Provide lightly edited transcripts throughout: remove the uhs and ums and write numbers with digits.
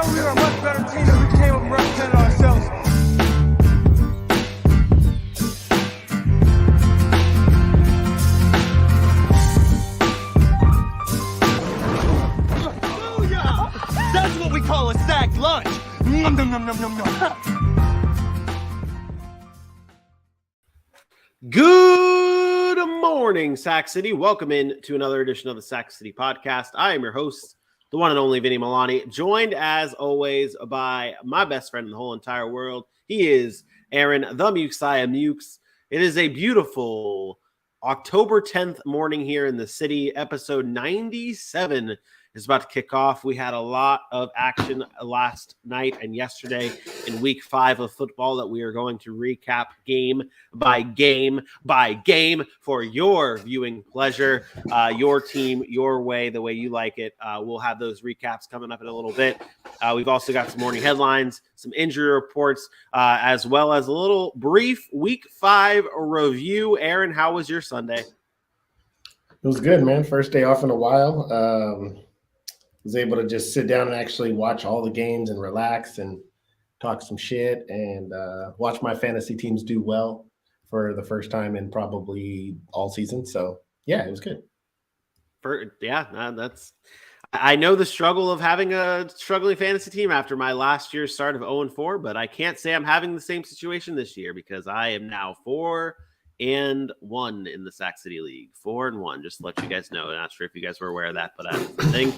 know we were a much better team if we came up and represented ourselves. That's what we call a sacked lunch. Nom, nom, nom, nom, nom, nom. Good morning, Sac City. Welcome in to another edition of the Sac City Podcast. I am your host, the one and only Vinny Milani, joined as always by my best friend in the whole entire world. He is Aaron, the Mukesiah Mukes. It is a beautiful October 10th morning here in the city. Episode 97 is about to kick off. We had a lot of action last night and yesterday in week 5 of football that we are going to recap game by game by game for your viewing pleasure, your team, your way, the way you like it. We'll have those recaps coming up in a little bit. We've also got some morning headlines, some injury reports, as well as a little brief week 5 review. Aaron, how was your Sunday? It was good, man. First day off in a while. Was able to just sit down and actually watch all the games and relax and talk some shit and watch my fantasy teams do well for the first time in probably all season. So, yeah, it was good. I know the struggle of having a struggling fantasy team after my last year's start of 0-4, but I can't say I'm having the same situation this year because I am now 4-1 in the Sac City League. 4-1, just to let you guys know. I'm not sure if you guys were aware of that, but that's the thing.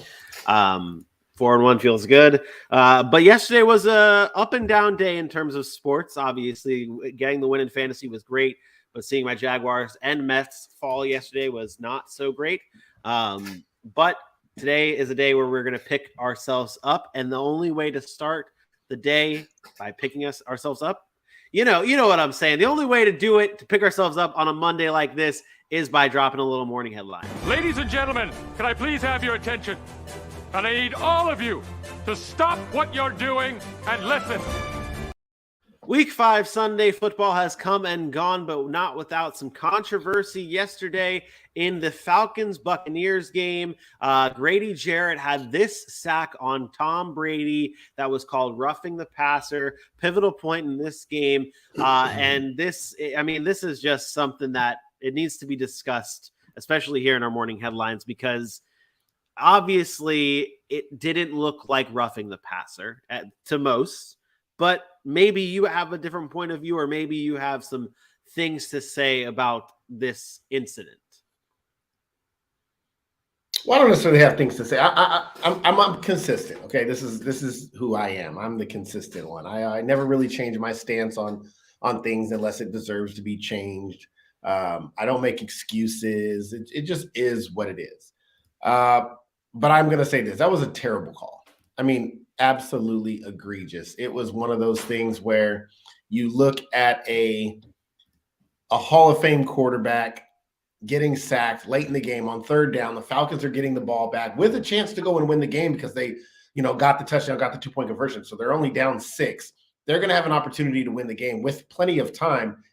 4-1 feels good. But yesterday was a up and down day in terms of sports. Obviously, getting the win in fantasy was great, but seeing my Jaguars and Mets fall yesterday was not so great. But today is a day where we're going to pick ourselves up, and the only way to start the day by picking ourselves up, you know what I'm saying. The only way to do it, to pick ourselves up on a Monday like this, is by dropping a little morning headline. Ladies and gentlemen, can I please have your attention? And I need all of you to stop what you're doing and listen. Week 5 Sunday football has come and gone, but not without some controversy yesterday in the Falcons Buccaneers game. Grady Jarrett had this sack on Tom Brady that was called roughing the passer, pivotal point in this game. And this is just something that it needs to be discussed, especially here in our morning headlines, because obviously it didn't look like roughing the passer to most. But maybe you have a different point of view, or maybe you have some things to say about this incident. Well, I don't necessarily have things to say. I'm consistent. Okay, this is who I am. I'm the consistent one. I never really change my stance on things unless it deserves to be changed. I don't make excuses. It just is what it is. But I'm going to say this. That was a terrible call. I mean, absolutely egregious. It was one of those things where you look at a Hall of Fame quarterback getting sacked late in the game on third down. The Falcons are getting the ball back with a chance to go and win the game because they, got the touchdown, got the 2-point conversion. So they're only down 6. They're going to have an opportunity to win the game with plenty of time.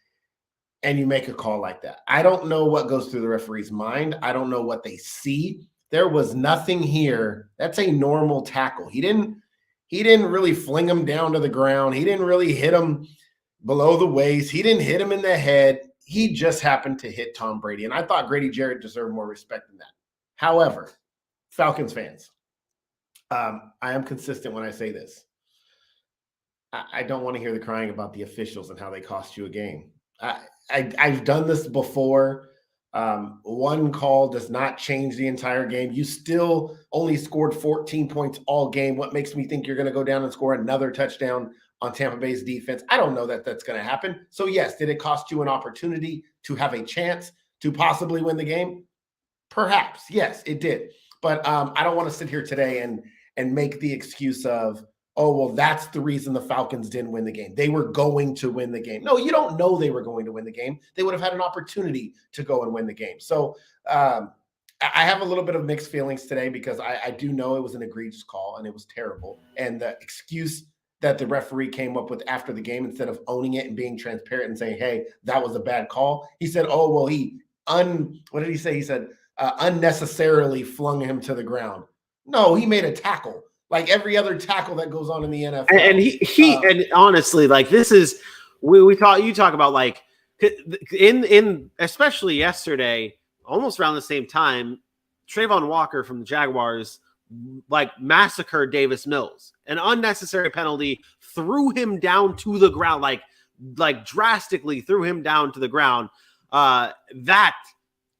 And you make a call like that. I don't know what goes through the referee's mind. I don't know what they see. There was nothing here. That's a normal tackle. He didn't really fling him down to the ground. He didn't really hit him below the waist. He didn't hit him in the head. He just happened to hit Tom Brady. And I thought Grady Jarrett deserved more respect than that. However, Falcons fans, I am consistent when I say this. I don't want to hear the crying about the officials and how they cost you a game. I've done this before. One call does not change the entire game. You still only scored 14 points all game. What makes me think you're going to go down and score another touchdown on Tampa Bay's defense? I don't know that that's going to happen. So yes, did it cost you an opportunity to have a chance to possibly win the game? Perhaps. Yes, it did. But I don't want to sit here today and make the excuse of, oh, well, that's the reason the Falcons didn't win the game. They were going to win the game. No, you don't know they were going to win the game. They would have had an opportunity to go and win the game. So I have a little bit of mixed feelings today because I do know it was an egregious call and it was terrible. And the excuse that the referee came up with after the game, instead of owning it and being transparent and saying, hey, that was a bad call, he said, oh, well, what did he say? He said, unnecessarily flung him to the ground. No, he made a tackle. like every other tackle that goes on in the NFL. And and honestly, like this is you talk about like in especially yesterday, almost around the same time, Trayvon Walker from the Jaguars like massacred Davis Mills. An unnecessary penalty threw him down to the ground, like drastically threw him down to the ground. That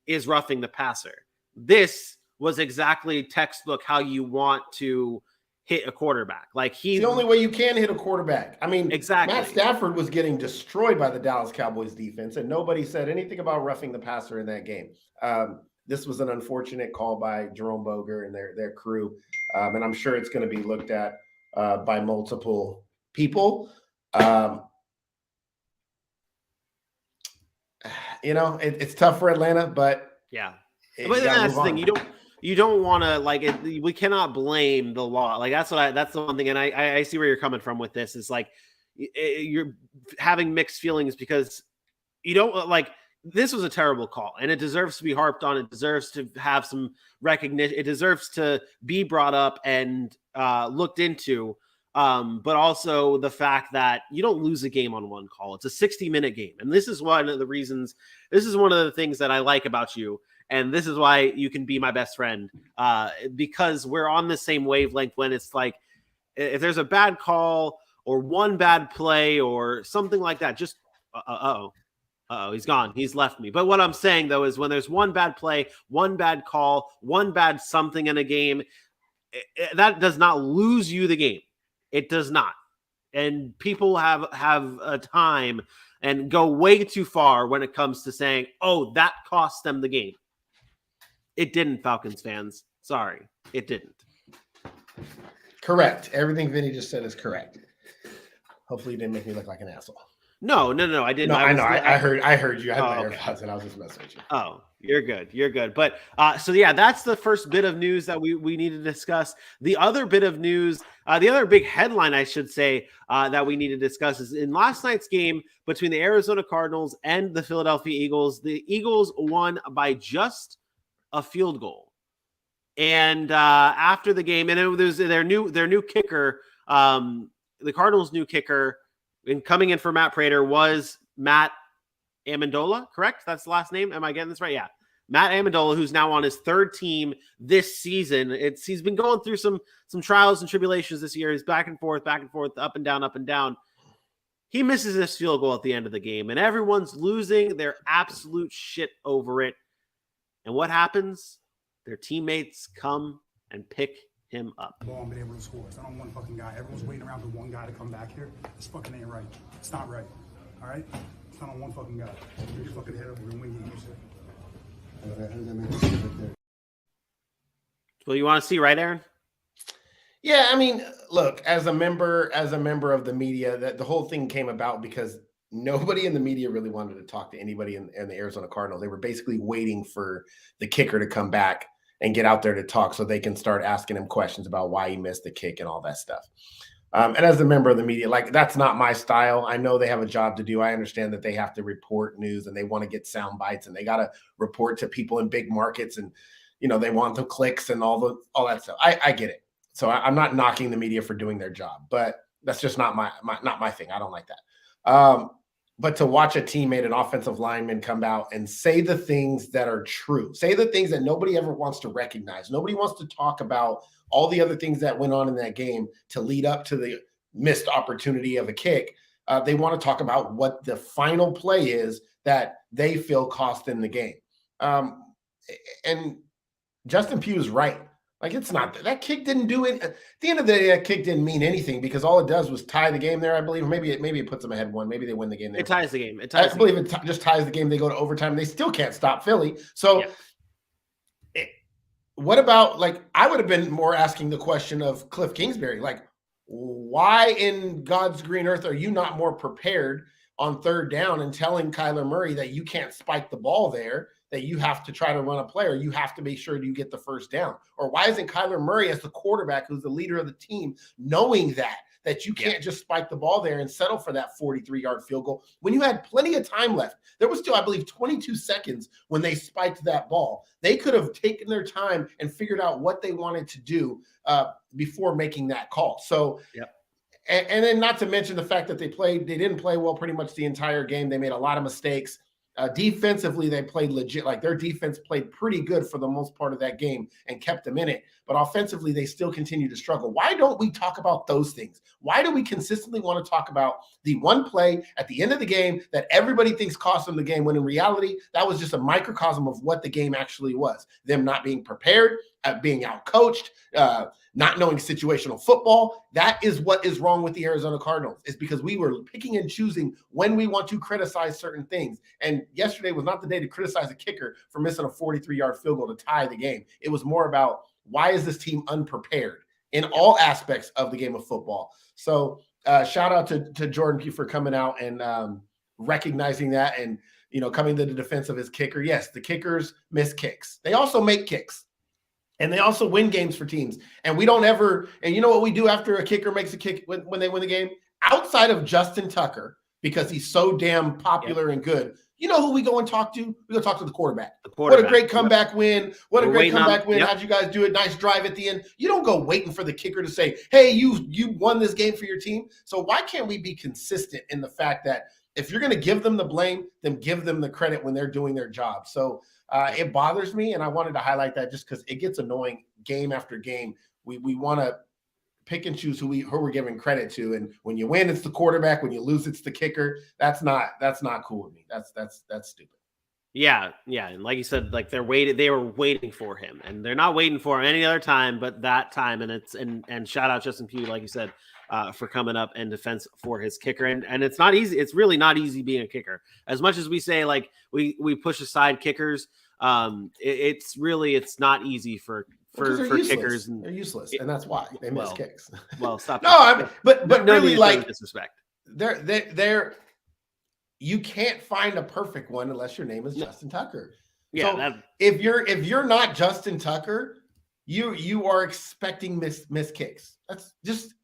is roughing the passer. This was exactly textbook how you want to hit a quarterback. Like it's the only way you can hit a quarterback. I mean, exactly. Matt Stafford was getting destroyed by the Dallas Cowboys defense, and nobody said anything about roughing the passer in that game. This was an unfortunate call by Jerome Boger and their crew, and I'm sure it's going to be looked at by multiple people. It's tough for Atlanta, but yeah. But that's the thing. You don't want to like it. We cannot blame the law. Like that's the one thing. And I see where you're coming from with this. Is like you're having mixed feelings because you don't like. This was a terrible call, and it deserves to be harped on. It deserves to have some recognition. It deserves to be brought up and looked into. But also the fact that you don't lose a game on one call. It's a 60-minute game. And this is one of the reasons, this is one of the things that I like about you. And this is why you can be my best friend, because we're on the same wavelength when it's like, if there's a bad call or one bad play or something like that, just, he's gone. He's left me. But what I'm saying, though, is when there's one bad play, one bad call, one bad something in a game, that does not lose you the game. It does not. And people have a time and go way too far when it comes to saying, oh, that cost them the game. It didn't, Falcons fans. Sorry, it didn't. Correct. Everything Vinny just said is correct. Hopefully you didn't make me look like an asshole. No, I didn't. No, I know. I heard you. I had my okay. AirPods and I was just messing with you. Oh, you're good. But so yeah, that's the first bit of news that we need to discuss. The other bit of news, the other big headline, I should say, that we need to discuss is in last night's game between the Arizona Cardinals and the Philadelphia Eagles. The Eagles won by just a field goal. And after the game, and it was their new kicker, the Cardinals' new kicker, coming in for Matt Prater was Matt Amendola, correct? That's the last name. Am I getting this right? Yeah. Matt Amendola, who's now on his third team this season. He's been going through some trials and tribulations this year. He's back and forth, up and down. He misses this field goal at the end of the game, and everyone's losing their absolute shit over it. And what happens? Their teammates come and pick him up. Ball and been able to score. It's not on one fucking guy. Everyone's waiting around for one guy to come back here. This fucking ain't right. It's not right. All right? It's not on one fucking guy. You just fucking hit up. We're gonna win games. Well, you want to see, right, Aaron? Yeah, I mean, look, as a member of the media, that the whole thing came about because nobody in the media really wanted to talk to anybody in the Arizona Cardinals. They were basically waiting for the kicker to come back and get out there to talk so they can start asking him questions about why he missed the kick and all that stuff. And as a member of the media, like, that's not my style. I know they have a job to do. I understand that they have to report news and they want to get sound bites and they got to report to people in big markets and, they want the clicks and all that stuff. I get it. So I'm not knocking the media for doing their job, but that's just not my thing. I don't like that. But to watch a teammate, an offensive lineman, come out and say the things that are true, say the things that nobody ever wants to recognize. Nobody wants to talk about all the other things that went on in that game to lead up to the missed opportunity of a kick. They want to talk about what the final play is that they feel cost them the game. And Justin Pugh is right. Like, it's not that kick didn't do it. At the end of the day, that kick didn't mean anything because all it does was tie the game there, I believe. Maybe it puts them ahead one. Maybe they win the game there. It ties the game. I believe it just ties the game. They go to overtime. And they still can't stop Philly. So what about, like, I would have been more asking the question of Cliff Kingsbury. Like, why in God's green earth are you not more prepared on third down and telling Kyler Murray that you can't spike the ball there, that you have to try to run a play, or you have to make sure you get the first down? Or why isn't Kyler Murray, as the quarterback, who's the leader of the team, knowing that you can't just spike the ball there and settle for that 43-yard field goal when you had plenty of time left. There was still, I believe, 22 seconds when they spiked that ball. They could have taken their time and figured out what they wanted to do before making that call. So, and then not to mention the fact that they didn't play well pretty much the entire game. They made a lot of mistakes. Defensively, they played legit. Like, their defense played pretty good for the most part of that game and kept them in it. But offensively, they still continue to struggle. Why don't we talk about those things? Why do we consistently want to talk about the one play at the end of the game that everybody thinks cost them the game, when in reality, that was just a microcosm of what the game actually was? Them not being prepared, being outcoached, not knowing situational football. That is what is wrong with the Arizona Cardinals, is because we were picking and choosing when we want to criticize certain things. And yesterday was not the day to criticize a kicker for missing a 43-yard field goal to tie the game. It was more about, why is this team unprepared in all aspects of the game of football? So shout out to Jordan Pugh for coming out and recognizing that and, coming to the defense of his kicker. Yes, the kickers miss kicks. They also make kicks. And they also win games for teams. And we don't ever – and you know what we do after a kicker makes a kick when they win the game? Outside of Justin Tucker, because he's so damn popular and good, you know who we go and talk to? We go talk to the quarterback. What a great comeback win. What a great comeback win. How'd you guys do it? Nice drive at the end. You don't go waiting for the kicker to say, hey, you won this game for your team. So why can't we be consistent in the fact that if you're going to give them the blame, then give them the credit when they're doing their job? So it bothers me, and I wanted to highlight that just because it gets annoying game after game. We want to pick and choose who we're giving credit to, and when you win, it's the quarterback. When you lose, it's the kicker. That's not cool with me. That's stupid. Yeah, and like you said, like they were waiting for him, and they're not waiting for him any other time but that time. And shout out Justin Pugh, like you said, for coming up and defense for his kicker. And it's not easy. It's really not easy being a kicker. As much as we say, like, we push aside kickers, it's not easy for kickers. They're useless, and that's why they miss kicks. Well, stop. No, but no really, like, disrespect. They're you can't find a perfect one unless your name is Justin Tucker. Yeah. So if you're not Justin Tucker, you are expecting miss kicks. That's just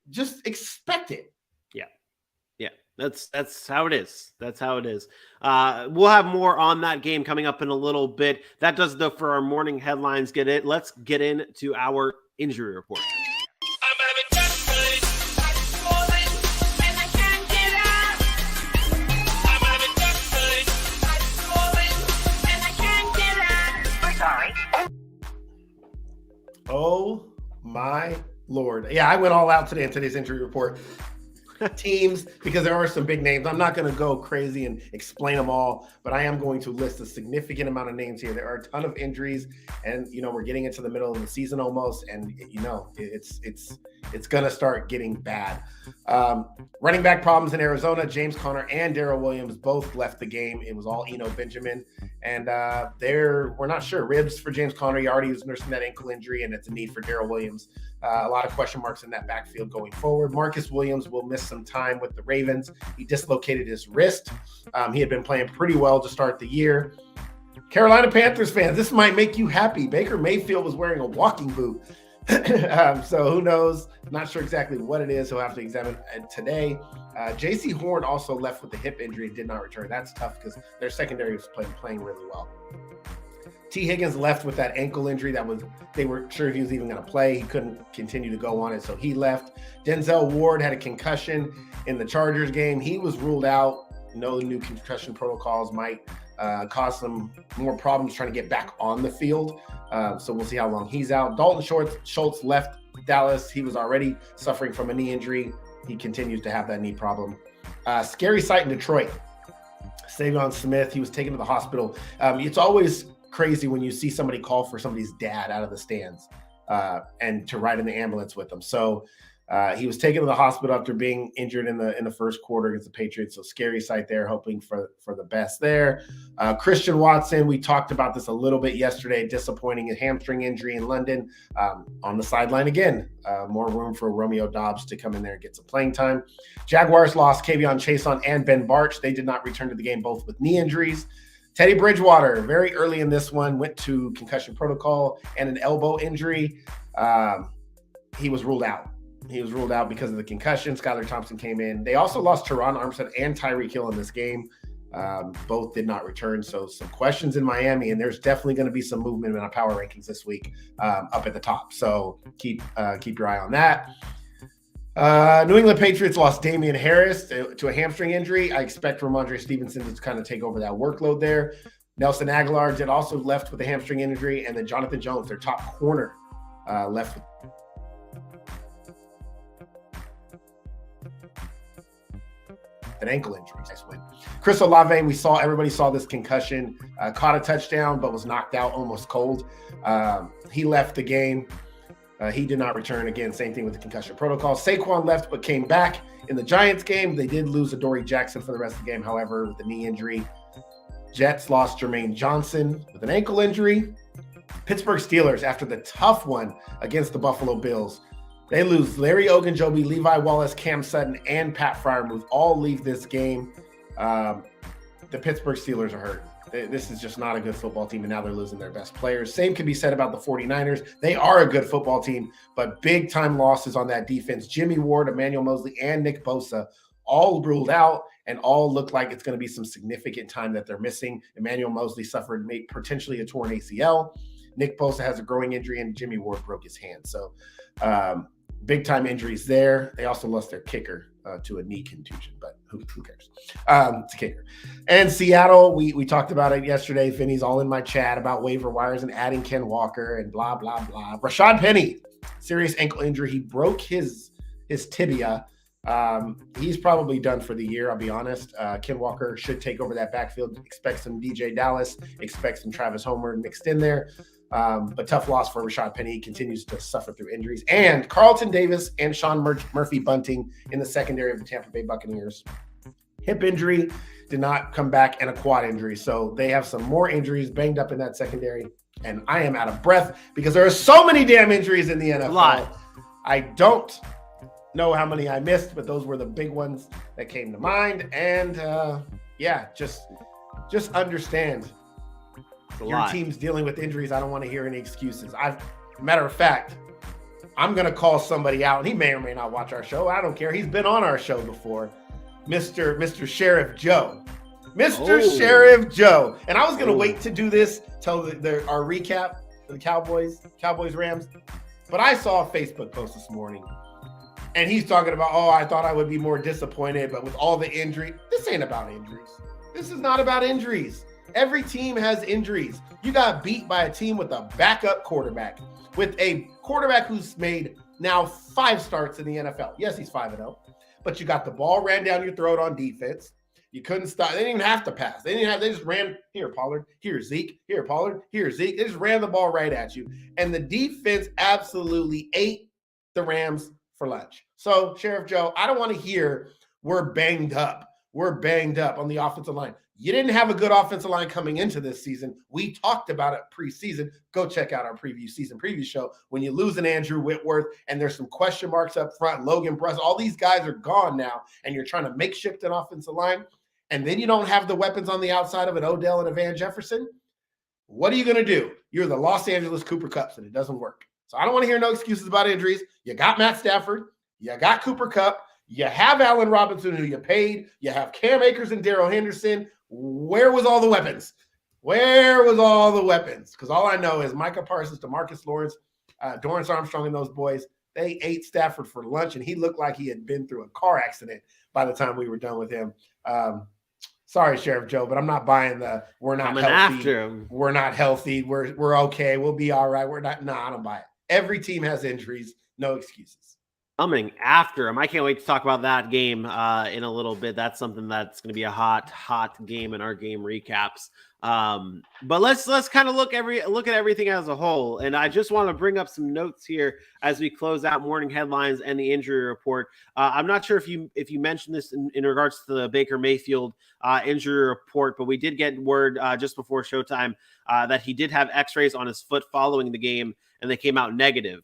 expect it. Yeah. That's how it is. That's how it is. We'll have more on that game coming up in a little bit. That does it for our morning headlines. Let's get into our injury report. Oh my Lord. Yeah, I went all out today in today's injury report. Teams, because there are some big names. I'm not going to go crazy and explain them all, but I am going to list a significant amount of names here. There are a ton of injuries, and we're getting into the middle of the season almost, and it's going to start getting bad. Running back problems in Arizona. James Conner and Darrell Williams both left the game. It was all Eno Benjamin, and we're not sure. Ribs for James Conner. He already was nursing that ankle injury, and it's a need for Darrell Williams. A lot of question marks in that backfield going forward. Marcus Williams will miss some time with the Ravens. He dislocated his wrist. He had been playing pretty well to start the year. Carolina Panthers fans, this might make you happy. Baker Mayfield was wearing a walking boot. So who knows? Not sure exactly what it is. He'll have to examine it today. J.C. Horn also left with a hip injury and did not return. That's tough because their secondary was playing really well. T. Higgins left with that ankle injury they weren't sure if he was even going to play. He couldn't continue to go on it, so he left. Denzel Ward had a concussion in the Chargers game. He was ruled out. The new concussion protocols might cause some more problems trying to get back on the field. So we'll see how long he's out. Dalton Schultz left Dallas. He was already suffering from a knee injury. He continues to have that knee problem. Scary sight in Detroit. Savion Smith, he was taken to the hospital. It's always crazy when you see somebody call for somebody's dad out of the stands and to ride in the ambulance with them. So he was taken to the hospital after being injured in the first quarter against the Patriots. So scary sight there, hoping for the best there. Christian Watson, we talked about this a little bit yesterday, disappointing hamstring injury in London, on the sideline again. More room for Romeo Doubs to come in there and get some playing time. Jaguars lost K'Von Chaisson and Ben Barch. They did not return to the game, both with knee injuries. Teddy Bridgewater, very early in this one, went to concussion protocol and an elbow injury. He was ruled out. He was ruled out because of the concussion. Skylar Thompson came in. They also lost Teron Armstead and Tyreek Hill in this game. Both did not return. So some questions in Miami, and there's definitely going to be some movement in our power rankings this week up at the top. So keep your eye on that. New England Patriots lost Damien Harris to a hamstring injury. I expect Ramondre Stevenson to kind of take over that workload there. Nelson Aguilar did also left with a hamstring injury, and then Jonathan Jones, their top corner, left with an ankle injury. Nice win. Chris Olave, everybody saw this concussion, caught a touchdown, but was knocked out almost cold. He left the game. He did not return again. Same thing with the concussion protocol. Saquon left, but came back in the Giants game. They did lose Adoree Jackson for the rest of the game, however, with the knee injury. Jets lost Jermaine Johnson with an ankle injury. Pittsburgh Steelers, after the tough one against the Buffalo Bills, they lose Larry Ogunjobi, Levi Wallace, Cam Sutton, and Pat Freiermuth all leave this game. The Pittsburgh Steelers are hurt. This is just not a good football team, and now they're losing their best players. Same can be said about the 49ers. They are a good football team, but big-time losses on that defense. Jimmy Ward, Emmanuel Mosley, and Nick Bosa all ruled out, and all look like it's going to be some significant time that they're missing. Emmanuel Mosley suffered potentially a torn ACL. Nick Bosa has a growing injury, and Jimmy Ward broke his hand. So big-time injuries there. They also lost their kicker to a knee contusion, but who cares? It's a kicker. And Seattle, we talked about it yesterday. Vinny's all in my chat about waiver wires and adding Ken Walker and blah, blah, blah. Rashad Penny, serious ankle injury. He broke his tibia. He's probably done for the year, I'll be honest. Ken Walker should take over that backfield. Expect some DJ Dallas, expect some Travis Homer mixed in there. But tough loss for Rashad Penny. He continues to suffer through injuries. And Carlton Davis and Sean Murphy-Bunting in the secondary of the Tampa Bay Buccaneers. Hip injury, did not come back, and a quad injury. So they have some more injuries banged up in that secondary. And I am out of breath because there are so many damn injuries in the NFL. A lot. I don't know how many I missed, but those were the big ones that came to mind. And just understand. Your team's dealing with injuries. I don't want to hear any excuses. Matter of fact, I'm going to call somebody out, and he may or may not watch our show. I don't care. He's been on our show before. Mr. Sheriff Joe. Sheriff Joe. And I was going to wait to do this till our recap for the Cowboys Rams. But I saw a Facebook post this morning, and he's talking about, I thought I would be more disappointed, but with all the injury, this ain't about injuries. This is not about injuries. Every team has injuries. You got beat by a team with a backup quarterback, with a quarterback who's made now 5 starts in the NFL. Yes, he's 5-0, but you got the ball ran down your throat on defense. You couldn't stop. They didn't even have to pass. They just ran, here, Pollard, here, Zeke, here, Pollard, here, Zeke. They just ran the ball right at you. And the defense absolutely ate the Rams for lunch. So, Sheriff Joe, I don't want to hear we're banged up. We're banged up on the offensive line. You didn't have a good offensive line coming into this season. We talked about it preseason. Go check out our season preview show. When you lose an Andrew Whitworth and there's some question marks up front, Logan Bruss, all these guys are gone now, and you're trying to makeshift an offensive line, and then you don't have the weapons on the outside of an Odell and a Van Jefferson, what are you going to do? You're the Los Angeles Cooper Kupps, and it doesn't work. So I don't want to hear no excuses about injuries. You got Matt Stafford. You got Cooper Kupp. You have Allen Robinson, who you paid. You have Cam Akers and Darrell Henderson. Where was all the weapons? Where was all the weapons? Because all I know is Micah Parsons, DeMarcus Lawrence, Dorrance Armstrong, and those boys, they ate Stafford for lunch, and he looked like he had been through a car accident by the time we were done with him. Sorry, Sheriff Joe, but I'm not buying we're not healthy. After him. We're not healthy. We're okay. We'll be all right. We're not. No, I don't buy it. Every team has injuries. No excuses. Coming after him. I can't wait to talk about that game in a little bit. That's something that's going to be a hot game in our game recaps. But let's kind of look at everything as a whole. And I just want to bring up some notes here as we close out morning headlines and the injury report. I'm not sure if you mentioned this in regards to the Baker Mayfield injury report, but we did get word just before showtime that he did have x-rays on his foot following the game, and they came out negative.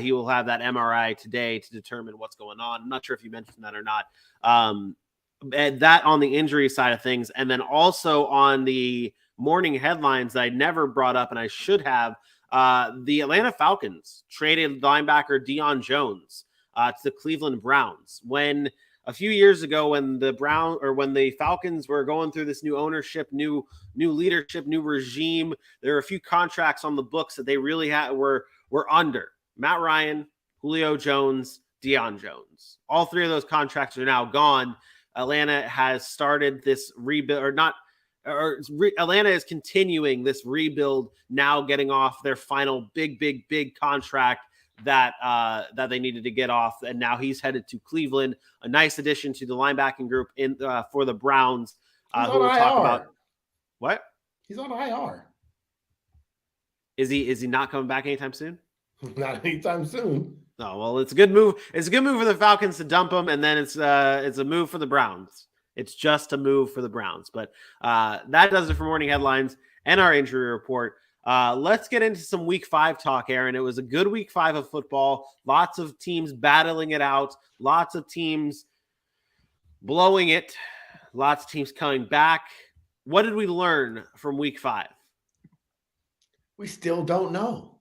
He will have that MRI today to determine what's going on. I'm not sure if you mentioned that or not. And that on the injury side of things. And then also on the morning headlines that I never brought up, and I should have, the Atlanta Falcons traded linebacker Deion Jones to the Cleveland Browns. When a few years ago, when the Falcons were going through this new ownership, new leadership, new regime, there were a few contracts on the books that they really were under. Matt Ryan, Julio Jones, Deion Jones. All three of those contracts are now gone. Atlanta has started this rebuild, Atlanta is continuing this rebuild, now getting off their final big contract that they needed to get off, and now he's headed to Cleveland. A nice addition to the linebacking group for the Browns. Who we'll talk about. What? He's on IR. Is he not coming back anytime soon? Not anytime soon. Oh, well, it's a good move. It's a good move for the Falcons to dump him, and then it's a move for the Browns. It's just a move for the Browns. But that does it for morning headlines and our injury report. Let's get into some week 5 talk, Aaron. It was a good week 5 of football. Lots of teams battling it out. Lots of teams blowing it. Lots of teams coming back. What did we learn from week 5? We still don't know.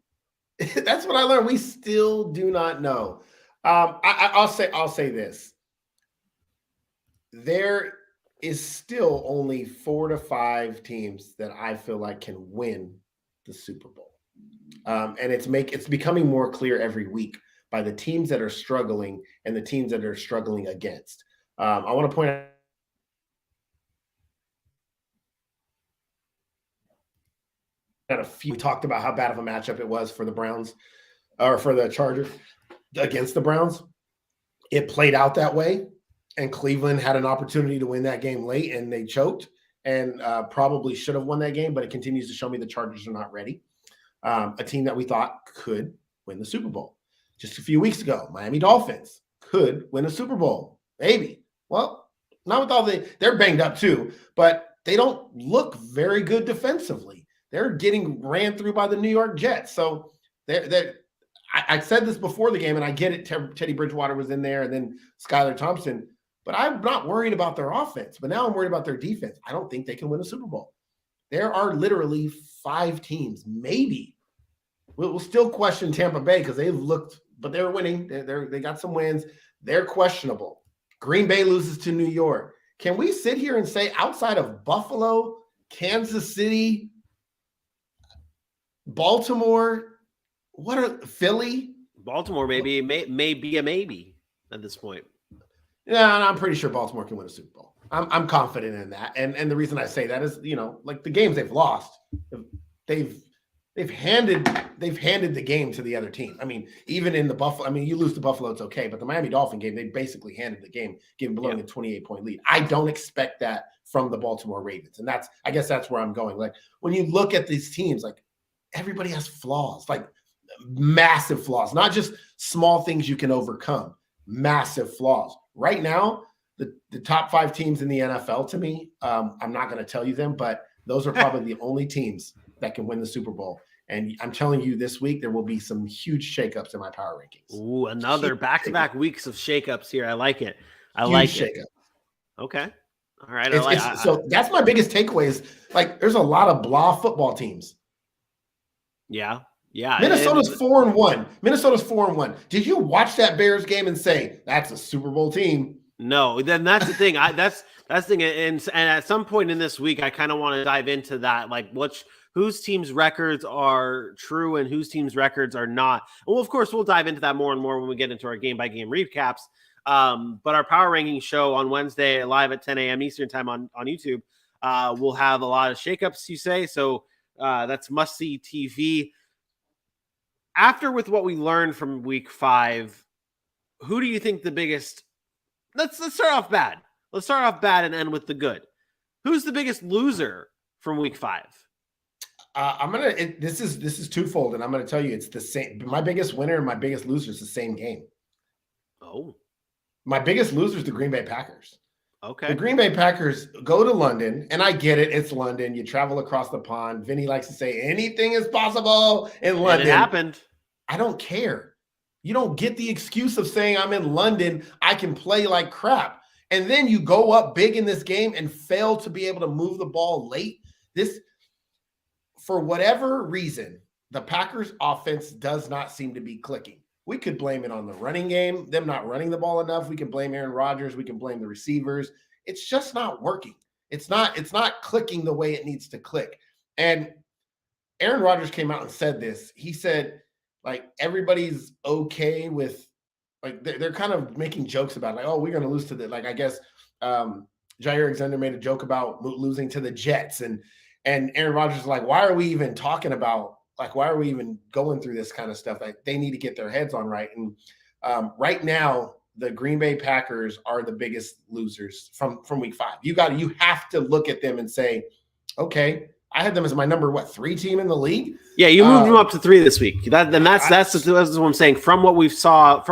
That's what I learned. We still do not know. I'll say this. There is still only 4 to 5 teams that I feel like can win the Super Bowl. And it's becoming more clear every week by the teams that are struggling and the teams that are struggling against. I want to point out a few. We talked about how bad of a matchup it was for the Browns or for the Chargers against the Browns. It played out that way, and Cleveland had an opportunity to win that game late, and they choked and probably should have won that game, but it continues to show me the Chargers are not ready. A team that we thought could win the Super Bowl. Just a few weeks ago, Miami Dolphins could win a Super Bowl. Maybe. Well, not with all they're banged up too, but they don't look very good defensively. They're getting ran through by the New York Jets. So I said this before the game, and I get it. Teddy Bridgewater was in there, and then Skylar Thompson. But I'm not worried about their offense. But now I'm worried about their defense. I don't think they can win a Super Bowl. There are literally 5 teams, maybe. We'll still question Tampa Bay because they've looked, but they're winning. They got some wins. They're questionable. Green Bay loses to New York. Can we sit here and say outside of Buffalo, Kansas City, Baltimore, Philly? Baltimore may be a maybe at this point. Yeah, and I'm pretty sure Baltimore can win a Super Bowl. I'm confident in that. And the reason I say that is, like the games they've lost, they've handed the game to the other team. I mean, even in the Buffalo, you lose to Buffalo, it's okay. But the Miami Dolphin game, they basically handed the game, blowing a 28-point lead. I don't expect that from the Baltimore Ravens. And I guess that's where I'm going. Like when you look at these teams, like everybody has flaws, like massive flaws, not just small things you can overcome, massive flaws. Right now, the top 5 teams in the NFL to me, I'm not going to tell you them, but those are probably the only teams that can win the Super Bowl. And I'm telling you, this week there will be some huge shakeups in my power rankings. Ooh, another back-to-back weeks of shakeups here. I like it. Shakeup. Okay. All right. So that's my biggest takeaway is like there's a lot of blah football teams. Yeah. Minnesota's 4-1. Minnesota's 4-1. Did you watch that Bears game and say that's a Super Bowl team? No, then that's the thing. That's the thing. And at some point in this week, I kind of want to dive into that, like whose teams' records are true and whose teams' records are not. Well, of course, we'll dive into that more and more when we get into our game-by-game recaps. But our power ranking show on Wednesday, live at 10 a.m. Eastern time on YouTube, will have a lot of shakeups, you say. So that's must-see TV. With what we learned from week 5, who do you think the biggest – let's start off bad. Let's start off bad and end with the good. Who's the biggest loser from week 5? This is twofold, and I'm gonna tell you it's the same. My biggest winner and my biggest loser is the same game. Oh, my biggest loser is the Green Bay Packers. Okay, the Green Bay Packers go to London, and I get it. It's London. You travel across the pond. Vinny likes to say anything is possible in London. And it happened. I don't care. You don't get the excuse of saying I'm in London. I can play like crap, and then you go up big in this game and fail to be able to move the ball late. For whatever reason, the Packers offense does not seem to be clicking. We could blame it on the running game, them not running the ball enough. We can blame Aaron Rodgers. We can blame the receivers. It's just not working. It's not clicking the way it needs to click. And Aaron Rodgers came out and said this. He said, like, everybody's okay with, like, they're kind of making jokes about, like, oh, we're going to lose to the, like, I guess Jair Alexander made a joke about losing to the Jets. And Aaron Rodgers is like, why are we even talking about, like, why are we even going through this kind of stuff? Like, they need to get their heads on right. And right now, the Green Bay Packers are the biggest losers from week 5. You have to look at them and say, okay, I had them as my number 3 team in the league. Yeah, you moved them up to 3 this week. That's what I'm saying. From what we saw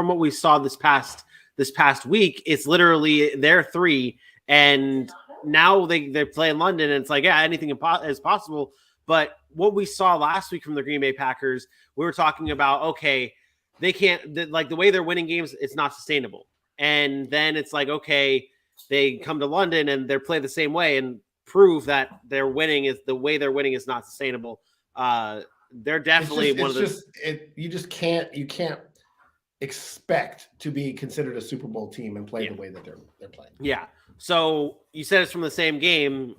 this past week, it's literally they're 3, and now they play in London, and it's like, yeah, anything is possible. But what we saw last week from the Green Bay Packers, we were talking about, okay, they can't, like, the way they're winning games, it's not sustainable. And then it's like, okay, they come to London and they're played the same way and prove that the way they're winning is not sustainable. They're definitely you can't expect to be considered a Super Bowl team and play the way that they're playing. Yeah. So you said it's from the same game.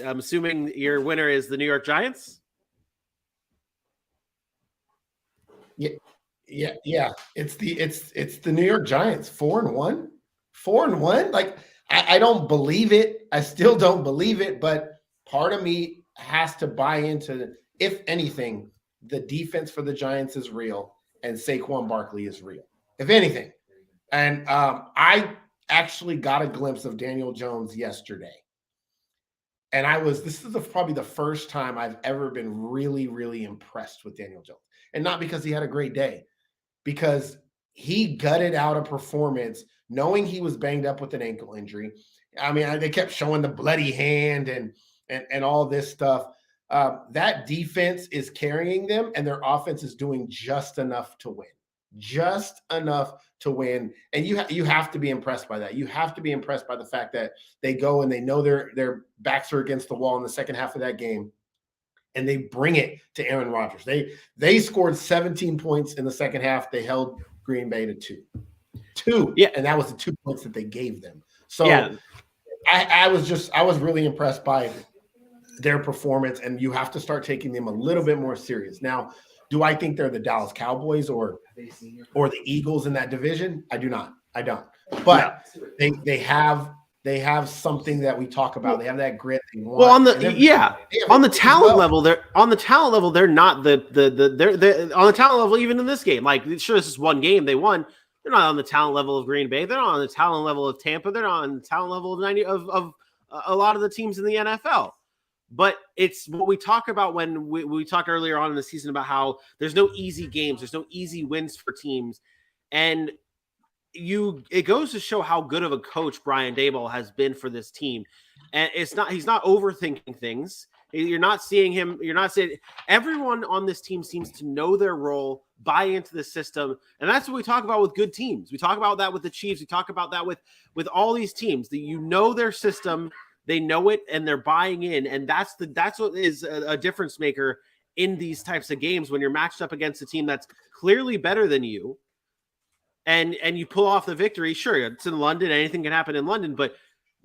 I'm assuming your winner is the New York Giants? Yeah. It's the New York Giants. 4-1. 4-1. Like, I don't believe it. I still don't believe it, but part of me has to buy into, if anything, the defense for the Giants is real and Saquon Barkley is real, if anything. And I actually got a glimpse of Daniel Jones yesterday. And this is probably the first time I've ever been really, really impressed with Daniel Jones. And not because he had a great day, because he gutted out a performance knowing he was banged up with an ankle injury. I mean, they kept showing the bloody hand and all this stuff. That defense is carrying them, and their offense is doing just enough to win. Just enough to win. And you have to be impressed by that. You have to be impressed by the fact that they go and they know their backs are against the wall in the second half of that game, and they bring it to Aaron Rodgers. They scored 17 points in the second half. They held Green Bay to 2. Yeah, and that was the 2 points that they gave them. So yeah. I was really impressed by their performance, and you have to start taking them a little bit more serious. Now, do I think they're the Dallas Cowboys or the Eagles in that division? I do not. I don't. But they have something that we talk about. They have that grit. Well, on the talent level, they're not they're on the talent level even in this game. Like, sure, this is one game they won. They're not on the talent level of Green Bay. They're not on the talent level of Tampa. They're not on the talent level of a lot of the teams in the NFL. But it's what we talk about when we talked earlier on in the season about how there's no easy games, there's no easy wins for teams, and it goes to show how good of a coach Brian Daboll has been for this team. And he's not overthinking things. You're not seeing everyone on this team seems to know their role, buy into the system. And that's what we talk about with good teams. We talk about that with the Chiefs. We talk about that with all these teams, that their system, they know it, and they're buying in. And that's what is a difference maker in these types of games when you're matched up against a team that's clearly better than you. And you pull off the victory. Sure, it's in London. Anything can happen in London, but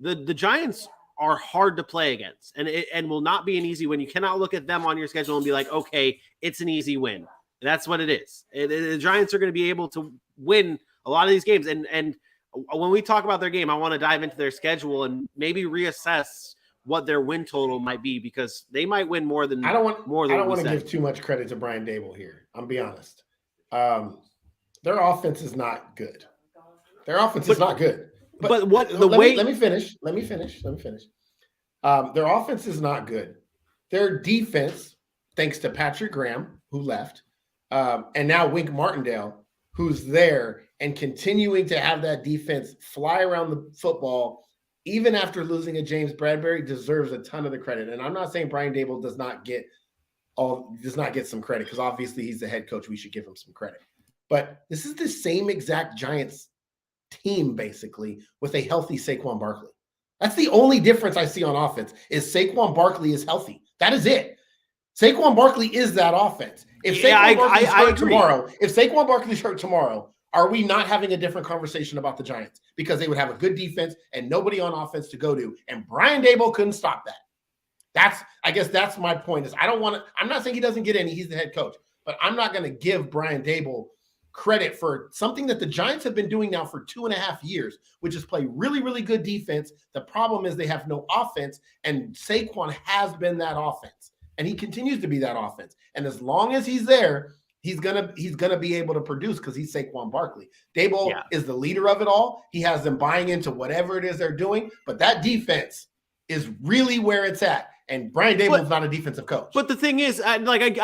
the Giants are hard to play against, and will not be an easy win. You cannot look at them on your schedule and be like, okay, it's an easy win. That's what it is. The Giants are going to be able to win a lot of these games. And when we talk about their game, I want to dive into their schedule and maybe reassess what their win total might be, because they might win more than. I don't want to give too much credit to Brian Daboll here. I'm be honest. Their offense is not good. Their offense is not good. But what Let me finish. Their offense is not good. Their defense, thanks to Patrick Graham, who left, and now Wink Martindale, who's there and continuing to have that defense fly around the football, even after losing a James Bradbury, deserves a ton of the credit. And I'm not saying Brian Daboll does not get some credit, because obviously he's the head coach. We should give him some credit. But this is the same exact Giants team, basically, with a healthy Saquon Barkley. That's the only difference I see on offense, is Saquon Barkley is healthy. That is it. Saquon Barkley is that offense. If Yeah, Saquon Barkley's I hurt agree. tomorrow, if Saquon Barkley's hurt tomorrow, are we not having a different conversation about the Giants? Because they would have a good defense and nobody on offense to go to, and Brian Daboll couldn't stop that. I guess that's my point. Is I'm not saying he doesn't get any. He's the head coach, but I'm not going to give Brian Daboll credit for something that the Giants have been doing now for 2.5 years, which is play really, really good defense. The problem is they have no offense, and Saquon has been that offense, and he continues to be that offense. And as long as he's there, he's gonna be able to produce because he's Saquon Barkley. Daboll is the leader of it all. He has them buying into whatever it is they're doing, but that defense is really where it's at. And Brian Daboll's not a defensive coach. But the thing is, I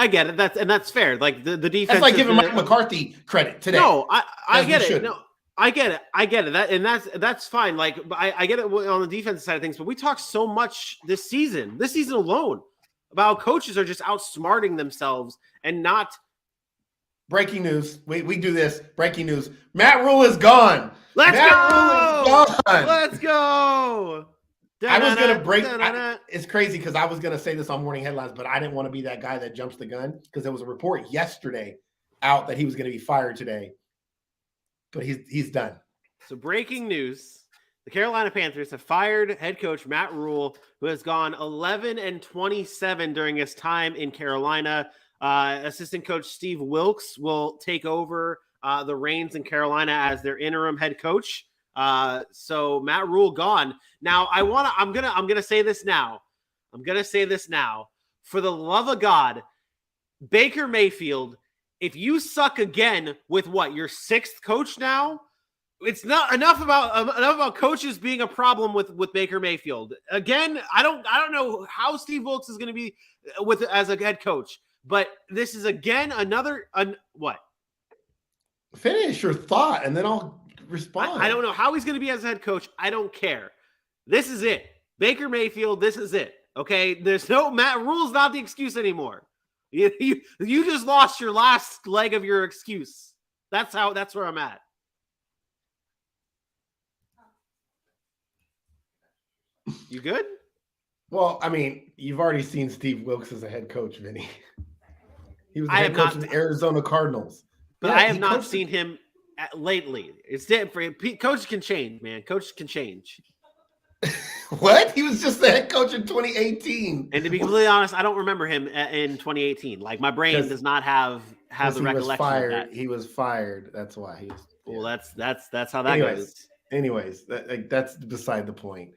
get it. That's fair. Like the defense. That's like giving Mike McCarthy credit today. No, I get it. No, I get it. I get it. That's fine. Like I get it on the defensive side of things. But we talked so much this season alone, about how coaches are just outsmarting themselves and not. Breaking news. We do this. Breaking news. Matt Rule is gone. Let's go. Let's go. I was going to break. It's crazy because I was going to say this on morning headlines, but I didn't want to be that guy that jumps the gun because there was a report yesterday out that he was going to be fired today. But he's done. So breaking news. The Carolina Panthers have fired head coach Matt Rule, who has gone 11-27 during his time in Carolina. Assistant coach Steve Wilkes will take over the reins in Carolina as their interim head coach. So Matt Rule gone. Now I'm gonna say this now. For the love of God, Baker Mayfield, if you suck again with your sixth coach now, it's not enough about coaches being a problem with Baker Mayfield. Again, I don't know how Steve Wilkes is going to be as a head coach, but this is again what? Finish your thought and then I'll respond. I don't know how he's going to be as a head coach. I don't care. This is it. Baker Mayfield, this is it. Okay? There's no Matt Rule's not the excuse anymore. You just lost your last leg of your excuse. That's where I'm at. You good? Well, I mean, you've already seen Steve Wilkes as a head coach, Vinny. He was the head coach of the Arizona Cardinals. But I have not seen him lately. It's different. Coach can change, man. Coach can change. What? He was just the head coach in 2018. And to be completely honest, I don't remember him in 2018. Like my brain does not have the recollection of that. He was fired. That's why he was. Well, that's how that goes. Anyways, that's beside the point.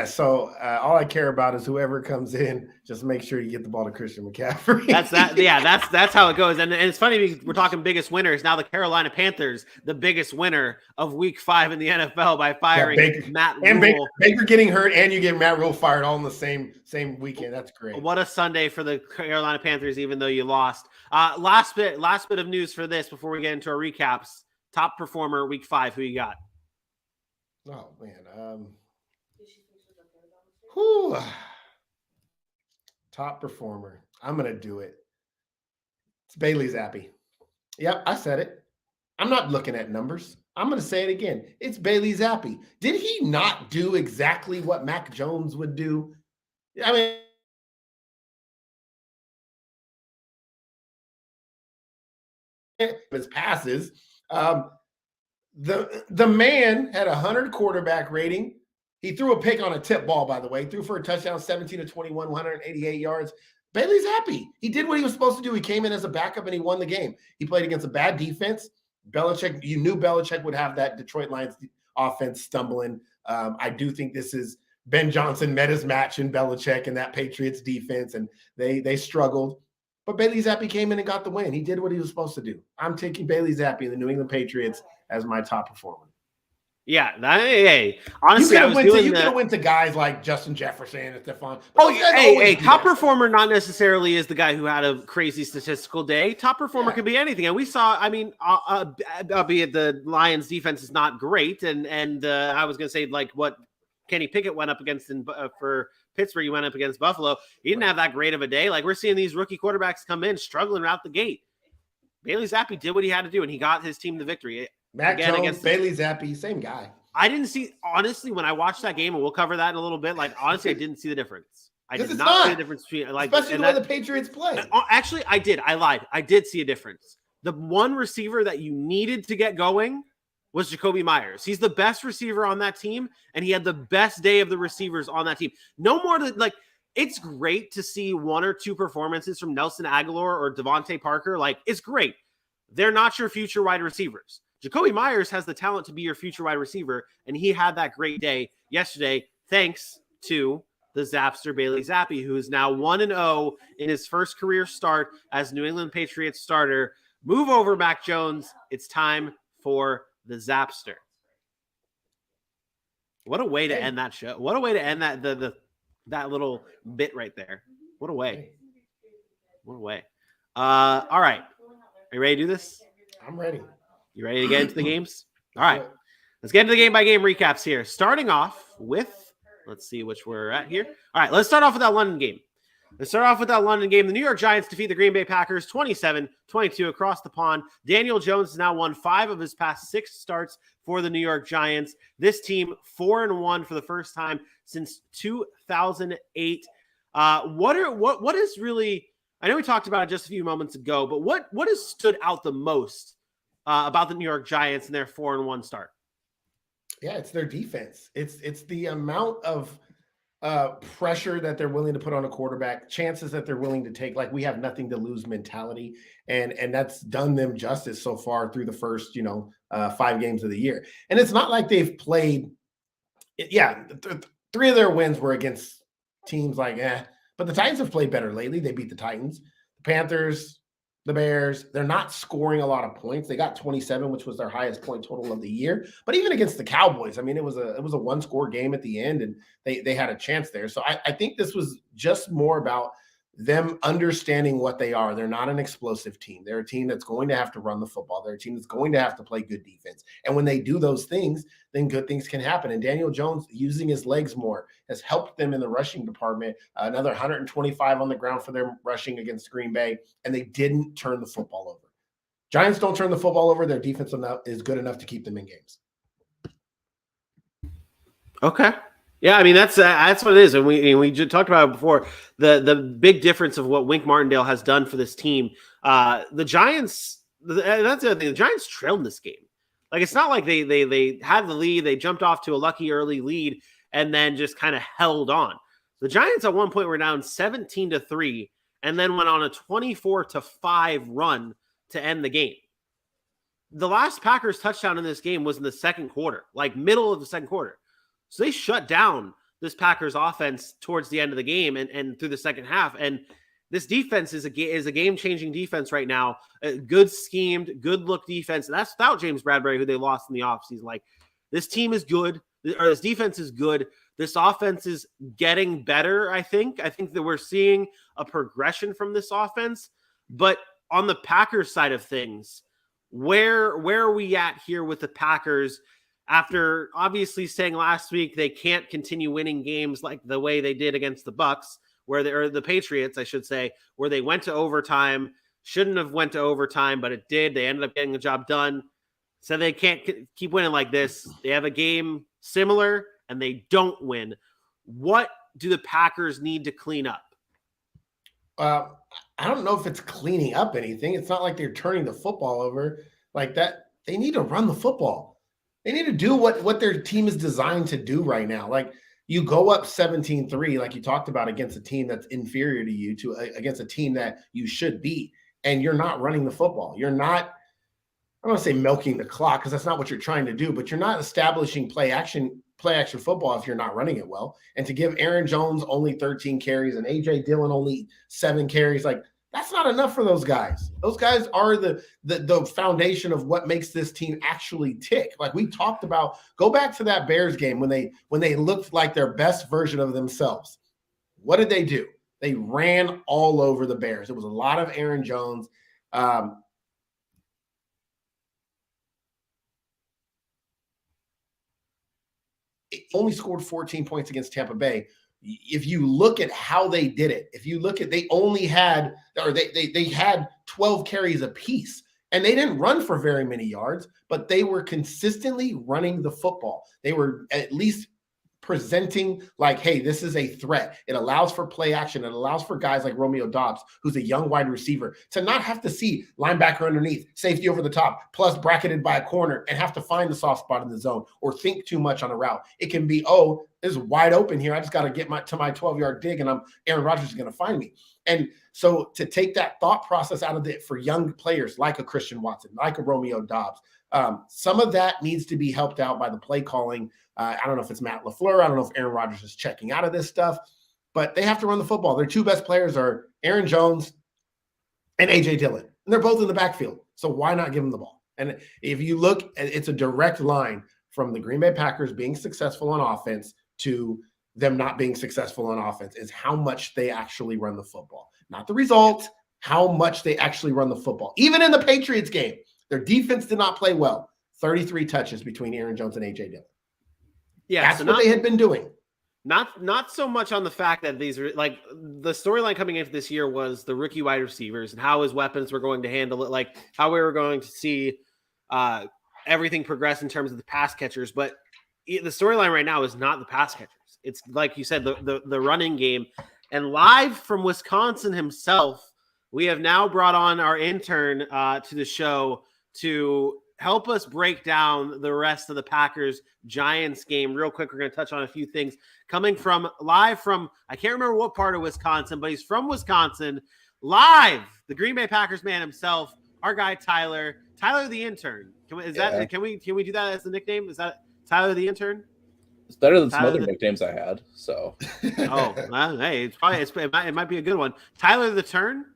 So all I care about is whoever comes in, just make sure you get the ball to Christian McCaffrey. That's how it goes. And it's funny we're talking biggest winners. Now the Carolina Panthers, the biggest winner of week 5 in the NFL by firing Matt Rule. And Baker getting hurt and you get Matt Rule fired all in the same weekend. That's great. What a Sunday for the Carolina Panthers, even though you lost. Last bit of news for this before we get into our recaps. Top performer week 5, who you got? Oh man. Top performer. I'm going to do it. It's Bailey Zappi. Yep, I said it. I'm not looking at numbers. I'm going to say it again. It's Bailey Zappi. Did he not do exactly what Mac Jones would do? I mean, his passes. The man had 100 quarterback rating. He threw a pick on a tip ball, by the way. Threw for a touchdown, 17-21, 188 yards. Bailey's happy. He did what he was supposed to do. He came in as a backup and he won the game. He played against a bad defense. You knew Belichick would have that Detroit Lions offense stumbling. I do think this is Ben Johnson met his match in Belichick and that Patriots defense, and they struggled. But Bailey Zappi came in and got the win. He did what he was supposed to do. I'm taking Bailey Zappi and the New England Patriots as my top performer. Yeah, honestly, you could have went to guys like Justin Jefferson and Stephon. Top performer not necessarily is the guy who had a crazy statistical day. Top performer could be anything, and we saw. I mean, albeit the Lions' defense is not great, and I was going to say like what Kenny Pickett went up against for Pittsburgh. He went up against Buffalo. He didn't have that great of a day. Like we're seeing these rookie quarterbacks come in struggling out the gate. Bailey Zappi did what he had to do, and he got his team the victory. Mac Jones, Bailey Zappi, same guy. I didn't see, honestly, when I watched that game, and we'll cover that in a little bit, like, honestly, I didn't see the difference. I Because did it's not not. see a difference between Especially the way the Patriots play. Actually, I did. I lied. I did see a difference. The one receiver that you needed to get going was Jacoby Myers. He's the best receiver on that team, and he had the best day of the receivers on that team. No more than like, it's great to see one or two performances from Nelson Aguilar or Devontae Parker. Like, it's great. They're not your future wide receivers. Jacoby Myers has the talent to be your future wide receiver, and he had that great day yesterday, thanks to the Zapster Bailey Zappi, who is now 1-0 in his first career start as New England Patriots starter. Move over, Mac Jones. It's time for the Zapster. What a way to end that show. What a way to end that that little bit right there. What a way. What a way. All right. Are you ready to do this? I'm ready. You ready to get into the games? All right. Let's get into the game-by-game recaps here. Starting off with, let's see which we're at here. All right, let's start off with that London game. The New York Giants defeat the Green Bay Packers 27-22 across the pond. Daniel Jones has now won 5 of his past 6 starts for the New York Giants. This team 4-1 for the first time since 2008. What is really, I know we talked about it just a few moments ago, but what has stood out the most about the New York Giants and their 4-1 start? Yeah, it's their defense. It's the amount of pressure that they're willing to put on a quarterback, chances that they're willing to take, like we have nothing to lose mentality. And that's done them justice so far through the first, 5 games of the year. And it's not like they've played. 3 of their wins were against teams like, but the Titans have played better lately. They beat the Titans, the Panthers, the Bears. They're not scoring a lot of points. They got 27, which was their highest point total of the year. But even against the Cowboys, I mean, it was a 1-score game at the end, and they had a chance there. So I think this was just more about them understanding what they are. They're not an explosive team. They're a team that's going to have to run the football. They're a team that's going to have to play good defense. And when they do those things, then good things can happen. And Daniel Jones using his legs more has helped them in the rushing department. Another 125 on the ground for their rushing against Green Bay, and they didn't turn the football over. Giants don't turn the football over. Their defense is good enough to keep them in games. Okay. Yeah, I mean, that's what it is. And we just talked about it before. The big difference of what Wink Martindale has done for this team. The Giants, that's the other thing. The Giants trailed this game. Like, it's not like they had the lead, they jumped off to a lucky early lead, and then just kind of held on. The Giants at one point were down 17-3, and then went on a 24-5 run to end the game. The last Packers touchdown in this game was in the second quarter, like middle of the second quarter. So they shut down this Packers offense towards the end of the game and through the second half. And this defense is a game-changing defense right now. Good schemed, good look defense. And that's without James Bradbury, who they lost in the offseason. Like, this team is good, or this defense is good. This offense is getting better, I think. I think that we're seeing a progression from this offense. But on the Packers side of things, where are we at here with the Packers? After obviously saying last week they can't continue winning games like the way they did against the Bucs, or the Patriots, I should say, where they went to overtime, shouldn't have went to overtime, but it did. They ended up getting the job done. So they can't keep winning like this. They have a game similar and they don't win. What do the Packers need to clean up? I don't know if it's cleaning up anything. It's not like they're turning the football over like that. They need to run the football. They need to do what their team is designed to do right now. Like, you go up 17-3, like you talked about, against a team that's inferior to you, against a team that you should beat, and you're not running the football. You're not, I don't want to say milking the clock, because that's not what you're trying to do, but you're not establishing play action football if you're not running it well. And to give Aaron Jones only 13 carries and A.J. Dillon only 7 carries, like, that's not enough for those guys. Those guys are the foundation of what makes this team actually tick. Like we talked about, go back to that Bears game when they looked like their best version of themselves. What did they do? They ran all over the Bears. It was a lot of Aaron Jones. It only scored 14 points against Tampa Bay. If you look at how they did it, they only had, or they had 12 carries apiece, and they didn't run for very many yards, but they were consistently running the football. They were at least presenting like, hey, this is a threat. It allows for play action. It allows for guys like Romeo Doubs, who's a young wide receiver, to not have to see linebacker underneath, safety over the top, plus bracketed by a corner, and have to find the soft spot in the zone or think too much on a route. It can be, oh, it's wide open here. I just got to get to my 12-yard dig, and Aaron Rodgers is going to find me. And so to take that thought process out of it for young players like a Christian Watson, like a Romeo Doubs, some of that needs to be helped out by the play calling. I don't know if it's Matt LaFleur. I don't know if Aaron Rodgers is checking out of this stuff, but they have to run the football. Their two best players are Aaron Jones and A.J. Dillon, and they're both in the backfield. So why not give them the ball? And if you look, it's a direct line from the Green Bay Packers being successful on offense to them not being successful on offense is how much they actually run the football. Not the result, how much they actually run the football. Even in the Patriots game, their defense did not play well. 33 touches between Aaron Jones and A.J. Dillon. Yeah, that's what they had been doing. Not so much on the fact that these are like the storyline coming into this year was the rookie wide receivers and how his weapons were going to handle it, like how we were going to see everything progress in terms of the pass catchers. But the storyline right now is not the pass catchers. It's like you said, the running game. And live from Wisconsin himself, we have now brought on our intern to the show to help us break down the rest of the Packers-Giants game. Real quick, we're going to touch on a few things. Coming from live from, I can't remember what part of Wisconsin, but he's from Wisconsin. Live, the Green Bay Packers man himself, our guy Tyler the intern. Can we do that as the nickname? Is that Tyler the intern? It's better than some other nicknames I had. So, hey, it might be a good one. Tyler the turn,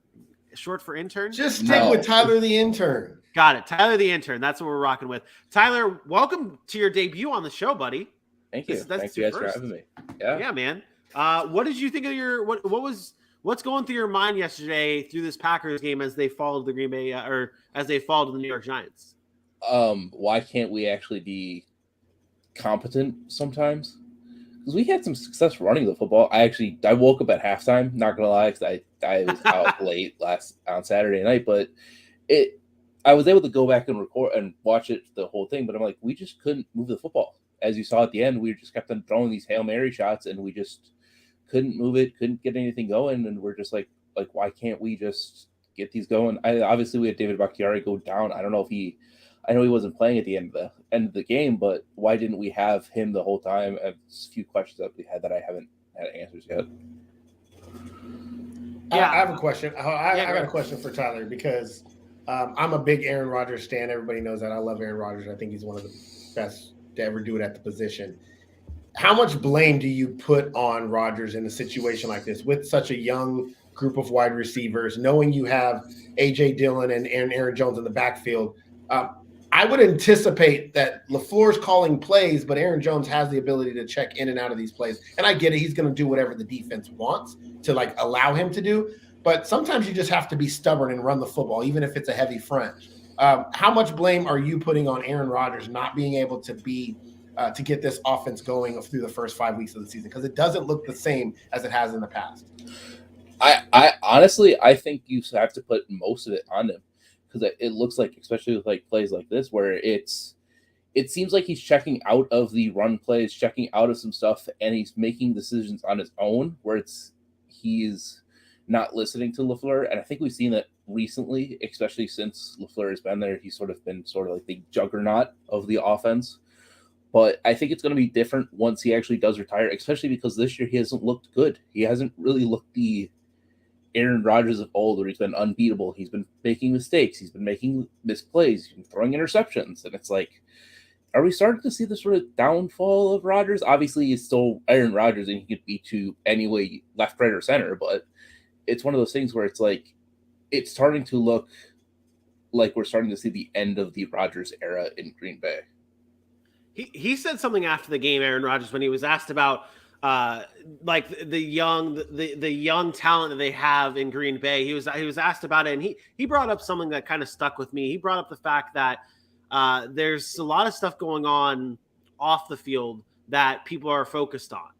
short for intern. Just stick with Tyler the intern. Got it. Tyler the intern. That's what we're rocking with. Tyler, welcome to your debut on the show, buddy. Thank you. Thank you guys for having me. Yeah, man. What did you think of what's going through your mind yesterday through this Packers game as they fall to the Green Bay or as they fall to the New York Giants? Why can't we actually be competent sometimes? Because we had some success running the football. I woke up at halftime, not gonna lie, because I was out late on Saturday night, but I was able to go back and record and watch it the whole thing, but I'm like, we just couldn't move the football. As you saw at the end, we just kept on throwing these Hail Mary shots, and we just couldn't move it, couldn't get anything going, and we're just like why can't we just get these going? Obviously we had David Bakhtiari go down. I don't know if I know he wasn't playing at the end of the game, but why didn't we have him the whole time? A few questions that we had that I haven't had answers yet. Yeah, I have a question. I got a question for Tyler because I'm a big Aaron Rodgers stan. Everybody knows that. I love Aaron Rodgers. I think he's one of the best to ever do it at the position. How much blame do you put on Rodgers in a situation like this with such a young group of wide receivers, knowing you have A.J. Dillon and Aaron Jones in the backfield? I would anticipate that LaFleur's calling plays, but Aaron Jones has the ability to check in and out of these plays. And I get it. He's going to do whatever the defense wants to allow him to do. But sometimes you just have to be stubborn and run the football, even if it's a heavy front. How much blame are you putting on Aaron Rodgers not being able to get this offense going through the first 5 weeks of the season? Because it doesn't look the same as it has in the past. I honestly, I think you have to put most of it on him. Because it looks like, especially with plays like this, where it seems like he's checking out of the run plays, checking out of some stuff, and he's making decisions on his own, where he's not listening to LaFleur. And I think we've seen that recently, especially since LaFleur has been there. He's been like the juggernaut of the offense. But I think it's going to be different once he actually does retire, especially because this year he hasn't looked good. He hasn't really looked the Aaron Rodgers of old, where he's been unbeatable. He's been making mistakes. He's been making misplays. He's been throwing interceptions. And it's like, are we starting to see the sort of downfall of Rodgers? Obviously, he's still Aaron Rodgers, and he could beat you anyway, left, right, or center. But it's one of those things where it's like, it's starting to look like we're starting to see the end of the Rodgers era in Green Bay. He said something after the game, Aaron Rodgers, when he was asked about the young talent that they have in Green Bay. He was asked about it, and he brought up something that kind of stuck with me. He brought up the fact that there's a lot of stuff going on off the field that people are focused on.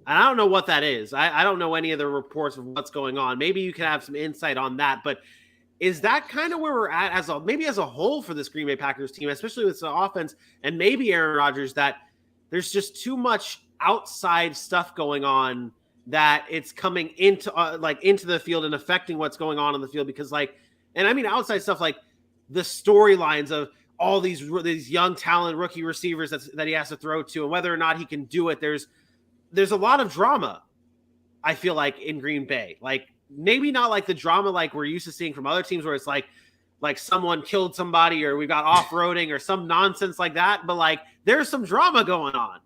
And I don't know what that is. I don't know any of the reports of what's going on. Maybe you can have some insight on that, but is that kind of where we're at as a whole for this Green Bay Packers team, especially with the offense and maybe Aaron Rodgers, that there's just too much outside stuff going on that it's coming into into the field and affecting what's going on in the field, because and I mean outside stuff like the storylines of all these young talent rookie receivers that he has to throw to, and whether or not he can do it. There's a lot of drama, I feel like, in Green Bay. Like, maybe not like the drama like we're used to seeing from other teams where it's like someone killed somebody or we got off-roading or some nonsense like that, but like there's some drama going on.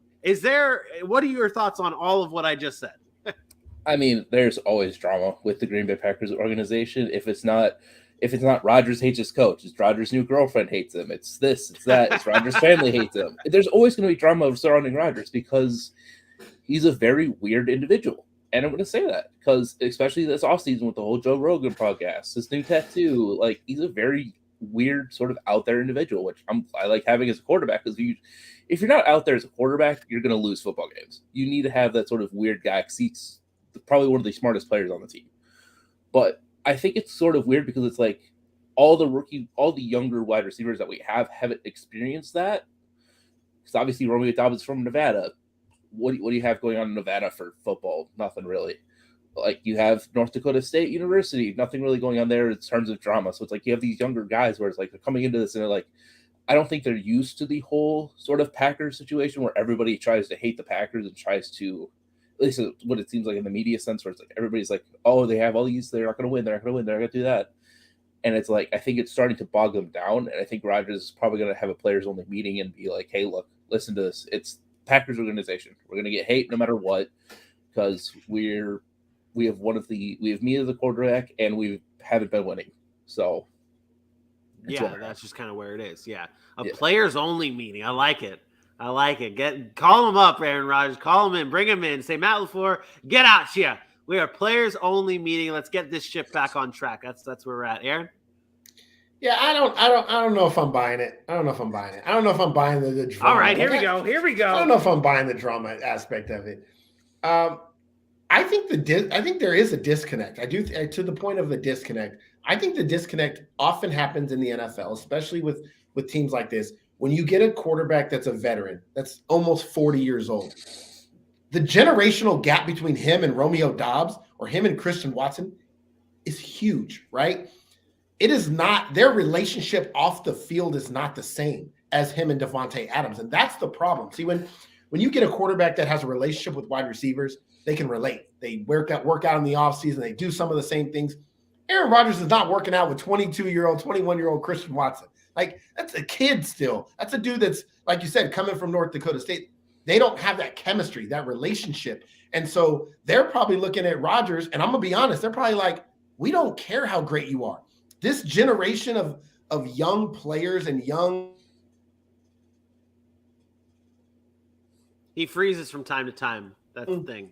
What are your thoughts on all of what I just said? I mean, there's always drama with the Green Bay Packers organization. If it's not Rodgers hates his coach, it's Rodgers' new girlfriend hates him, it's this, it's that, it's Rodgers' family hates him. There's always going to be drama surrounding Rodgers because he's a very weird individual. And I'm going to say that because especially this offseason with the whole Joe Rogan podcast, his new tattoo, like he's a very weird sort of out there individual, which I like having as a quarterback, because if you're not out there as a quarterback, you're going to lose football games. You need to have that sort of weird guy. He's probably one of the smartest players on the team. But I think it's sort of weird because it's like all the younger wide receivers that we haven't experienced that. Because obviously Romeo Dobbs is from Nevada. What do you have going on in Nevada for football? Nothing really. Like, you have North Dakota State University, nothing really going on there in terms of drama. So it's like you have these younger guys where it's like they're coming into this and they're like, I don't think they're used to the whole sort of Packers situation where everybody tries to hate the Packers and tries to, at least what it seems like in the media sense, where it's like everybody's like, oh, they have all these, they're not going to win, they're not going to do that. And it's like, I think it's starting to bog them down. And I think Rodgers is probably going to have a players only meeting and be like, hey, look, listen to this. It's Packers organization. We're going to get hate no matter what, because we have me as a quarterback and we haven't been winning. So that's just kind of where it is. Yeah. Players only meeting. I like it. Call him up, Aaron Rodgers. Call him in, bring him in. Say, Matt LaFleur, get out here. We are players only meeting. Let's get this ship back on track. That's where we're at. Aaron? Yeah, I don't know if I'm buying it. I don't know if I'm buying the drama. All right, here we go. I don't know if I'm buying the drama aspect of it. I think there is a disconnect. I do to the point of the disconnect. I think the disconnect often happens in the NFL, especially with teams like this. When you get a quarterback that's a veteran, that's almost 40 years old, the generational gap between him and Romeo Dobbs or him and Christian Watson is huge, right? It is not, their relationship off the field is not the same as him and Devontae Adams. And that's the problem. See, when you get a quarterback that has a relationship with wide receivers, they can relate. They work out in the offseason. They do some of the same things. Aaron Rodgers is not working out with 22-year-old, 21-year-old Christian Watson. Like, that's a kid still. That's a dude that's, like you said, coming from North Dakota State. They don't have that chemistry, that relationship. And so they're probably looking at Rodgers, and I'm going to be honest, they're probably like, we don't care how great you are. This generation of young players and young. He freezes from time to time. That's the thing.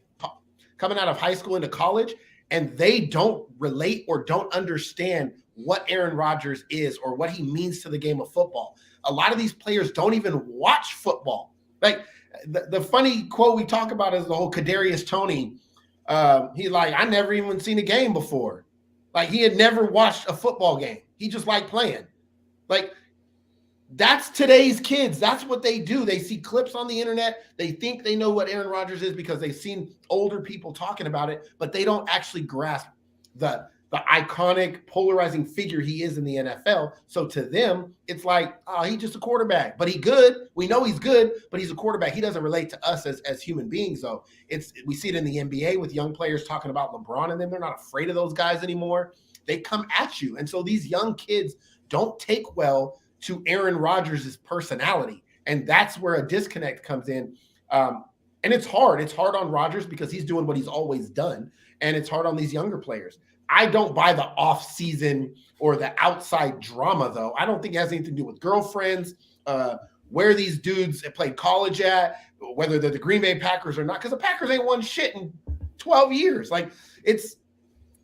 Coming out of high school into college, and they don't relate or don't understand what Aaron Rodgers is or what he means to the game of football. A lot of these players don't even watch football. Like the funny quote we talk about is the whole Kadarius Toney. He's like, I never even seen a game before. Like, he had never watched a football game. He just liked playing. Like, that's today's kids. That's what they do. They see clips on the internet. They think they know what Aaron Rodgers is because they've seen older people talking about it, but they don't actually grasp the iconic, polarizing figure he is in the NFL. So to them, it's like, oh, he's just a quarterback, but he's good. We know he's good, but he's a quarterback. He doesn't relate to us as human beings, though. We see it in the NBA with young players talking about LeBron and them. They're not afraid of those guys anymore. They come at you. And so these young kids don't take well to Aaron Rodgers' personality. And that's where a disconnect comes in. And it's hard. It's hard on Rodgers because he's doing what he's always done. And it's hard on these younger players. I don't buy the off-season or the outside drama, though. I don't think it has anything to do with girlfriends, where these dudes played college at, whether they're the Green Bay Packers or not, because the Packers ain't won shit in 12 years. Like,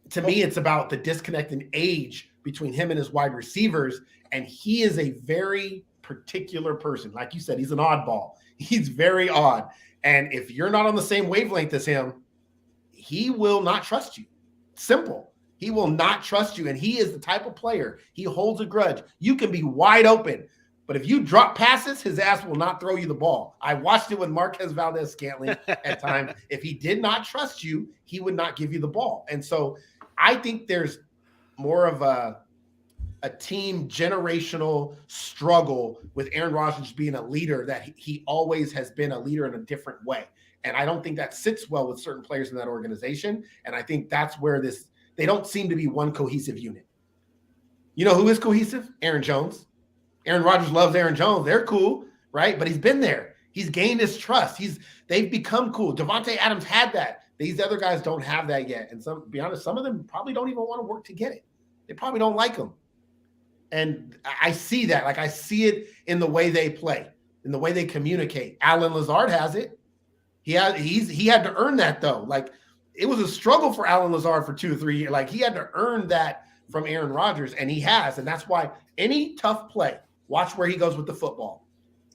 to me, it's about the disconnect in age between him and his wide receivers, and he is a very particular person. Like you said, he's an oddball. He's very odd. And if you're not on the same wavelength as him, he will not trust you. Simple. He will not trust you, and he is the type of player, he holds a grudge. You can be wide open. But if you drop passes, his ass will not throw you the ball. I watched it with Marquez Valdez-Scantling at times. If he did not trust you, he would not give you the ball. And so I think there's more of a team generational struggle with Aaron Rodgers being a leader, that he always has been a leader in a different way. And I don't think that sits well with certain players in that organization. And I think that's where they don't seem to be one cohesive unit. You know who is cohesive? Aaron Jones. Aaron Rodgers loves Aaron Jones. They're cool, right? But he's been there. He's gained his trust. They've become cool. Devontae Adams had that. These other guys don't have that yet. And to be honest, some of them probably don't even want to work to get it. They probably don't like him. And I see that. Like, I see it in the way they play, in the way they communicate. Alan Lazard has it. He had to earn that, though. Like, it was a struggle for Alan Lazard for 2 or 3 years. Like, he had to earn that from Aaron Rodgers, and he has. And that's why any tough play, watch where he goes with the football.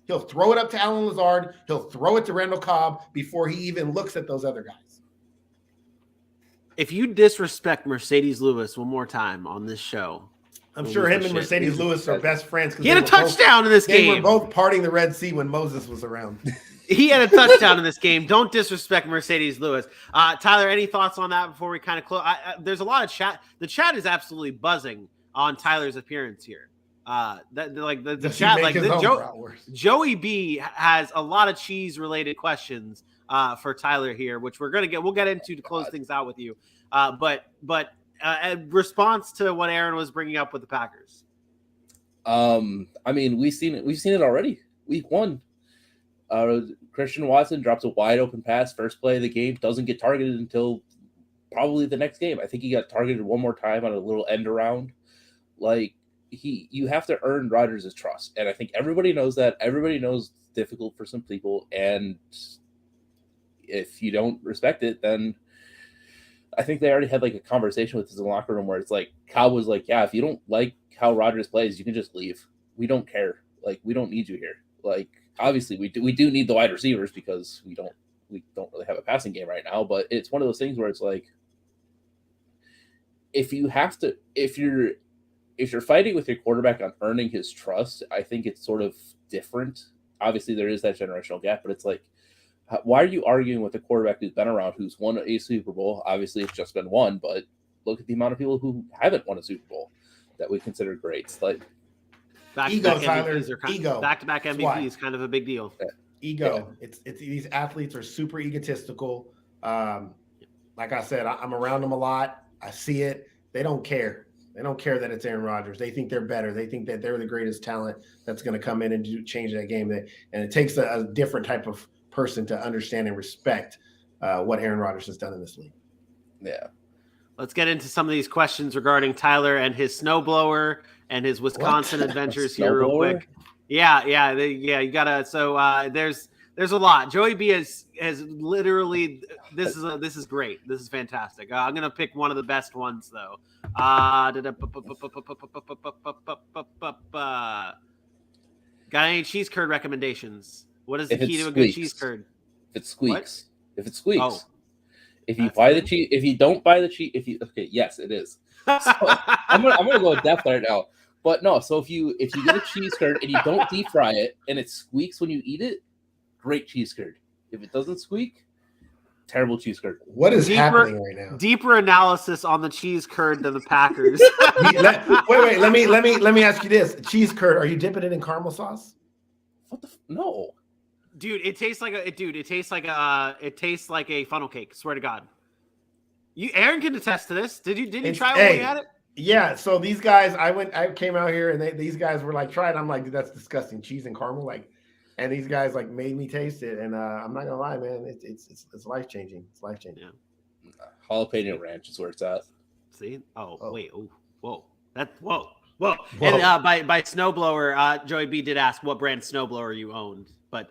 He'll throw it up to Alan Lazard. He'll throw it to Randall Cobb before he even looks at those other guys. If you disrespect Mercedes Lewis one more time on this show, I'm sure him and Mercedes Lewis are best friends. He had a touchdown in this game. They were both parting the Red Sea when Moses was around. He had a touchdown in this game. Don't disrespect Mercedes Lewis. Tyler, any thoughts on that before we kind of close? There's a lot of chat. The chat is absolutely buzzing on Tyler's appearance here. The chat, like Joey B has a lot of cheese related questions for Tyler here, which we'll get into to close things out with you. But in response to what Aaron was bringing up with the Packers. I mean, we've seen it already. Week 1, Christian Watson drops a wide open pass first play of the game, doesn't get targeted until probably the next game. I think he got targeted one more time on a little end around. Like, you have to earn Rodgers' trust. And I think everybody knows that. Everybody knows it's difficult for some people. And if you don't respect it, then I think they already had like a conversation with us in the locker room where it's like, Kyle was like, yeah, if you don't like how Rodgers plays, you can just leave. We don't care. Like, we don't need you here. Like, obviously we do need the wide receivers because we don't really have a passing game right now, but it's one of those things where it's like, if you're fighting with your quarterback on earning his trust, I think it's sort of different. Obviously, there is that generational gap, but it's like, why are you arguing with a quarterback who's been around, who's won a Super Bowl? Obviously, it's just been one, but look at the amount of people who haven't won a Super Bowl that we consider greats. Like, back-to-back MVP is kind of a big deal. Ego. Yeah. It's these athletes are super egotistical. Like I said, I'm around them a lot. I see it. They don't care. They don't care that it's Aaron Rodgers. They think they're better. They think that they're the greatest talent that's going to come in and change that game. And it takes a different type of person to understand and respect what Aaron Rodgers has done in this league. Yeah. Let's get into some of these questions regarding Tyler and his snowblower and his Wisconsin adventures here real quick. Yeah. You gotta. So there's a lot. Joey B has literally. This is great. This is fantastic. I'm gonna pick one of the best ones though. Got any cheese curd recommendations? What is the key to a good cheese curd? If it squeaks. What? If it squeaks. Oh. If you buy the cheese, if you don't buy the cheese, yes, it is. So I'm gonna go with depth right now. But no, so if you get a cheese curd and you don't deep fry it and it squeaks when you eat it, great cheese curd. If it doesn't squeak, terrible cheese curd. What is happening right now? Deeper analysis on the cheese curd than the Packers. Wait. Let me ask you this: cheese curd. Are you dipping it in caramel sauce? What the? No. Dude, it tastes like a funnel cake. Swear to God. Aaron can attest to this. Did you try it when you had it? Yeah. So these guys, I came out here and these guys were like, try it. I'm like, dude, that's disgusting. Cheese and caramel, like, and these guys like made me taste it. And I'm not gonna lie, man, it's life changing. It's life changing. Yeah. Jalapeno ranch is where it's at. See? Wait. Oh, whoa. Whoa. And by snowblower, Joey B did ask what brand snowblower you owned, but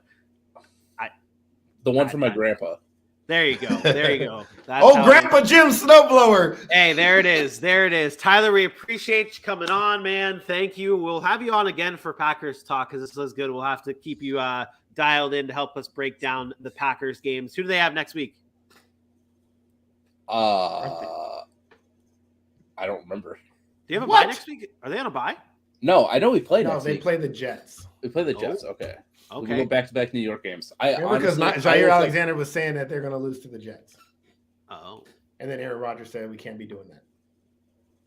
the one from my grandpa. There you go. That's Grandpa Jim's snowblower. Hey, there it is. Tyler, we appreciate you coming on, man. Thank you. We'll have you on again for Packers talk because this was good. We'll have to keep you dialed in to help us break down the Packers games. Who do they have next week? I don't remember. Do you have a bye next week? Are they on a bye? No, I know we play next week. No, they play the Jets. We play the Jets. Okay. We Okay. go back-to-back New York games. Because Jair Alexander was saying that they're going to lose to the Jets. Oh. And then Aaron Rodgers said we can't be doing that.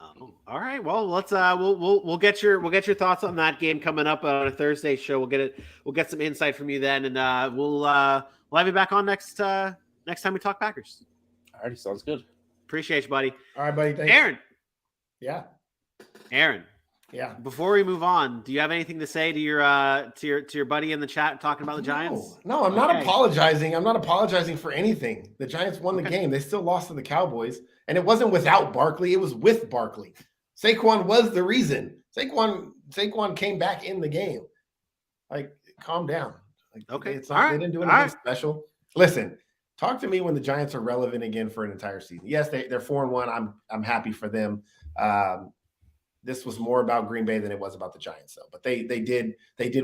Oh, all right. Well, let's we'll get your thoughts on that game coming up on a Thursday show. We'll get some insight from you then, and we'll have you back on next time we talk Packers. Alrighty, sounds good. Appreciate you, buddy. All right, buddy. Thanks. Aaron. Yeah. Aaron. Yeah. Before we move on, do you have anything to say to your buddy in the chat talking about the Giants? No, I'm not apologizing. I'm not apologizing for anything. The Giants won the game. They still lost to the Cowboys, and it wasn't without Barkley. It was with Barkley. Saquon was the reason. Saquon came back in the game. Like, calm down. Like, okay, it's not. They didn't do anything special. Listen, talk to me when the Giants are relevant again for an entire season. Yes, they're 4-1. I'm happy for them. This was more about Green Bay than it was about the Giants, though. But they did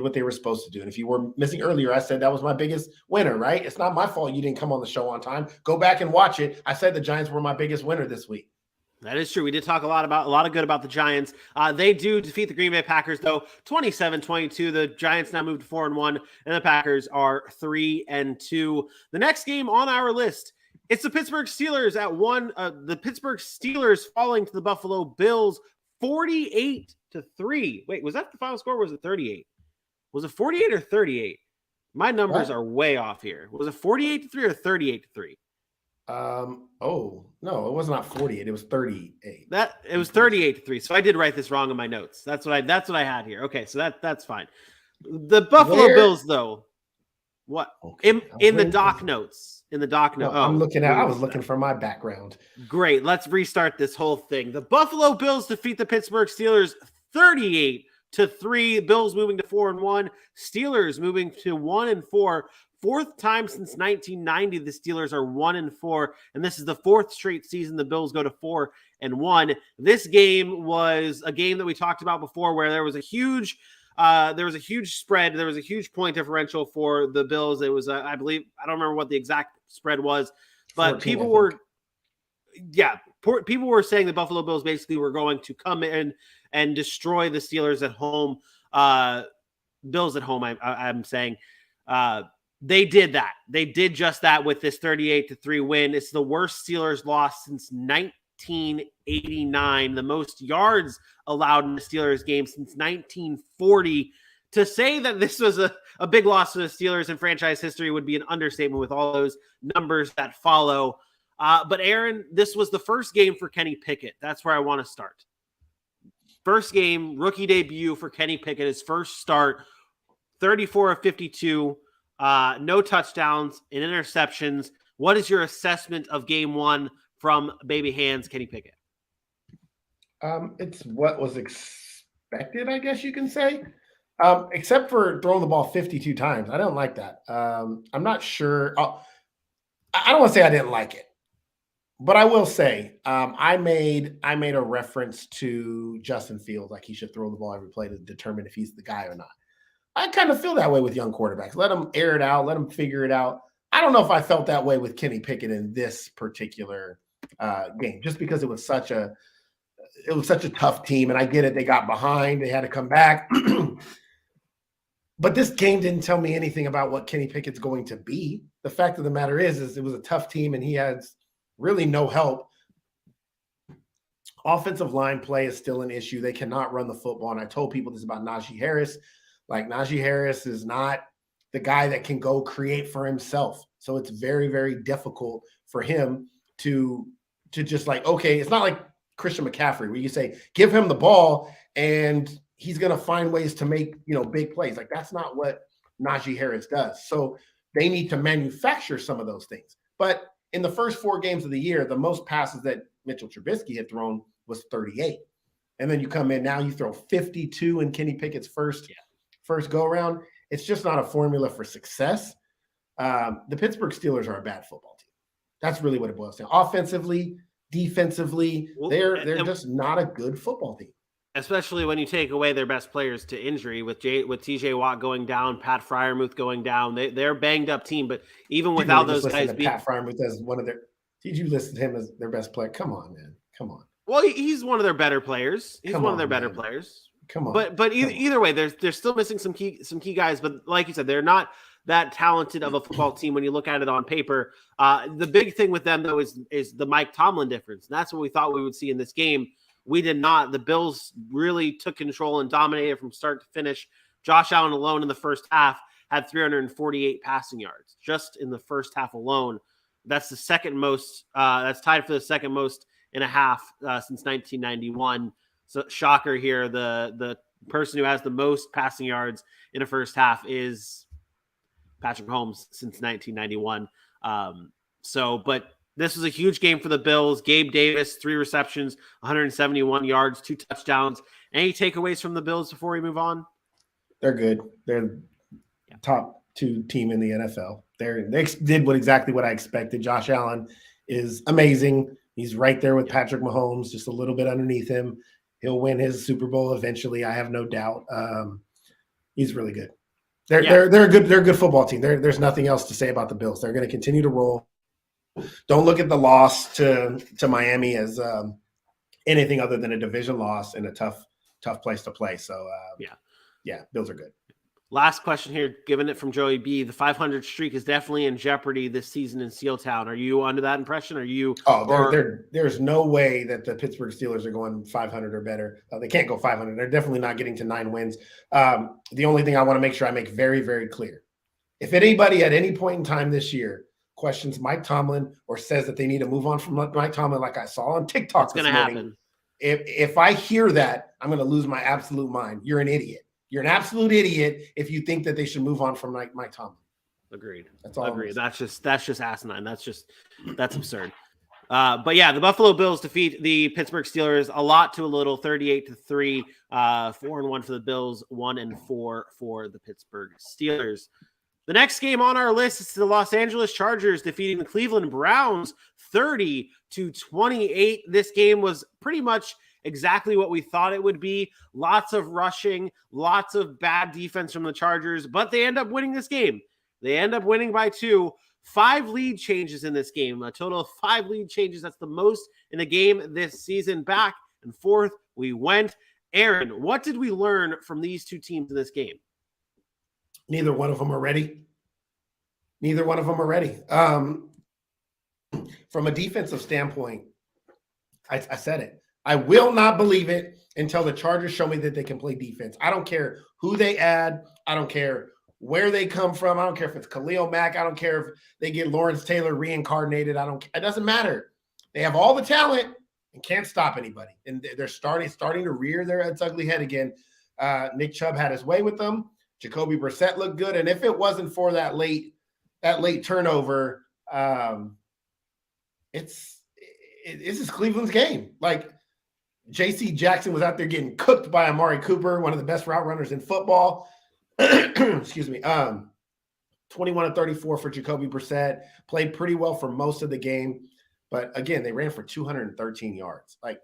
what they were supposed to do. And if you were missing earlier, I said that was my biggest winner, right? It's not my fault you didn't come on the show on time. Go back and watch it. I said the Giants were my biggest winner this week. That is true. We did talk a lot of good about the Giants. They do defeat the Green Bay Packers, though, 27-22. The Giants now move to 4-1, and the Packers are 3-2. The next game on our list, it's the Pittsburgh Steelers at 1. The Pittsburgh Steelers falling to the Buffalo Bills 48-3. Wait, was that the final score? Or was it 38? Was it 48 or 38? My numbers are way off here. Was it 48-3 or 38-3? Oh no, it was not 48. It was 38. It was 38-3. So I did write this wrong in my notes. That's what I had here. Okay, so that's fine. The Buffalo Bills, though. What in the doc notes? In the doc note, I'm looking at. I was looking for my background. Great. Let's restart this whole thing. The Buffalo Bills defeat the Pittsburgh Steelers 38-3. Bills moving to 4-1. Steelers moving to 1-4. Fourth time since 1990, the Steelers are 1-4, and this is the fourth straight season the Bills go to 4-1. This game was a game that we talked about before, where there was a huge spread. There was a huge point differential for the Bills. It was, I believe, I don't remember what the exact spread was, but 14, people were saying the Buffalo Bills basically were going to come in and destroy the Steelers at home. Bills at home, I'm saying. They did that. They did just that with this 38-3 win. It's the worst Steelers loss since 1989, the most yards allowed in the Steelers game since 1940. To say that this was a big loss to the Steelers in franchise history would be an understatement with all those numbers that follow. But Aaron, this was the first game for Kenny Pickett. That's where I want to start. First game, rookie debut for Kenny Pickett, his first start, 34 of 52. No touchdowns and interceptions. What is your assessment of game one from baby hands Kenny Pickett? It's what was expected, I guess you can say, except for throwing the ball 52 times. I don't like that. I'm not sure. I don't want to say I didn't like it, but I will say I made a reference to Justin Fields, like he should throw the ball every play to determine if he's the guy or not. I kind of feel that way with young quarterbacks. Let them air it out. Let them figure it out. I don't know if I felt that way with Kenny Pickett in this particular game, just because it was such a tough team. And I get it. They got behind. They had to come back. But this game didn't tell me anything about what Kenny Pickett's going to be. The fact of the matter is it was a tough team, and he has really no help. Offensive line play is still an issue. They cannot run the football. And I told people this about Najee Harris. Like, Najee Harris is not the guy that can go create for himself. So it's very, very difficult for him to just like, okay, it's not like Christian McCaffrey where you say, give him the ball and he's going to find ways to make, big plays. Like, that's not what Najee Harris does. So they need to manufacture some of those things. But in the first 4 games of the year, the most passes that Mitchell Trubisky had thrown was 38. And then you come in now, you throw 52 in Kenny Pickett's first go around. It's just not a formula for success. The Pittsburgh Steelers are a bad football team. That's really what it boils down. Offensively, defensively, they're just not a good football team. Especially when you take away their best players to injury with TJ Watt going down, Pat Freiermuth going down. They're a banged up team, but even without those guys, Pat Freiermuth as one of their. Did you listen to him as their best player? Come on, man. Come on. Well, he's one of their better players. He's one of their better players. Come on. But either way, they're still missing some key guys. But like you said, they're not that talented of a football team when you look at it on paper. The big thing with them though is the Mike Tomlin difference. And that's what we thought we would see in this game. We did not. The Bills really took control and dominated from start to finish. Josh Allen alone in the first half had 348 passing yards just in the first half alone. That's the second most. That's tied for the second most in a half since 1991. So shocker here. The person who has the most passing yards in a first half is Patrick Mahomes since 1991. But this was a huge game for the Bills. Gabe Davis, 3 receptions, 171 yards, 2 touchdowns. Any takeaways from the Bills before we move on? They're good. They're top 2 team in the NFL. They did exactly what I expected. Josh Allen is amazing. He's right there with Patrick Mahomes, just a little bit underneath him. He'll win his Super Bowl eventually. I have no doubt. He's really good. They're a good football team. There's nothing else to say about the Bills. They're going to continue to roll. Don't look at the loss to Miami as anything other than a division loss and a tough place to play. So Bills are good. Last question here, given it from Joey B. The 500 streak is definitely in jeopardy this season in Seal Town. Are you under that impression? Are you? There's no way that the Pittsburgh Steelers are going 500 or better. They can't go 500. They're definitely not getting to 9 wins. The only thing I want to make sure I make very, very clear: if anybody at any point in time this year questions Mike Tomlin or says that they need to move on from Mike Tomlin, like I saw on TikTok, it's going to happen. If I hear that, I'm going to lose my absolute mind. You're an idiot. You're an absolute idiot if you think that they should move on from Mike Tomlin. Agreed. That's all. Agreed. That's just asinine. That's absurd. But yeah, the Buffalo Bills defeat the Pittsburgh Steelers a lot to a little, 38-3, 4-1 for the Bills, 1-4 for the Pittsburgh Steelers. The next game on our list is the Los Angeles Chargers defeating the Cleveland Browns 30-28. This game was pretty much exactly what we thought it would be. Lots of rushing, lots of bad defense from the Chargers, but they end up winning this game. They end up winning by 2. 5 lead changes in this game, a total of 5 lead changes. That's the most in a game this season. Back and forth we went. Aaron, what did we learn from these 2 teams in this game? Neither one of them are ready. From a defensive standpoint, I said it. I will not believe it until the Chargers show me that they can play defense. I don't care who they add. I don't care where they come from. I don't care if it's Khalil Mack. I don't care if they get Lawrence Taylor reincarnated. It doesn't matter. They have all the talent and can't stop anybody. And they're starting to rear its ugly head again. Nick Chubb had his way with them. Jacoby Brissett looked good. And if it wasn't for that late turnover, this is Cleveland's game. Like, J.C. Jackson was out there getting cooked by Amari Cooper, one of the best route runners in football. Excuse me. 21-34 for Jacoby Brissett. Played pretty well for most of the game. But, again, they ran for 213 yards. Like,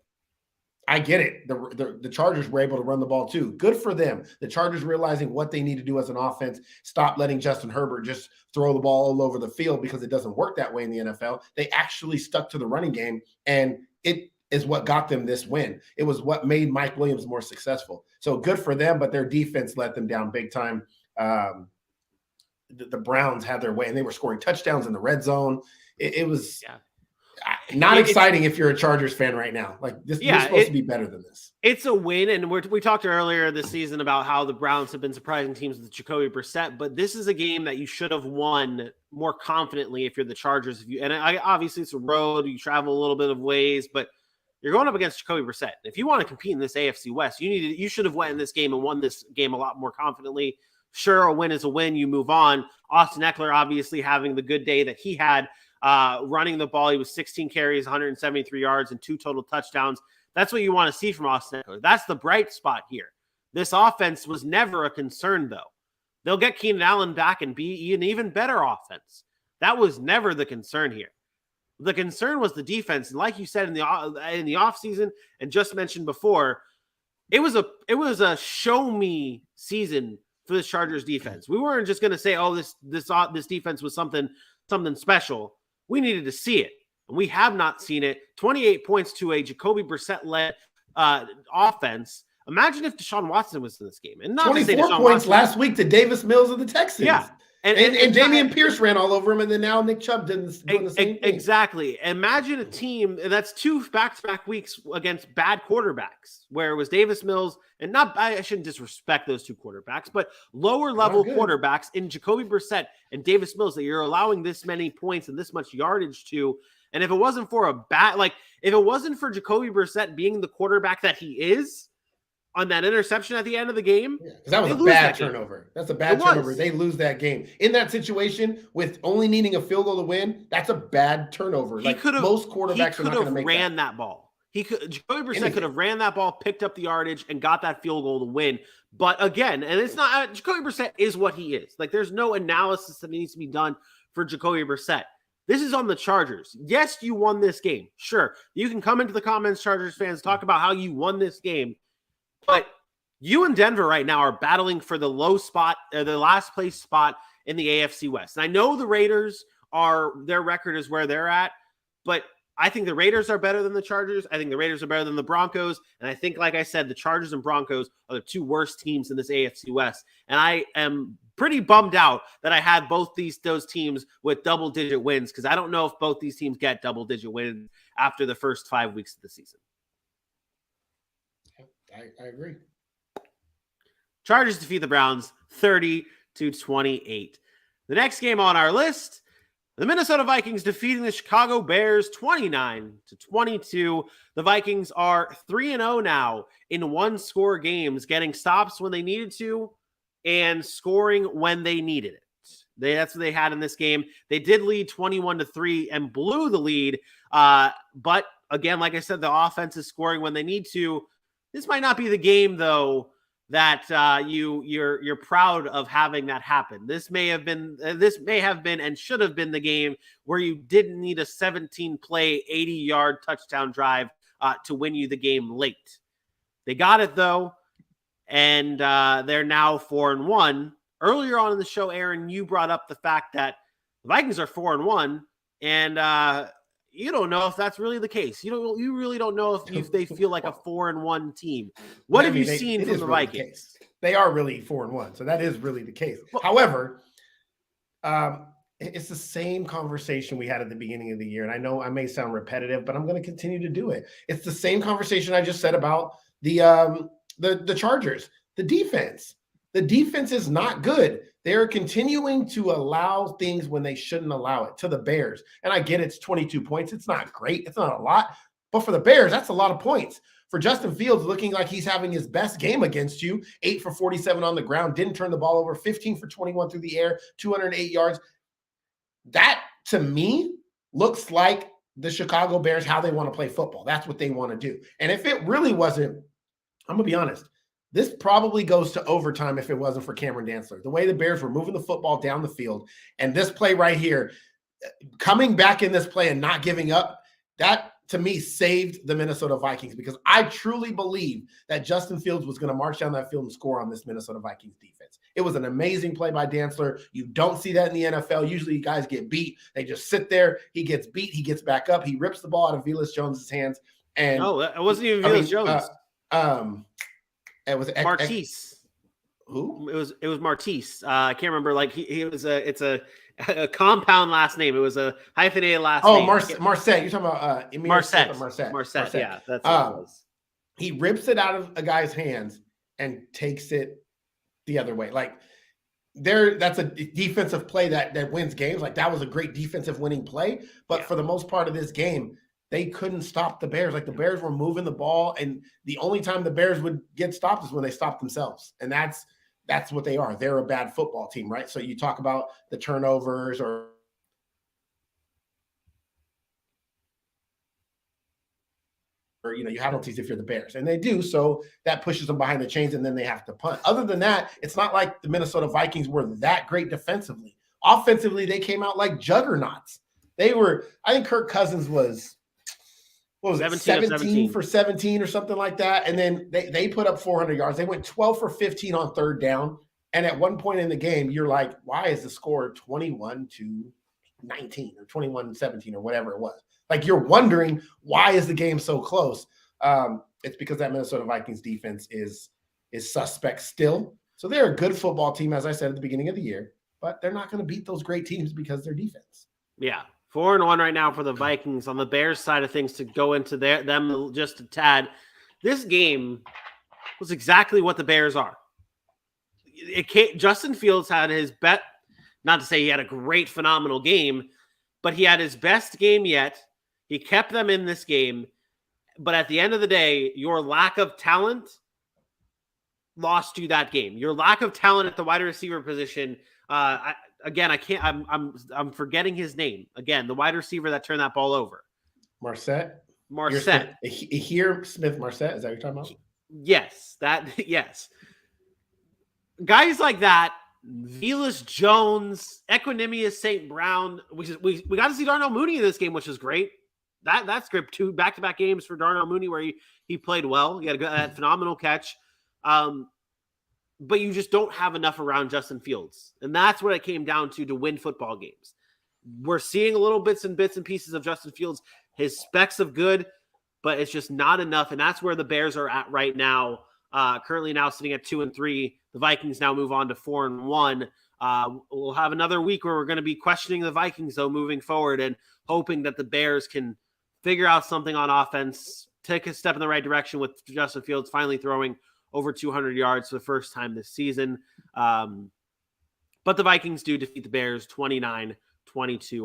I get it. The Chargers were able to run the ball too. Good for them. The Chargers realizing what they need to do as an offense. Stop letting Justin Herbert just throw the ball all over the field because it doesn't work that way in the NFL. They actually stuck to the running game, and it is what got them this win. It was what made Mike Williams more successful. So good for them, but their defense let them down big time. The Browns had their way, and they were scoring touchdowns in the red zone. It was not exciting if you're a Chargers fan right now. Like, this is supposed to be better than this. It's a win, and we talked earlier this season about how the Browns have been surprising teams with Jacoby Brissett, but this is a game that you should have won more confidently if you're the Chargers. Obviously it's a road, you travel a little bit of ways, but you're going up against Jacoby Brissett. If you want to compete in this AFC West, you should have won in this game and won this game a lot more confidently. Sure, a win is a win. You move on. Austin Eckler obviously having the good day that he had, running the ball. He was 16 carries, 173 yards, and 2 total touchdowns. That's what you want to see from Austin Eckler. That's the bright spot here. This offense was never a concern, though. They'll get Keenan Allen back and be an even better offense. That was never the concern here. The concern was the defense. And like you said in the offseason and just mentioned before, it was a show me season for the Chargers defense. We weren't just going to say, oh, this defense was something special. We needed to see it. And we have not seen it. 28 points to a Jacoby Brissett-led offense Imagine if Deshaun Watson was in this game. And not 24 points Watson, last week to Davis Mills of the Texans. Yeah. And Damian Pierce ran all over him, and then now Nick Chubb doing the same thing. Exactly. Imagine a team, and that's 2 back-to-back weeks against bad quarterbacks, where it was Davis Mills, and I shouldn't disrespect those 2 quarterbacks, but lower-level quarterbacks in Jacoby Brissett and Davis Mills that you're allowing this many points and this much yardage to. And if it wasn't for if it wasn't for Jacoby Brissett being the quarterback that he is, on that interception at the end of the game. Yeah, because that was a bad turnover. That's a bad turnover. They lose that game. In that situation, with only needing a field goal to win, that's a bad turnover. Most quarterbacks are not going to make ran that ball. Jacoby Brissett could have ran that ball, picked up the yardage, and got that field goal to win. But again, and it's not Jacoby Brissett is what he is. Like, there's no analysis that needs to be done for Jacoby Brissett. This is on the Chargers. Yes, you won this game. Sure, you can come into the comments, Chargers fans, talk about how you won this game. But you and Denver right now are battling for the low spot, the last place spot in the AFC West. And I know the Raiders their record is where they're at, but I think the Raiders are better than the Chargers. I think the Raiders are better than the Broncos. And I think, like I said, the Chargers and Broncos are the 2 worst teams in this AFC West. And I am pretty bummed out that I had both those teams with double-digit wins, because I don't know if both these teams get double-digit wins after the first 5 weeks of the season. I agree. Chargers defeat the Browns 30-28. The next game on our list, the Minnesota Vikings defeating the Chicago Bears 29-22. The Vikings are 3-0 now in 1-score games, getting stops when they needed to and scoring when they needed it. That's what they had in this game. They did lead 21-3 and blew the lead. But again, like I said, the offense is scoring when they need to. This might not be the game, though, that you're proud of having that happen. This may have been and should have been the game where you didn't need a 17-play, 80-yard touchdown drive to win you the game late. They got it, though, and they're now 4-1. Earlier on in the show, Aaron, you brought up the fact that the Vikings are 4-1, and you don't know if that's really the case. You really don't know if they feel like a 4-1 team. What have you seen from the Vikings? They are really 4-1, so that is really the case. However, it's the same conversation we had at the beginning of the year, and I know I may sound repetitive, but I'm going to continue to do it. It's the same conversation I just said about the Chargers. The defense is not good. They're continuing to allow things when they shouldn't allow it to the Bears. And I get it's 22 points. It's not great. It's not a lot. But for the Bears, that's a lot of points. For Justin Fields, looking like he's having his best game against you, 8 for 47 on the ground, didn't turn the ball over, 15 for 21 through the air, 208 yards. That, to me, looks like the Chicago Bears, how they want to play football. That's what they want to do. And if it really wasn't, I'm going to be honest, this probably goes to overtime if it wasn't for Cameron Dantzler. The way the Bears were moving the football down the field, and this play right here, coming back in this play and not giving up, that to me saved the Minnesota Vikings, because I truly believe that Justin Fields was going to march down that field and score on this Minnesota Vikings defense. It was an amazing play by Dantzler. You don't see that in the NFL. Usually guys get beat. They just sit there. He gets beat. He gets back up. He rips the ball out of Velus Jones's hands. And no, it wasn't even Velus Jones. It was Martise. Who? It was Martise. I can't remember. Like it's a compound last name. It was a hyphenated last name. Oh, Marset. You're talking about Marset. Yeah, that's what it was. He rips it out of a guy's hands and takes it the other way. Like that's a defensive play that wins games. Like that was a great defensive winning play. But for the most part of this game, they couldn't stop the Bears. Like the Bears were moving the ball, and the only time the Bears would get stopped is when they stopped themselves. And that's what they are. They're a bad football team, right? So you talk about the turnovers or you have penalties if you're the Bears, and they do. So that pushes them behind the chains, and then they have to punt. Other than that, it's not like the Minnesota Vikings were that great defensively. Offensively, they came out like juggernauts. They were, I think Kirk Cousins was, 17 for 17 or something like that. And then they put up 400 yards. They went 12 for 15 on third down. And at one point in the game, you're like, why is the score 21-19 or 21-17 or whatever it was? Like you're wondering, why is the game so close? it's because that Minnesota Vikings defense is suspect still. So they're a good football team, as I said at the beginning of the year, but they're not going to beat those great teams because they're defense. Yeah. 4-1 right now for the Vikings. On the Bears side of things, to go into them just a tad, this game was exactly what the Bears are. Justin Fields had his bet, not to say he had a great, phenomenal game, but he had his best game yet. He kept them in this game. But at the end of the day, your lack of talent lost you that game. Your lack of talent at the wide receiver position. I'm forgetting his name. Again, the wide receiver that turned that ball over. Marset. Here, Smith Marset. Is that what you're talking about? Yes. Yes. Guys like that, Velus Jones, Equanimous St. Brown, we got to see Darnell Mooney in this game, which is great. That's great. 2 back-to-back games for Darnell Mooney where he played well. He had that phenomenal catch. But you just don't have enough around Justin Fields. And that's what it came down to win football games. We're seeing a little bits and pieces of Justin Fields, his specks of good, but it's just not enough. And that's where the Bears are at right now. Currently now sitting at 2-3. The Vikings now move on to 4-1. We'll have another week where we're going to be questioning the Vikings, though, moving forward and hoping that the Bears can figure out something on offense, take a step in the right direction with Justin Fields finally throwing over 200 yards for the first time this season. But the Vikings do defeat the Bears 29-22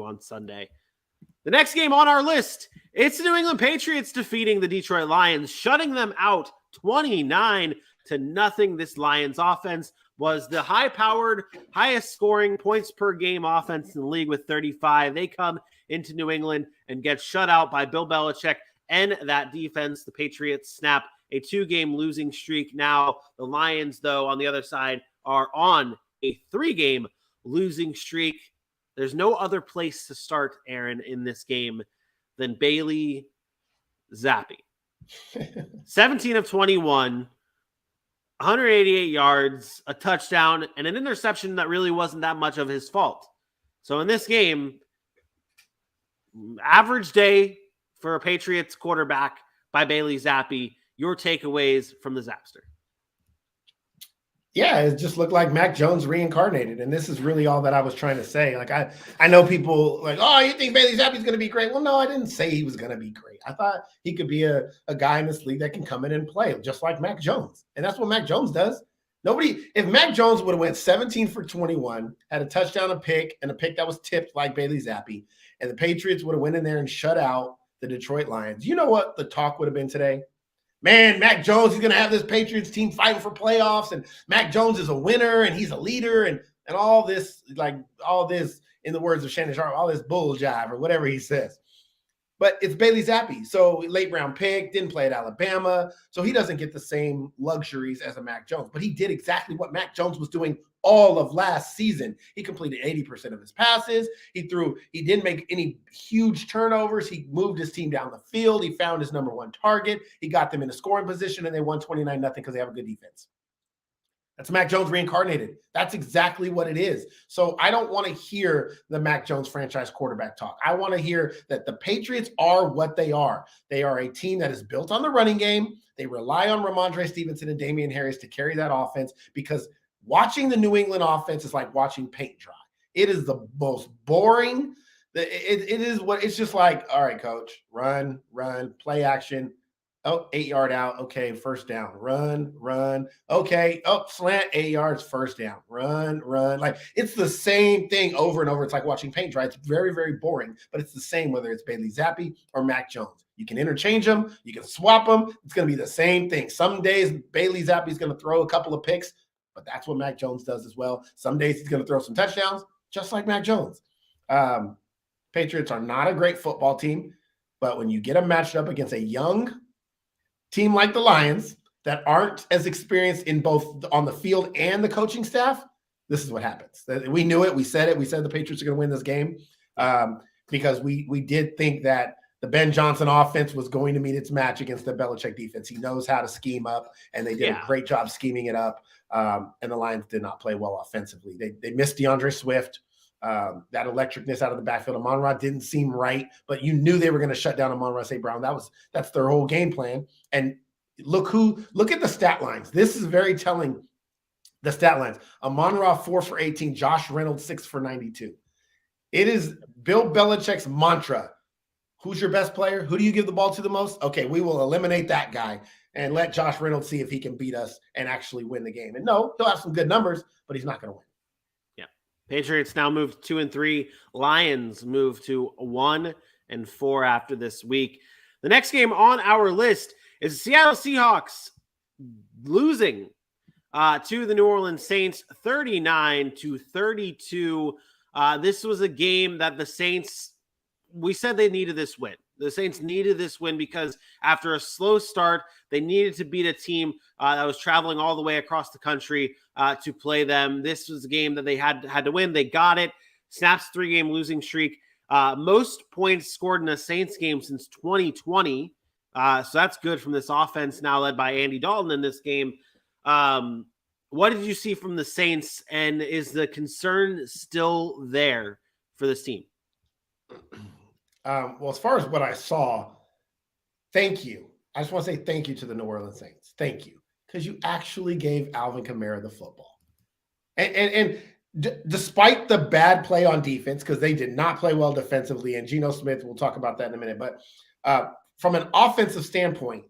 on Sunday. The next game on our list, it's the New England Patriots defeating the Detroit Lions, shutting them out 29-0. This Lions offense was the high-powered, highest-scoring points per game offense in the league with 35. They come into New England and get shut out by Bill Belichick and that defense. The Patriots snap a 2-game losing streak. Now the Lions, though, on the other side, are on a 3-game losing streak. There's no other place to start, Aaron, in this game than Bailey Zappi. 17 of 21, 188 yards, a touchdown, and an interception that really wasn't that much of his fault. So in this game, average day for a Patriots quarterback by Bailey Zappi. Your takeaways from the Zapster. Yeah, it just looked like Mac Jones reincarnated. And this is really all that I was trying to say. Like, I know people like, oh, you think Bailey Zappi's going to be great? Well, no, I didn't say he was going to be great. I thought he could be a guy in this league that can come in and play just like Mac Jones. And that's what Mac Jones does. If Mac Jones would have went 17 for 21, had a touchdown, a pick that was tipped like Bailey Zappi, and the Patriots would have went in there and shut out the Detroit Lions, you know what the talk would have been today? Man, Mac Jones, he's going to have this Patriots team fighting for playoffs, and Mac Jones is a winner, and he's a leader, and all this, in the words of Shannon Sharp, all this bull jive or whatever he says. But it's Bailey Zappi. So late round pick, didn't play at Alabama, so he doesn't get the same luxuries as a Mac Jones. But he did exactly what Mac Jones was doing all of last season. He completed 80% of his passes. He didn't make any huge turnovers. He moved his team down the field. He found his number one target. He got them in a scoring position, and they won 29-0 because they have a good defense. That's Mac Jones reincarnated. That's exactly what it is. So I don't want to hear the Mac Jones franchise quarterback talk. I want to hear that the Patriots are what they are. They are a team that is built on the running game. They rely on Ramondre Stevenson and Damien Harris to carry that offense, because watching the New England offense is like watching paint dry. It is the most boring. It's just like, all right, coach, run, play action. Oh, 8-yard out. Okay, first down. Run. Okay. Oh, slant, 8 yards, first down. Run. Like, it's the same thing over and over. It's like watching paint dry. It's very, very boring, but it's the same whether it's Bailey Zappi or Mac Jones. You can interchange them. You can swap them. It's going to be the same thing. Some days Bailey Zappi is going to throw a couple of picks, but that's what Mac Jones does as well. Some days he's going to throw some touchdowns, just like Mac Jones. Patriots are not a great football team, but when you get them matched up against a young team like the Lions that aren't as experienced in both on the field and the coaching staff, this is what happens. We knew it. We said it. We said the Patriots are going to win this game because we did think that the Ben Johnson offense was going to meet its match against the Belichick defense. He knows how to scheme up, and they did a great job scheming it up. And the Lions did not play well offensively. They missed DeAndre Swift. That electricness out of the backfield. Amon-Ra didn't seem right, but you knew they were going to shut down Amon-Ra St. Brown. That's their whole game plan. And look at the stat lines. This is very telling. The stat lines: Amon-Ra 4 for 18, Josh Reynolds 6 for 92. It is Bill Belichick's mantra. Who's your best player? Who do you give the ball to the most? Okay, we will eliminate that guy and let Josh Reynolds see if he can beat us and actually win the game. And no, he'll have some good numbers, but he's not going to win. Yeah. Patriots now moved 2-3. Lions move to 1-4 after this week. The next game on our list is the Seattle Seahawks losing to the New Orleans Saints 39-32. This was a game that the Saints, we said they needed this win. The Saints needed this win because after a slow start, they needed to beat a team that was traveling all the way across the country to play them. This was a game that they had to win. They got it. Snaps 3-game losing streak. Most points scored in a Saints game since 2020. So that's good from this offense now led by Andy Dalton in this game. What did you see from the Saints, and is the concern still there for this team? Well, as far as what I saw, thank you. I just want to say thank you to the New Orleans Saints. Thank you, because you actually gave Alvin Kamara the football. And despite the bad play on defense, because they did not play well defensively, and Geno Smith, we'll talk about that in a minute, but from an offensive standpoint,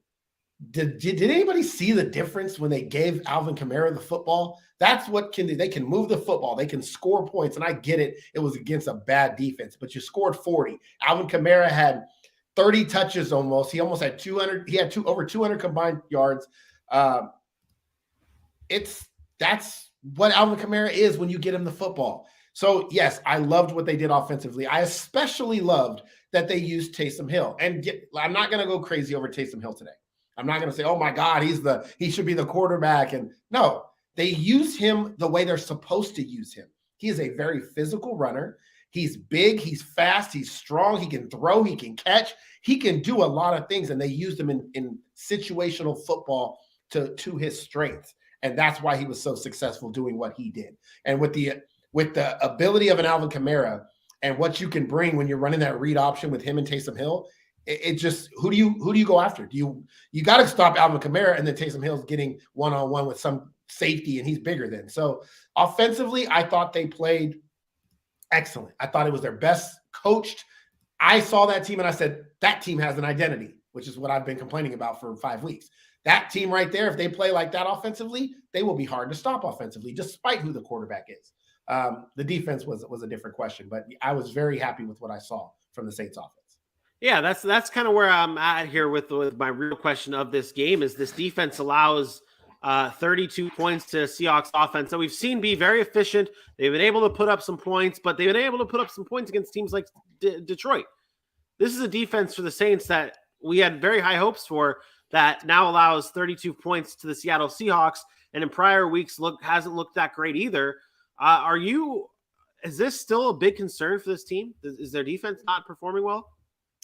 did anybody see the difference when they gave Alvin Kamara the football? That's what they can move the football. They can score points. And I get it. It was against a bad defense, but you scored 40. Alvin Kamara had 30 touches almost. He almost had 200. He had over 200 combined yards. That's what Alvin Kamara is when you get him the football. So yes, I loved what they did offensively. I especially loved that they used Taysom Hill. And I'm not going to go crazy over Taysom Hill today. I'm not going to say, oh my God, he should be the quarterback. And no, they use him the way they're supposed to use him. He is a very physical runner. He's big, he's fast, he's strong, he can throw, he can catch, he can do a lot of things. And they used him in situational football to his strengths. And that's why he was so successful doing what he did. And with the ability of an Alvin Kamara and what you can bring when you're running that read option with him and Taysom Hill, it just, who do you go after? You got to stop Alvin Kamara, and then Taysom Hill's getting one-on-one with some safety, and he's bigger than. So offensively, I thought they played excellent. I thought it was their best coached. I saw that team and I said, that team has an identity, which is what I've been complaining about for 5 weeks. That team right there, if they play like that offensively, they will be hard to stop offensively, despite who the quarterback is. The defense was a different question, but I was very happy with what I saw from the Saints offense. Yeah, that's kind of where I'm at here with my real question of this game is this defense allows 32 points to Seahawks offense. So we've seen be very efficient. They've been able to put up some points, but they've been able to put up some points against teams like Detroit. This is a defense for the Saints that we had very high hopes for that now allows 32 points to the Seattle Seahawks, and in prior weeks hasn't looked that great either. Is this still a big concern for this team? Is their defense not performing well?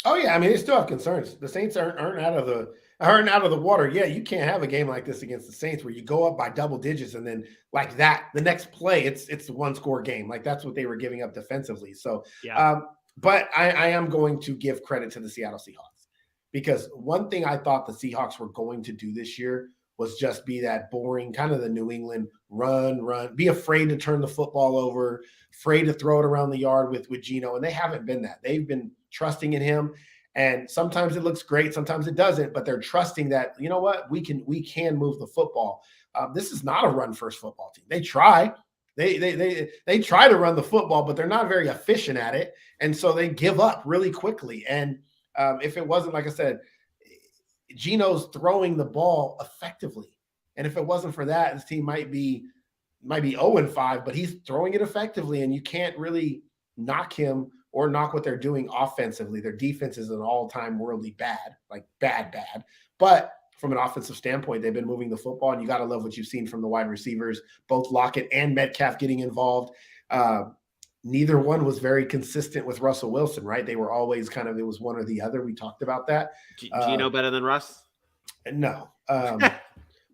Oh yeah, I mean they still have concerns. The Saints aren't out of the water. Yeah, you can't have a game like this against the Saints where you go up by double digits and then like that, the next play it's a 1-score game. Like that's what they were giving up defensively. So, yeah. But I am going to give credit to the Seattle Seahawks because one thing I thought the Seahawks were going to do this year was just be that boring kind of the New England run, be afraid to turn the football over, afraid to throw it around the yard with Geno, and they haven't been that. They've been trusting in him, and sometimes it looks great, sometimes it doesn't, but they're trusting that, you know what, we can move the football. This is not a run-first football team. They try. They try to run the football, but they're not very efficient at it, and so they give up really quickly. And if it wasn't, like I said, Geno's throwing the ball effectively. And if it wasn't for that, this team might be 0-5, but he's throwing it effectively, and you can't really knock him or knock what they're doing offensively. Their defense is an all-time worldly bad, like bad. But from an offensive standpoint, they've been moving the football, and you got to love what you've seen from the wide receivers, both Lockett and Metcalf getting involved. Neither one was very consistent with Russell Wilson, right? They were always it was one or the other. We talked about that. Geno better than Russ? No.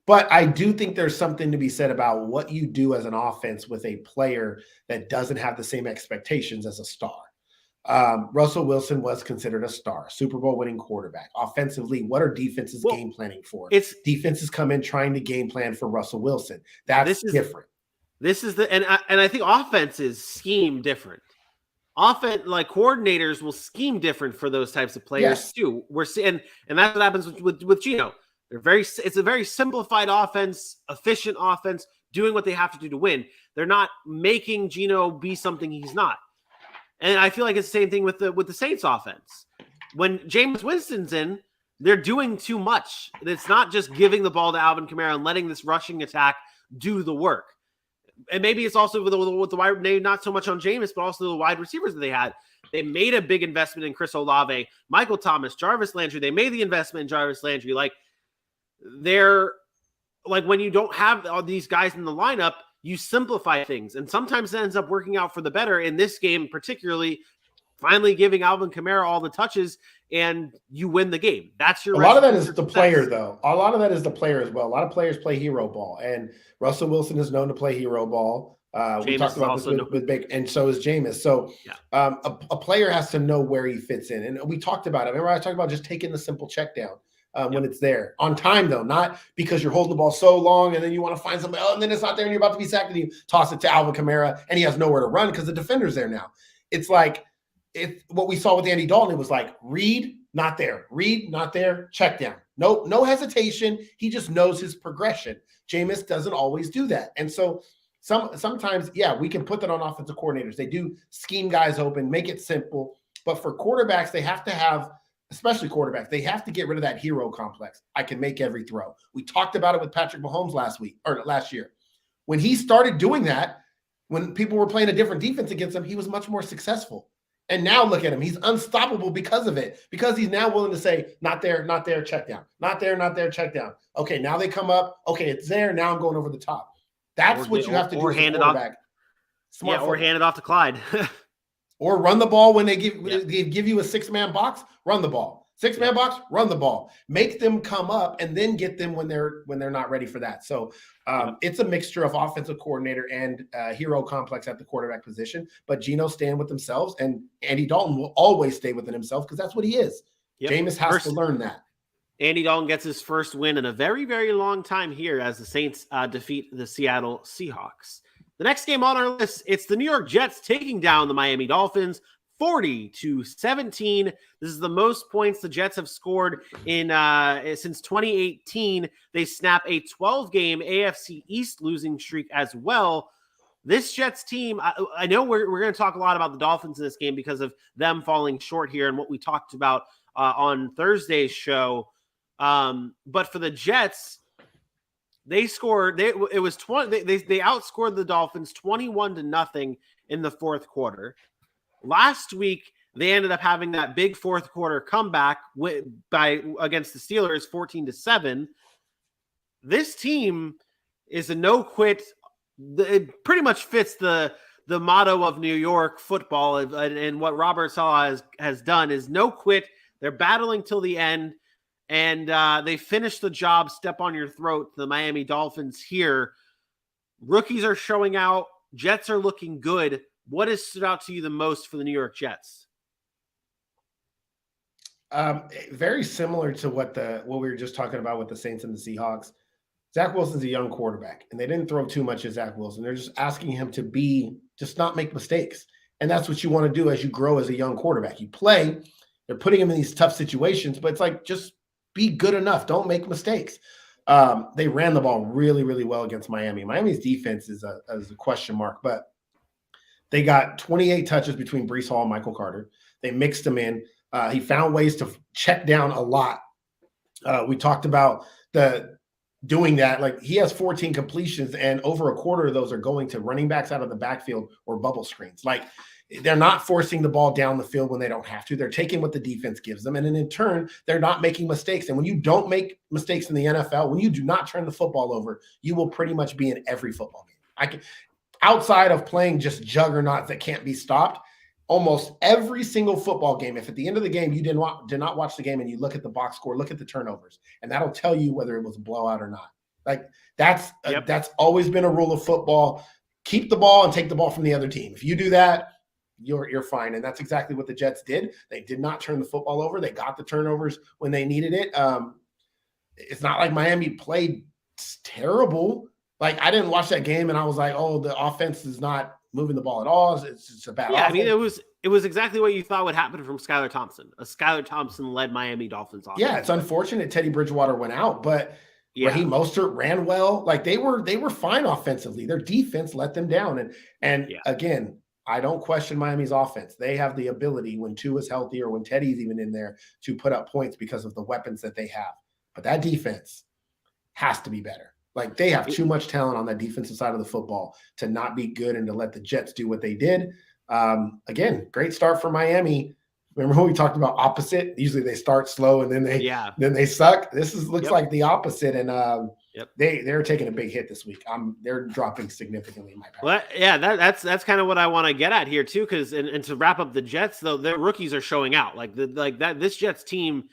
But I do think there's something to be said about what you do as an offense with a player that doesn't have the same expectations as a star. Russell Wilson was considered a star, Super Bowl winning quarterback. Offensively, what are defenses game planning for? Defenses come in trying to game plan for Russell Wilson. That's different. This is and I think offenses scheme different. Like coordinators will scheme different for those types of players too. We're seeing, and that's what happens with Geno. It's a very simplified offense, efficient offense, doing what they have to do to win. They're not making Geno be something he's not. And I feel like it's the same thing with the Saints offense. When Jameis Winston's in, they're doing too much. It's not just giving the ball to Alvin Kamara and letting this rushing attack do the work. And maybe it's also with the wide, not so much on Jameis, but also the wide receivers that they had. They made a big investment in Chris Olave, Michael Thomas, Jarvis Landry. They made the investment in Jarvis Landry. They're like, when you don't have all these guys in the lineup, you simplify things, and sometimes it ends up working out for the better. In this game, particularly, finally giving Alvin Kamara all the touches, and you win the game. That's your. A lot of that is the player, though. A lot of that is the player as well. A lot of players play hero ball, and Russell Wilson is known to play hero ball. We talked about this with Baker, and so is Jameis. So a player has to know where he fits in, and we talked about it. Remember, I talked about just taking the simple check down. When it's there on time, though, not because you're holding the ball so long and then you want to find somebody, and then it's not there and you're about to be sacked and you toss it to Alvin Kamara and he has nowhere to run because the defender's there now. It's like what we saw with Andy Dalton. It was like read, not there, check down. No hesitation. He just knows his progression. Jameis doesn't always do that. And so sometimes, we can put that on offensive coordinators. They do scheme guys open, make it simple. But for quarterbacks, they have to have, especially quarterbacks, they have to get rid of that hero complex. I can make every throw. We talked about it with Patrick Mahomes last year. When he started doing that, when people were playing a different defense against him, he was much more successful. And now look at him. He's unstoppable because of it, because he's now willing to say, not there, check down. Not there, check down. Okay, now they come up. Okay, it's there. Now I'm going over the top. That's what you have to do as a quarterback. Or hand it off to Clyde. Or run the ball when they give you a 6-man box, run the ball. 6-man box, run the ball. Make them come up and then get them when they're not ready for that. So it's a mixture of offensive coordinator and hero complex at the quarterback position. But Geno staying with themselves, and Andy Dalton will always stay within himself because that's what he is. Yep. Jameis has to learn that. Andy Dalton gets his first win in a very, very long time here as the Saints defeat the Seattle Seahawks. The next game on our list, it's the New York Jets taking down the Miami Dolphins 40-17. This is the most points the Jets have scored in since 2018. They snap a 12-game AFC East losing streak as well. This Jets team, I know we're going to talk a lot about the Dolphins in this game because of them falling short here and what we talked about on Thursday's show. But for the Jets, they scored. They outscored the Dolphins 21-0 in the fourth quarter. Last week, they ended up having that big fourth quarter comeback against the Steelers, 14-7. This team is a no quit. It pretty much fits the motto of New York football, and what Robert Saleh has done is no quit. They're battling till the end. And they finish the job, step on your throat, the Miami Dolphins here. Rookies are showing out. Jets are looking good. What has stood out to you the most for the New York Jets? Very similar to what we were just talking about with the Saints and the Seahawks. Zach Wilson's a young quarterback, and they didn't throw too much at Zach Wilson. They're just asking him to just not make mistakes. And that's what you want to do as you grow as a young quarterback. You play, they're putting him in these tough situations, but it's like, just be good enough. Don't make mistakes. They ran the ball really, really well against Miami. Miami's defense is a question mark, but they got 28 touches between Breece Hall and Michael Carter. They mixed them in. He found ways to check down a lot. We talked about doing that. Like, he has 14 completions, and over a quarter of those are going to running backs out of the backfield or bubble screens. Like, they're not forcing the ball down the field when they don't have to. They're taking what the defense gives them. And then in turn, they're not making mistakes. And when you don't make mistakes in the NFL, when you do not turn the football over, you will pretty much be in every football game. Outside of playing just juggernauts that can't be stopped, almost every single football game, if at the end of the game you did not watch the game and you look at the box score, look at the turnovers, and that'll tell you whether it was a blowout or not. Like that's always been a rule of football. Keep the ball and take the ball from the other team. If you do that, you're fine. And that's exactly what the Jets did. They did not turn the football over. They got the turnovers when they needed it. It's not like Miami played terrible. Like, I didn't watch that game and I was like, oh, the offense is not moving the ball at all. It's just a bad offense. I mean, it was exactly what you thought would happen from Skylar Thompson. A Skylar Thompson-led Miami Dolphins offense. Yeah, it's unfortunate Teddy Bridgewater went out, but Raheem Mostert ran well. Like, they were fine offensively. Their defense let them down. And again, I don't question Miami's offense. They have the ability, when Tua's healthy or when Teddy's even in there, to put up points because of the weapons that they have. But that defense has to be better. Like, they have too much talent on that defensive side of the football to not be good and to let the Jets do what they did. Again, great start for Miami. Remember when we talked about opposite? Usually they start slow and then they suck. This looks like the opposite, and they're taking a big hit this week. They're dropping significantly in my power. Well, that's kind of what I want to get at here too, because and to wrap up the Jets, though, their rookies are showing out. This Jets team.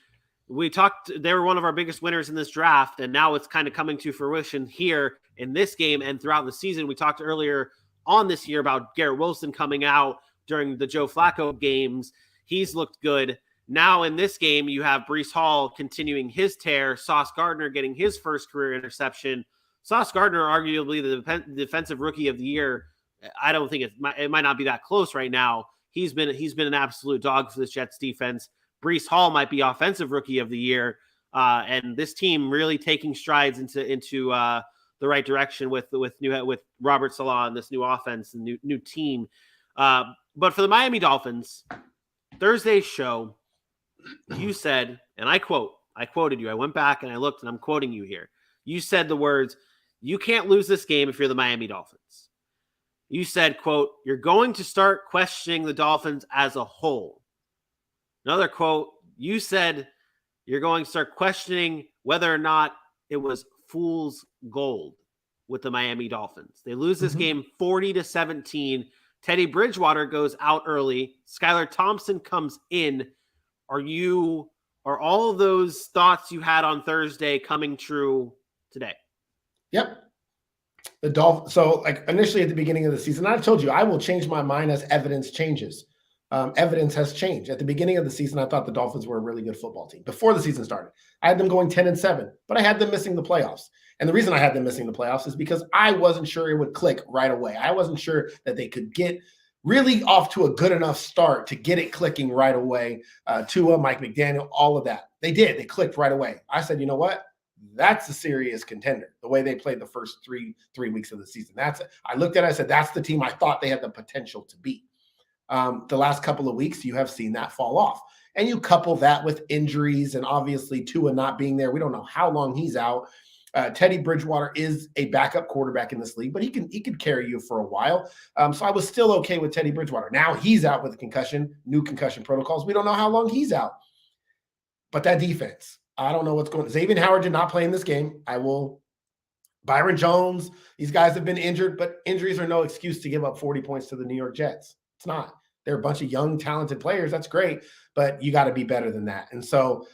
We talked, they were one of our biggest winners in this draft, and now it's kind of coming to fruition here in this game and throughout the season. We talked earlier on this year about Garrett Wilson coming out during the Joe Flacco games. He's looked good. Now in this game, you have Breece Hall continuing his tear, Sauce Gardner getting his first career interception. Sauce Gardner, arguably the defensive rookie of the year. I don't think it might not be that close right now. He's been an absolute dog for this Jets defense. Breece Hall might be offensive rookie of the year, and this team really taking strides into the right direction with Robert Saleh and this new offense and new team. But for the Miami Dolphins, Thursday's show, you said, and I quoted you. I went back and I looked, and I'm quoting you here. You said the words, "You can't lose this game if you're the Miami Dolphins." You said, quote, "You're going to start questioning the Dolphins as a whole." Another quote, you said you're going to start questioning whether or not it was fool's gold with the Miami Dolphins. They lose this game 40-17. Teddy Bridgewater goes out early. Skylar Thompson comes in. Are all of those thoughts you had on Thursday coming true today? Yep. The Dolphins. So, like, initially at the beginning of the season, I told you I will change my mind as evidence changes. Evidence has changed. At the beginning of the season, I thought the Dolphins were a really good football team. Before the season started, I had them going 10-7, but I had them missing the playoffs. And the reason I had them missing the playoffs is because I wasn't sure it would click right away. I wasn't sure that they could get really off to a good enough start to get it clicking right away. Tua, Mike McDaniel, all of that. They did. They clicked right away. I said, you know what? That's a serious contender, the way they played the first three weeks of the season. I looked at it, I said, that's the team I thought they had the potential to beat. The last couple of weeks, you have seen that fall off. And you couple that with injuries and obviously Tua not being there. We don't know how long he's out. Teddy Bridgewater is a backup quarterback in this league, but he could carry you for a while. So I was still okay with Teddy Bridgewater. Now he's out with a concussion, new concussion protocols. We don't know how long he's out. But that defense, I don't know what's going on. Xavier Howard did not play in this game. Byron Jones, these guys have been injured, but injuries are no excuse to give up 40 points to the New York Jets. It's not. They're a bunch of young, talented players. That's great, but you got to be better than that. And so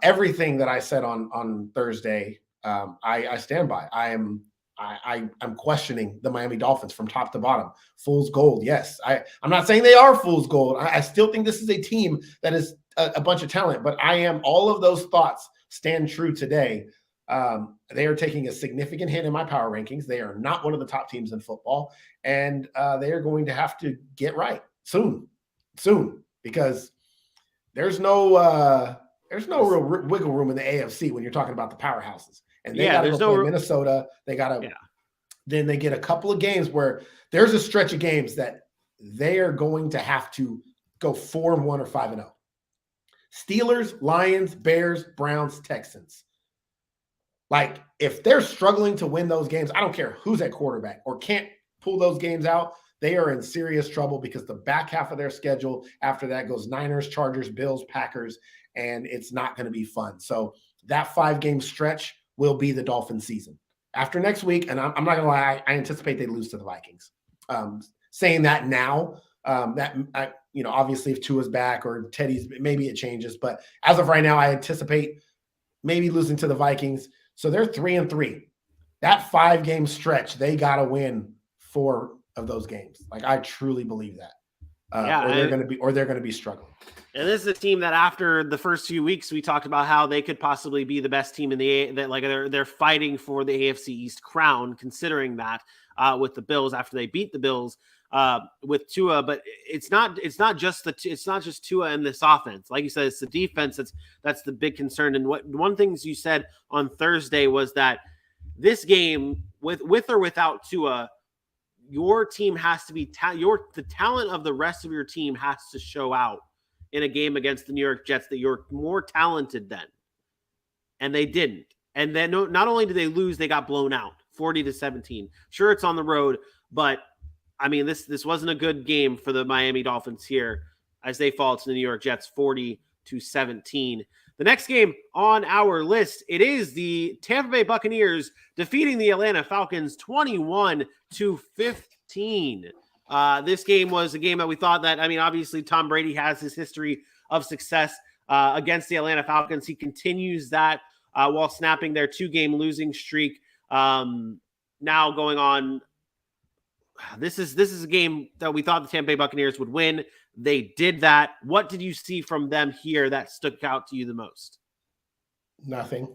everything that I said on Thursday, I stand by. I'm questioning the Miami Dolphins from top to bottom. Fool's gold, yes. I'm not saying they are fool's gold. I still think this is a team that is a bunch of talent, but all of those thoughts stand true today. They are taking a significant hit in my power rankings. They are not one of the top teams in football, and they are going to have to get right soon, because there's no real wiggle room in the AFC when you're talking about the powerhouses. And they got to go play Minnesota. They got to. Then they get a couple of games where there's a stretch of games that they are going to have to go 4-1 or 5-0. Steelers, Lions, Bears, Browns, Texans. Like, if they're struggling to win those games, I don't care who's at quarterback or can't pull those games out, they are in serious trouble, because the back half of their schedule after that goes Niners, Chargers, Bills, Packers, and it's not going to be fun. So that 5-game stretch will be the Dolphins season. After next week, and I'm not going to lie, I anticipate they lose to the Vikings. Saying that now, obviously if Tua's back or Teddy's, maybe it changes. But as of right now, I anticipate maybe losing to the Vikings. So they're 3-3. that 5-game stretch, they got to win 4 of those games. Like, I truly believe that. Or they're going to be struggling. And this is a team that after the first few weeks, we talked about how they could possibly be the best team in they're fighting for the AFC East crown, considering that with the Bills after they beat the Bills with Tua. But it's not just Tua and this offense. Like you said, it's the defense that's the big concern. And one thing you said on Thursday was that this game with or without Tua, your team has to be the talent of the rest of your team has to show out in a game against the New York Jets that you're more talented than. And they didn't. And then not only did they lose, they got blown out 40-17. Sure, it's on the road, but I mean, this wasn't a good game for the Miami Dolphins here as they fall to the New York Jets 40-17. The next game on our list, it is the Tampa Bay Buccaneers defeating the Atlanta Falcons 21-15. This game was a game that we thought that, I mean, obviously Tom Brady has his history of success against the Atlanta Falcons. He continues that while snapping their 2-game losing streak. Now going on, this is a game that we thought the Tampa Bay Buccaneers would win. They did that. What did you see from them here that stuck out to you the most? Nothing.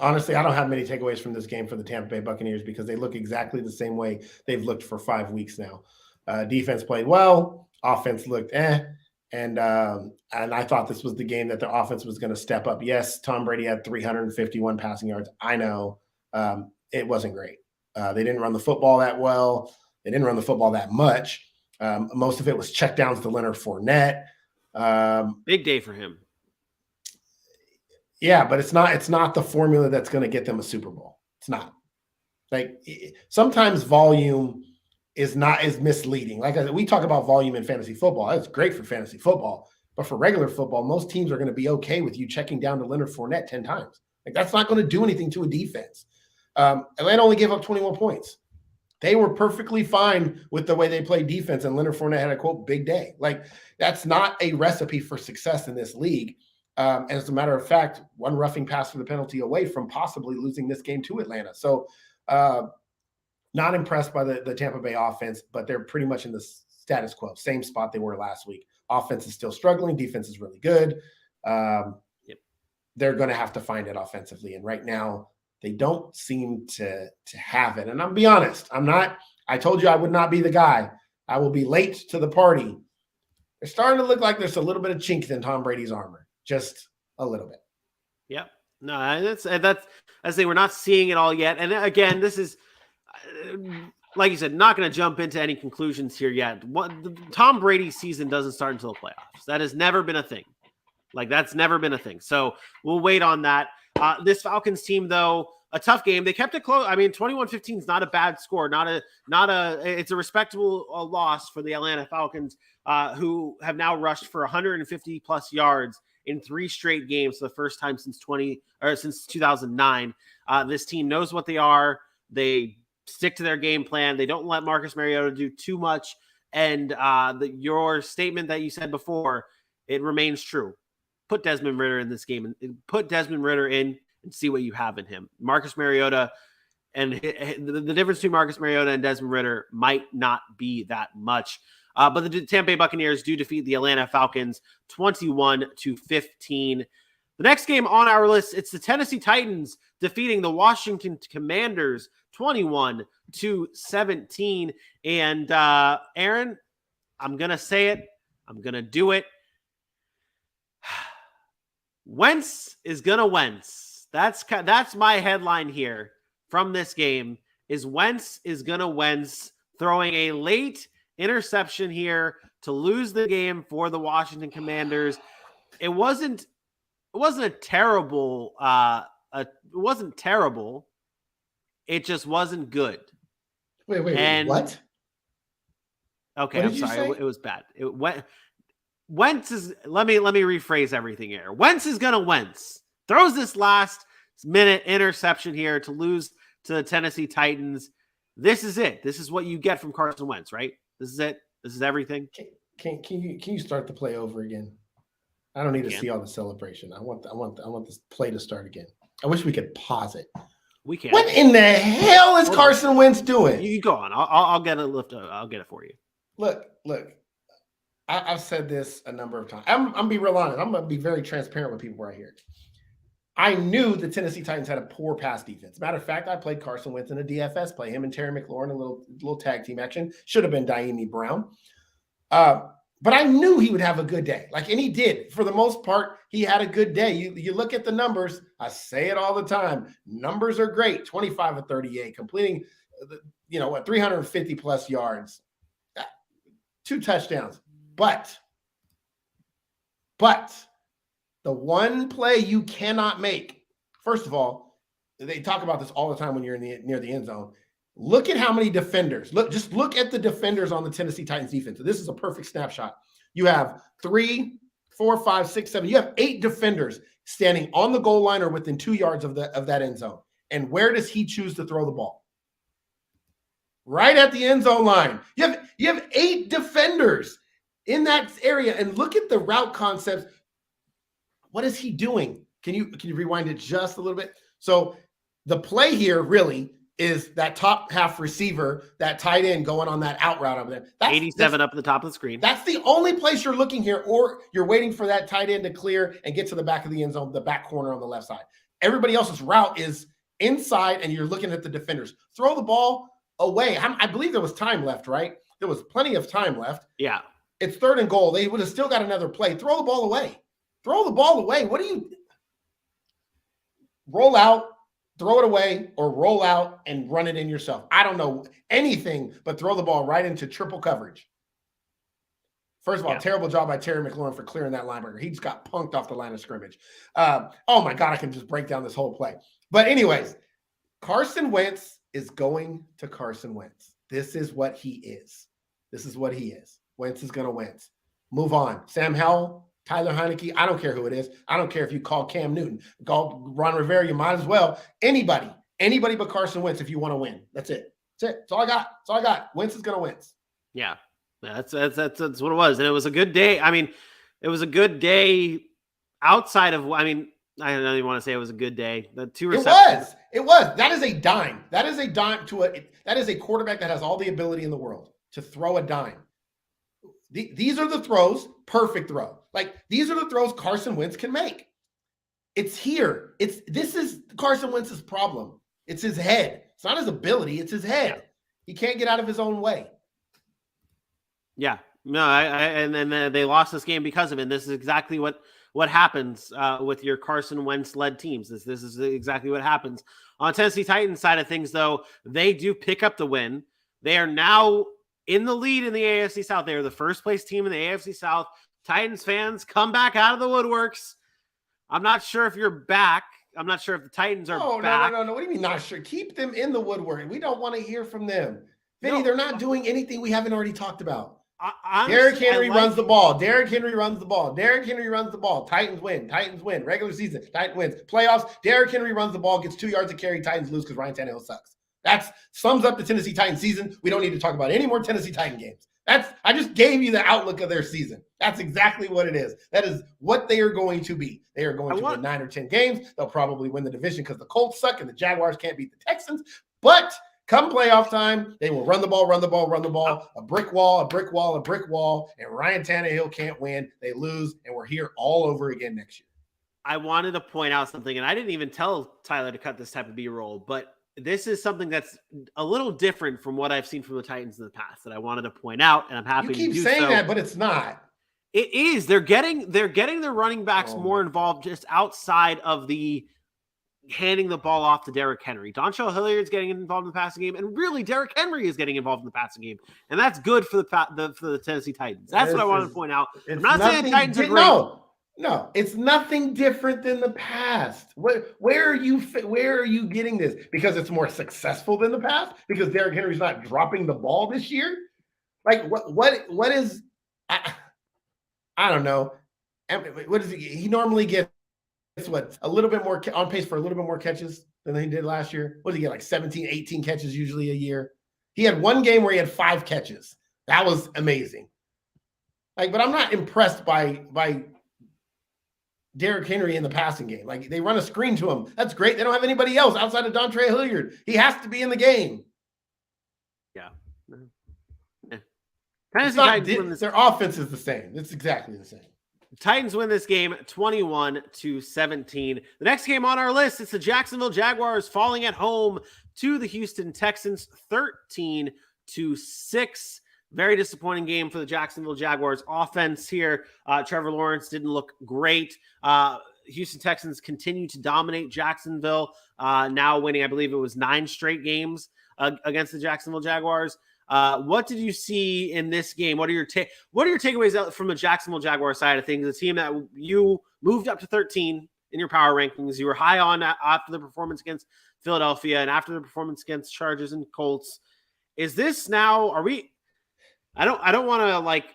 Honestly, I don't have many takeaways from this game for the Tampa Bay Buccaneers because they look exactly the same way they've looked for 5 weeks now. Defense played well. Offense looked And I thought this was the game that the offense was going to step up. Yes, Tom Brady had 351 passing yards. I know it wasn't great. They didn't run the football that well. They didn't run the football that much. Most of it was checkdowns to Leonard Fournette. Big day for him. Yeah, but it's not the formula that's going to get them a Super Bowl. It's not. Like, sometimes volume is misleading. Like we talk about volume in fantasy football. That's great for fantasy football. But for regular football, most teams are going to be okay with you checking down to Leonard Fournette 10 times. Like, that's not going to do anything to a defense. Atlanta only gave up 21 points. They were perfectly fine with the way they played defense, and Leonard Fournette had a, quote, big day. Like, that's not a recipe for success in this league. And as a matter of fact, one roughing pass for the penalty away from possibly losing this game to Atlanta. So not impressed by the Tampa Bay offense, but they're pretty much in the status quo, same spot they were last week. Offense is still struggling. Defense is really good. They're going to have to find it offensively. And right now, they don't seem to have it. And I'm be honest, I told you I would not be the guy. I will be late to the party. They're starting to look like there's a little bit of chink in Tom Brady's armor. Just a little bit. Yep. No, that's as they were not seeing it all yet. And again, this is, like you said, not going to jump into any conclusions here yet. Tom Brady's season doesn't start until the playoffs. That has never been a thing. Like, that's never been a thing. So we'll wait on that. This Falcons team, though, a tough game. They kept it close. I mean, 21-15 is not a bad score. It's a respectable loss for the Atlanta Falcons, who have now rushed for 150 plus yards in 3 straight games for the first time since 2009. This team knows what they are. They stick to their game plan. They don't let Marcus Mariota do too much. And your statement that you said before, it remains true. Put Desmond Ridder in this game and put Desmond Ridder in and see what you have in him. Marcus Mariota, and the difference between Marcus Mariota and Desmond Ridder might not be that much. But the Tampa Bay Buccaneers do defeat the Atlanta Falcons 21-15. The next game on our list, it's the Tennessee Titans defeating the Washington Commanders 21-17. And Aaron, I'm going to say it. I'm going to do it. Wentz is going to Wentz. That's my headline here from this game is Wentz is going to Wentz, throwing a late interception here to lose the game for the Washington Commanders. It wasn't terrible. It wasn't terrible. It just wasn't good. Wait, what? Okay, what I'm sorry. It was bad. Wentz is, let me rephrase everything here. Wentz is going to Wentz. Throws this last minute interception here to lose to the Tennessee Titans. This is it. This is what you get from Carson Wentz, right? This is it. This is everything. Can you start the play over again? I don't need to see all the celebration. I want this play to start again. I wish we could pause it. We can. What in the hell is Carson Wentz doing? You go on. I'll get a lift. I'll get it for you. Look. I've said this a number of times. I'm gonna be real honest. I'm gonna be very transparent with people right here. I knew the Tennessee Titans had a poor pass defense. Matter of fact, I played Carson Wentz in a DFS play. Him and Terry McLaurin, a little tag team action. Should have been Daimi Brown. But I knew he would have a good day. And he did. For the most part, he had a good day. You look at the numbers. I say it all the time. Numbers are great. 25 of 38, completing, 350 plus yards, 2 touchdowns. But the one play you cannot make, first of all, they talk about this all the time when you're near the end zone. Look at how many defenders. Look at the defenders on the Tennessee Titans defense. This is a perfect snapshot. You have 3, 4, 5, 6, 7. You have 8 defenders standing on the goal line or within 2 yards of that end zone. And where does he choose to throw the ball? Right at the end zone line. You have 8 defenders in that area, and look at the route concepts. What is he doing? Can you rewind it just a little bit? So the play here really is that top half receiver, that tight end going on that out route over there. That's 87 up at the top of the screen. That's the only place you're looking here, or you're waiting for that tight end to clear and get to the back of the end zone, the back corner on the left side. Everybody else's route is inside, and you're looking at the defenders. Throw the ball away. I believe there was time left, right? There was plenty of time left. Yeah. It's 3rd and goal. They would have still got another play. Throw the ball away. Throw the ball away. What do you roll out, throw it away, or roll out and run it in yourself? I don't know anything but throw the ball right into triple coverage. First of all, terrible job by Terry McLaurin for clearing that linebacker. He just got punked off the line of scrimmage. Oh my God, I can just break down this whole play. But anyways, Carson Wentz is going to Carson Wentz. This is what he is. This is what he is. Wentz is going to Wentz. Move on. Sam Howell, Tyler Heineke, I don't care who it is. I don't care if you call Cam Newton, call Ron Rivera, you might as well. Anybody but Carson Wentz if you want to win. That's it. That's all I got. Wentz is going to Wentz. Yeah. That's what it was. And it was a good day. I mean, it was a good day outside of, I don't even want to say it was a good day. The 2 receptions. It was. That is a dime. That is a dime that is a quarterback that has all the ability in the world to throw a dime. These are the throws, perfect throw. These are the throws Carson Wentz can make. It's here. This is Carson Wentz's problem. It's his head. It's not his ability. It's his head. He can't get out of his own way. Yeah. No, and then they lost this game because of it. And this is exactly what happens with your Carson Wentz-led teams. This is exactly what happens. On Tennessee Titans side of things, though, they do pick up the win. They are now in the lead in the AFC South. They are the first place team in the AFC South. Titans fans, come back out of the woodworks. I'm not sure if you're back. I'm not sure if the Titans are back. No. What do you mean not sure? Keep them in the woodwork. We don't want to hear from them. Vinny, they're not doing anything we haven't already talked about. Derrick Henry runs the ball. Derrick Henry runs the ball. Derrick Henry runs the ball. Titans win. Titans win. Regular season. Titans wins. Playoffs. Derrick Henry runs the ball, gets 2 yards to carry. Titans lose because Ryan Tannehill sucks. That sums up the Tennessee Titans season. We don't need to talk about any more Tennessee Titan games. I just gave you the outlook of their season. That's exactly what it is. That is what they are going to be. They are going to win 9 or 10 games. They'll probably win the division because the Colts suck and the Jaguars can't beat the Texans. But come playoff time, they will run the ball, a brick wall, and Ryan Tannehill can't win. They lose, and we're here all over again next year. I wanted to point out something, and I didn't even tell Tyler to cut this type of B-roll, but this is something that's a little different from what I've seen from the Titans in the past that I wanted to point out, and I'm happy to do so. You keep saying that, but it's not. It is. They're getting their running backs more involved just outside of the handing the ball off to Derrick Henry. Dontrell Hilliard's getting involved in the passing game, and really Derrick Henry is getting involved in the passing game, and that's good for the Tennessee Titans. That's what I wanted to point out. I'm not saying the Titans are great. No, it's nothing different than the past. Where are you getting this? Because it's more successful than the past? Because Derrick Henry's not dropping the ball this year? What is I don't know. What is he normally gets a little bit more on pace for a little bit more catches than he did last year? What did he get, 17, 18 catches usually a year? He had one game where he had 5 catches. That was amazing. But I'm not impressed by Derrick Henry in the passing game. Like they run a screen to him. That's great. They don't have anybody else outside of Dontre Hilliard. He has to be in the game. Yeah. Their offense is the same. It's exactly the same. Titans win this game 21-17. The next game on our list is the Jacksonville Jaguars falling at home to the Houston Texans 13-6. Very disappointing game for the Jacksonville Jaguars offense here. Trevor Lawrence didn't look great. Houston Texans continue to dominate Jacksonville, now winning, I believe it was 9 straight games against the Jacksonville Jaguars. What did you see in this game? What are your takeaways from the Jacksonville Jaguars side of things? A team that you moved up to 13 in your power rankings. You were high on after the performance against Philadelphia and after the performance against Chargers and Colts. Is this now? I don't want to like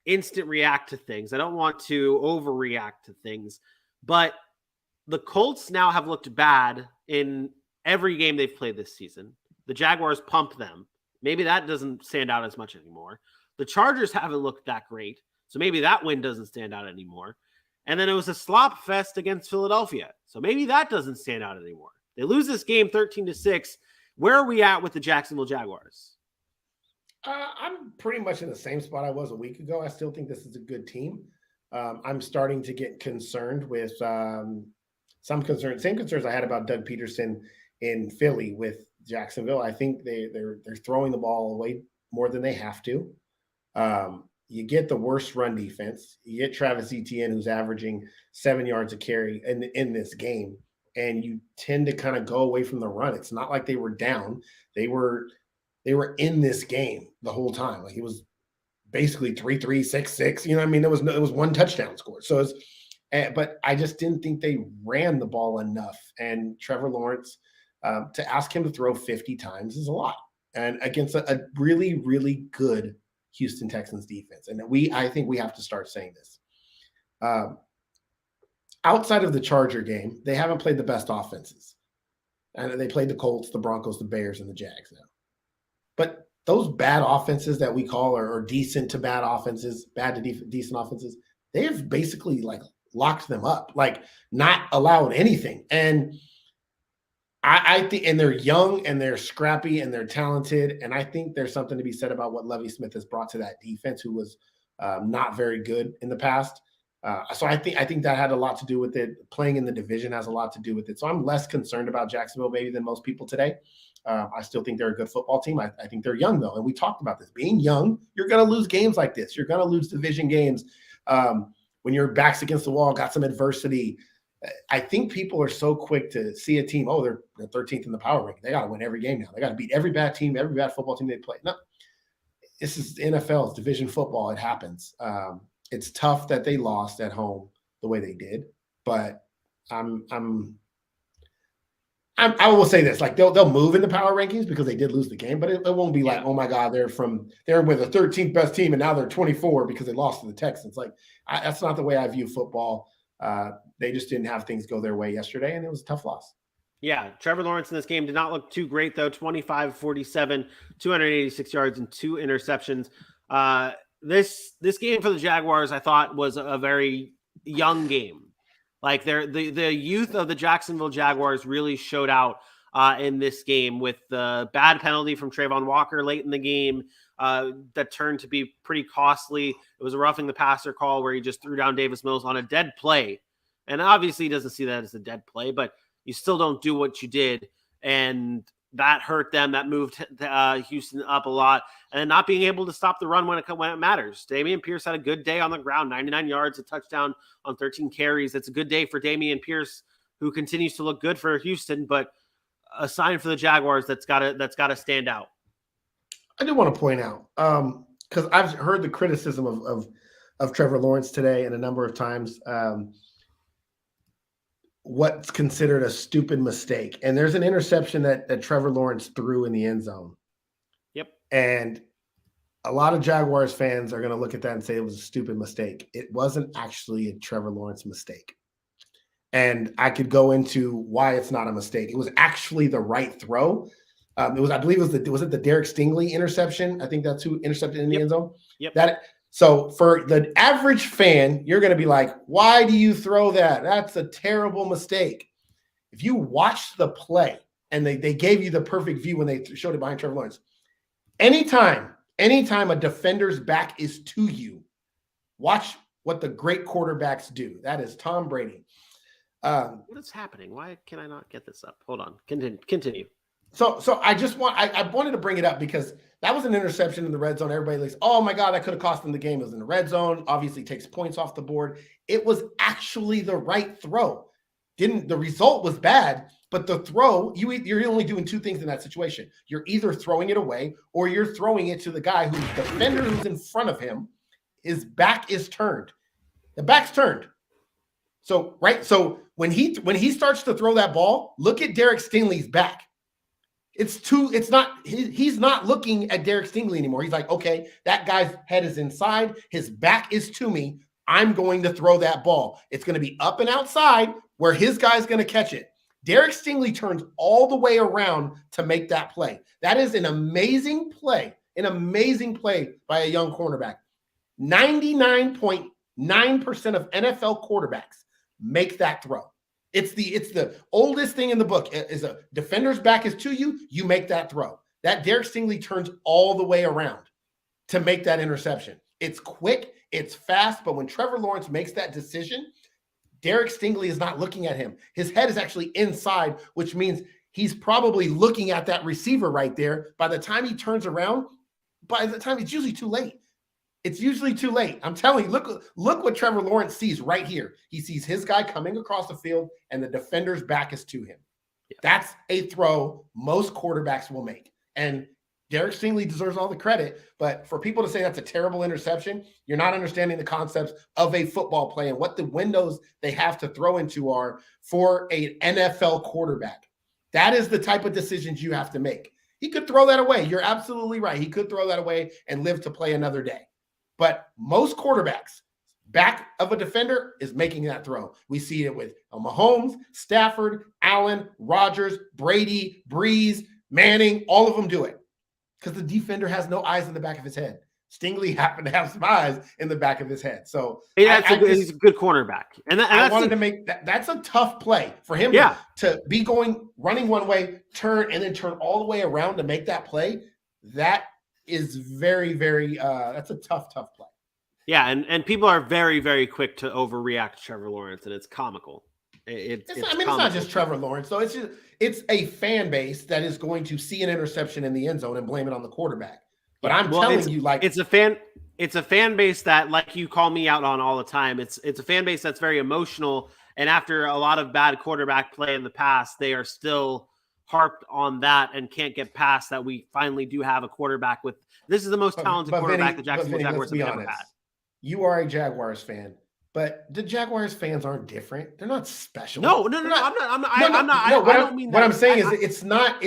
instant react to things. I don't want to overreact to things, but the Colts now have looked bad in every game they've played this season. The Jaguars pump them. Maybe that doesn't stand out as much anymore. The Chargers haven't looked that great, so maybe that win doesn't stand out anymore. And then it was a slop fest against Philadelphia, so maybe that doesn't stand out anymore. They lose this game 13-6. Where are we at with the Jacksonville Jaguars? I'm pretty much in the same spot I was a week ago. I still think this is a good team. I'm starting to get concerned with same concerns I had about Doug Peterson in Philly with Jacksonville. I think they're throwing the ball away more than they have to. You get the worst run defense. You get Travis Etienne, who's averaging 7 yards a carry in this game, and you tend to kind of go away from the run. It's not like they were down. They were in this game the whole time. Like it was basically 3-3, 6-6. You know what I mean? It was one touchdown score. So but I just didn't think they ran the ball enough. And Trevor Lawrence, to ask him to throw 50 times is a lot. And against a really, really good Houston Texans defense. And I think we have to start saying this. Outside of the Charger game, they haven't played the best offenses. And they played the Colts, the Broncos, the Bears, and the Jags now. But those bad offenses that we call are decent to bad offenses, bad to decent offenses, they have basically like locked them up, like not allowed anything. And I think, and they're young and they're scrappy and they're talented. And I think there's something to be said about what Lovie Smith has brought to that defense, who was not very good in the past. So I think that had a lot to do with it. Playing in the division has a lot to do with it. So I'm less concerned about Jacksonville maybe than most people today. I still think they're a good football team. I think they're young, though. And we talked about this. Being young, you're going to lose games like this. You're going to lose division games when your back's against the wall, got some adversity. I think people are so quick to see a team, they're 13th in the power ranking. They got to win every game now. They got to beat every bad team, every bad football team they play. No, this is NFL. It's division football. It happens. It's tough that they lost at home the way they did, but I will say this: like they'll move in the power rankings because they did lose the game, but it won't be like, oh my God, they're with the 13th best team and now they're 24 because they lost to the Texans. Like that's not the way I view football. They just didn't have things go their way yesterday, and it was a tough loss. Yeah, Trevor Lawrence in this game did not look too great, though. 25-47, 286 yards and 2 interceptions. This game for the Jaguars, I thought, was a very young game. Like the youth of the Jacksonville Jaguars really showed out in this game with the bad penalty from Trayvon Walker late in the game that turned to be pretty costly. It was a roughing the passer call where he just threw down Davis Mills on a dead play. And obviously he doesn't see that as a dead play, but you still don't do what you did. And that hurt them. That moved Houston up a lot. And then not being able to stop the run when it matters. Dameon Pierce had a good day on the ground, 99 yards, a touchdown on 13 carries. It's a good day for Dameon Pierce, who continues to look good for Houston, but a sign for the Jaguars that's got to stand out. I do want to point out, because I've heard the criticism of Trevor Lawrence today and a number of times, what's considered a stupid mistake. And there's an interception that Trevor Lawrence threw in the end zone. Yep. And a lot of Jaguars fans are going to look at that and say it was a stupid mistake. It wasn't actually a Trevor Lawrence mistake. And I could go into why it's not a mistake. It was actually the right throw. Was it the Derek Stingley interception? I think that's who intercepted in the end zone. Yep. So for the average fan, you're going to be like, why do you throw that? That's a terrible mistake. If you watch the play, and they gave you the perfect view when they showed it behind Trevor Lawrence, anytime a defender's back is to you, watch what the great quarterbacks do. That is Tom Brady. What is happening? Why can I not get this up? Hold on. Continue. So I wanted to bring it up because that was an interception in the red zone. Everybody thinks, oh my God, that could have cost them the game. It was in the red zone. Obviously takes points off the board. It was actually the right throw. The result was bad, but the throw, you're only doing two things in that situation. You're either throwing it away or you're throwing it to the guy who's defender who's in front of him. His back is turned. The back's turned. So, right. So when he starts to throw that ball, look at Derek Stingley's back. He's not looking at Derek Stingley anymore. He's like, okay, that guy's head is inside. His back is to me. I'm going to throw that ball. It's going to be up and outside where his guy's going to catch it. Derek Stingley turns all the way around to make that play. That is an amazing play by a young cornerback. 99.9% of NFL quarterbacks make that throw. It's the oldest thing in the book. Is a defender's back is to you, you make that throw. That Derek Stingley turns all the way around to make that interception. It's quick, it's fast, but when Trevor Lawrence makes that decision, Derek Stingley is not looking at him. His head is actually inside, which means he's probably looking at that receiver right there. By the time he turns around, it's usually too late. It's usually too late. I'm telling you, look what Trevor Lawrence sees right here. He sees his guy coming across the field and the defender's back is to him. Yeah. That's a throw most quarterbacks will make. And Derek Stingley deserves all the credit, but for people to say that's a terrible interception, you're not understanding the concepts of a football play and what the windows they have to throw into are for an NFL quarterback. That is the type of decisions you have to make. He could throw that away. You're absolutely right. He could throw that away and live to play another day. But most quarterbacks, back of a defender is making that throw. We see it with Mahomes, Stafford, Allen, Rodgers, Brady, Breeze, Manning, all of them do it because the defender has no eyes in the back of his head. Stingley happened to have some eyes in the back of his head. So he's a good cornerback. And I wanted to make that. That's a tough play for him to be running one way, turn, and then turn all the way around to make that play. That is very, very that's a tough play. Yeah, and people are very, very quick to overreact to Trevor Lawrence, and it's comical. It's not just Trevor Lawrence, though. It's a fan base that is going to see an interception in the end zone and blame it on the quarterback. But I'm telling you, it's a fan base that, like you call me out on all the time, it's a fan base that's very emotional, and after a lot of bad quarterback play in the past, they are still harped on that and can't get past that we finally do have a quarterback with this is the most talented quarterback the Jacksonville Jaguars have ever had. You are a Jaguars fan, but the Jaguars fans aren't different. They're not special. No. I'm not. I don't mean that. What I'm saying is it's not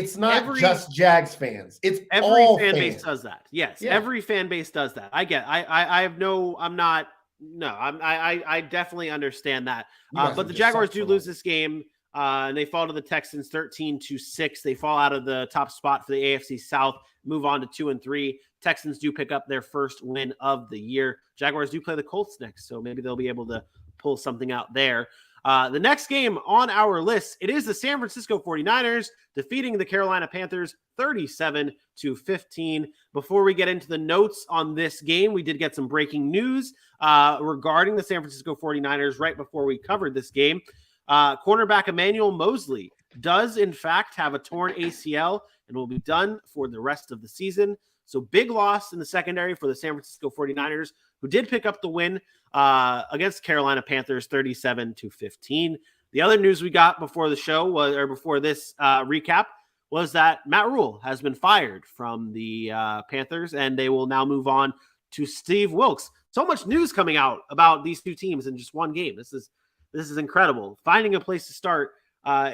just Jags fans. It's every all fan fans. Base does that. Yes, yeah. Every fan base does that. I get. I have no. I'm not. No. I definitely understand that. But the Jaguars do lose this game. And they fall to the Texans 13-6. They fall out of the top spot for the AFC South, move on to 2-3. Texans do pick up their first win of the year. Jaguars do play the Colts next, so maybe they'll be able to pull something out there. The next game on our list, it is the San Francisco 49ers defeating the Carolina Panthers 37-15. Before we get into the notes on this game, we did get some breaking news regarding the San Francisco 49ers right before we covered this game. Cornerback Emmanuel Moseley does, in fact, have a torn ACL and will be done for the rest of the season. So big loss in the secondary for the San Francisco 49ers, who did pick up the win against Carolina Panthers 37-15. The other news we got before the show before this recap was that Matt Rule has been fired from the Panthers, and they will now move on to Steve Wilks. So much news coming out about these two teams in just one game. This is incredible. Finding a place to start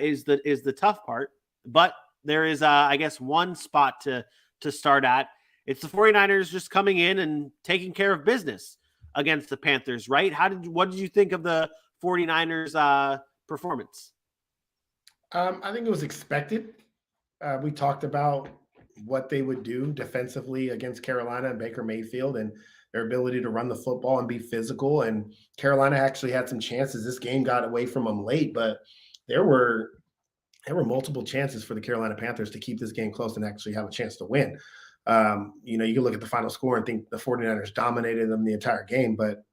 is the tough part, but there is, I guess, one spot to start at. It's the 49ers just coming in and taking care of business against the Panthers, right? What did you think of the 49ers performance? I think it was expected. We talked about what they would do defensively against Carolina and Baker Mayfield, and their ability to run the football and be physical. And Carolina actually had some chances. This game got away from them late, but there were multiple chances for the Carolina Panthers to keep this game close and actually have a chance to win. You can look at the final score and think the 49ers dominated them the entire game, but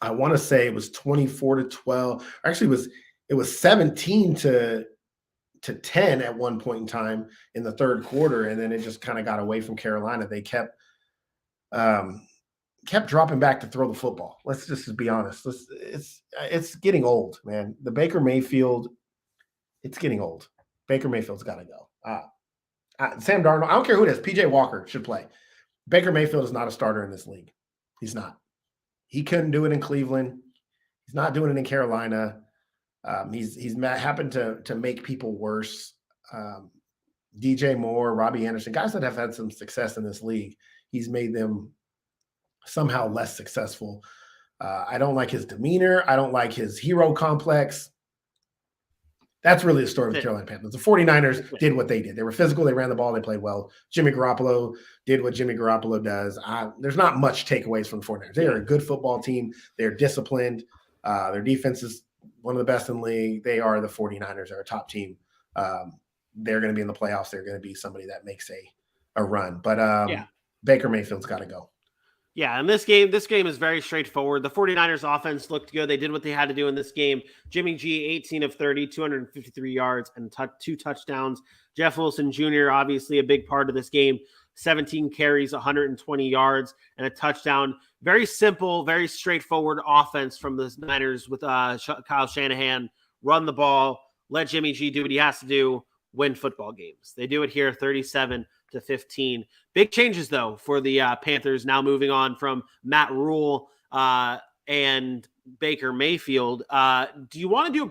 I want to say it was 24-12. Actually, it was 17-10 at one point in time in the third quarter, and then it just kind of got away from Carolina. They kept dropping back to throw the football. Let's just be honest. It's getting old, man. The Baker Mayfield, it's getting old. Baker Mayfield's got to go. Sam Darnold, I don't care who it is. PJ Walker should play. Baker Mayfield is not a starter in this league. He's not. He couldn't do it in Cleveland. He's not doing it in Carolina. He's happened to make people worse. DJ Moore, Robbie Anderson, guys that have had some success in this league, he's made them somehow less successful. I don't like his demeanor. I don't like his hero complex. That's really the story of the Carolina Panthers. The 49ers did what they did. They were physical. They ran the ball. They played well. Jimmy Garoppolo did what Jimmy Garoppolo does. There's not much takeaways from the 49ers. They are a good football team. They're disciplined. Their defense is one of the best in the league. They are the 49ers. They're a top team. They're going to be in the playoffs. They're going to be somebody that makes a run. But Baker Mayfield's got to go. Yeah, and this game is very straightforward. The 49ers offense looked good. They did what they had to do in this game. Jimmy G, 18 of 30, 253 yards and 2 touchdowns. Jeff Wilson Jr., obviously a big part of this game, 17 carries, 120 yards, and a touchdown. Very simple, very straightforward offense from the Niners with Kyle Shanahan. Run the ball, let Jimmy G do what he has to do, win football games. They do it here, 37-15. Big changes, though, for the Panthers now moving on from Matt Rule and Baker Mayfield. Do you want to do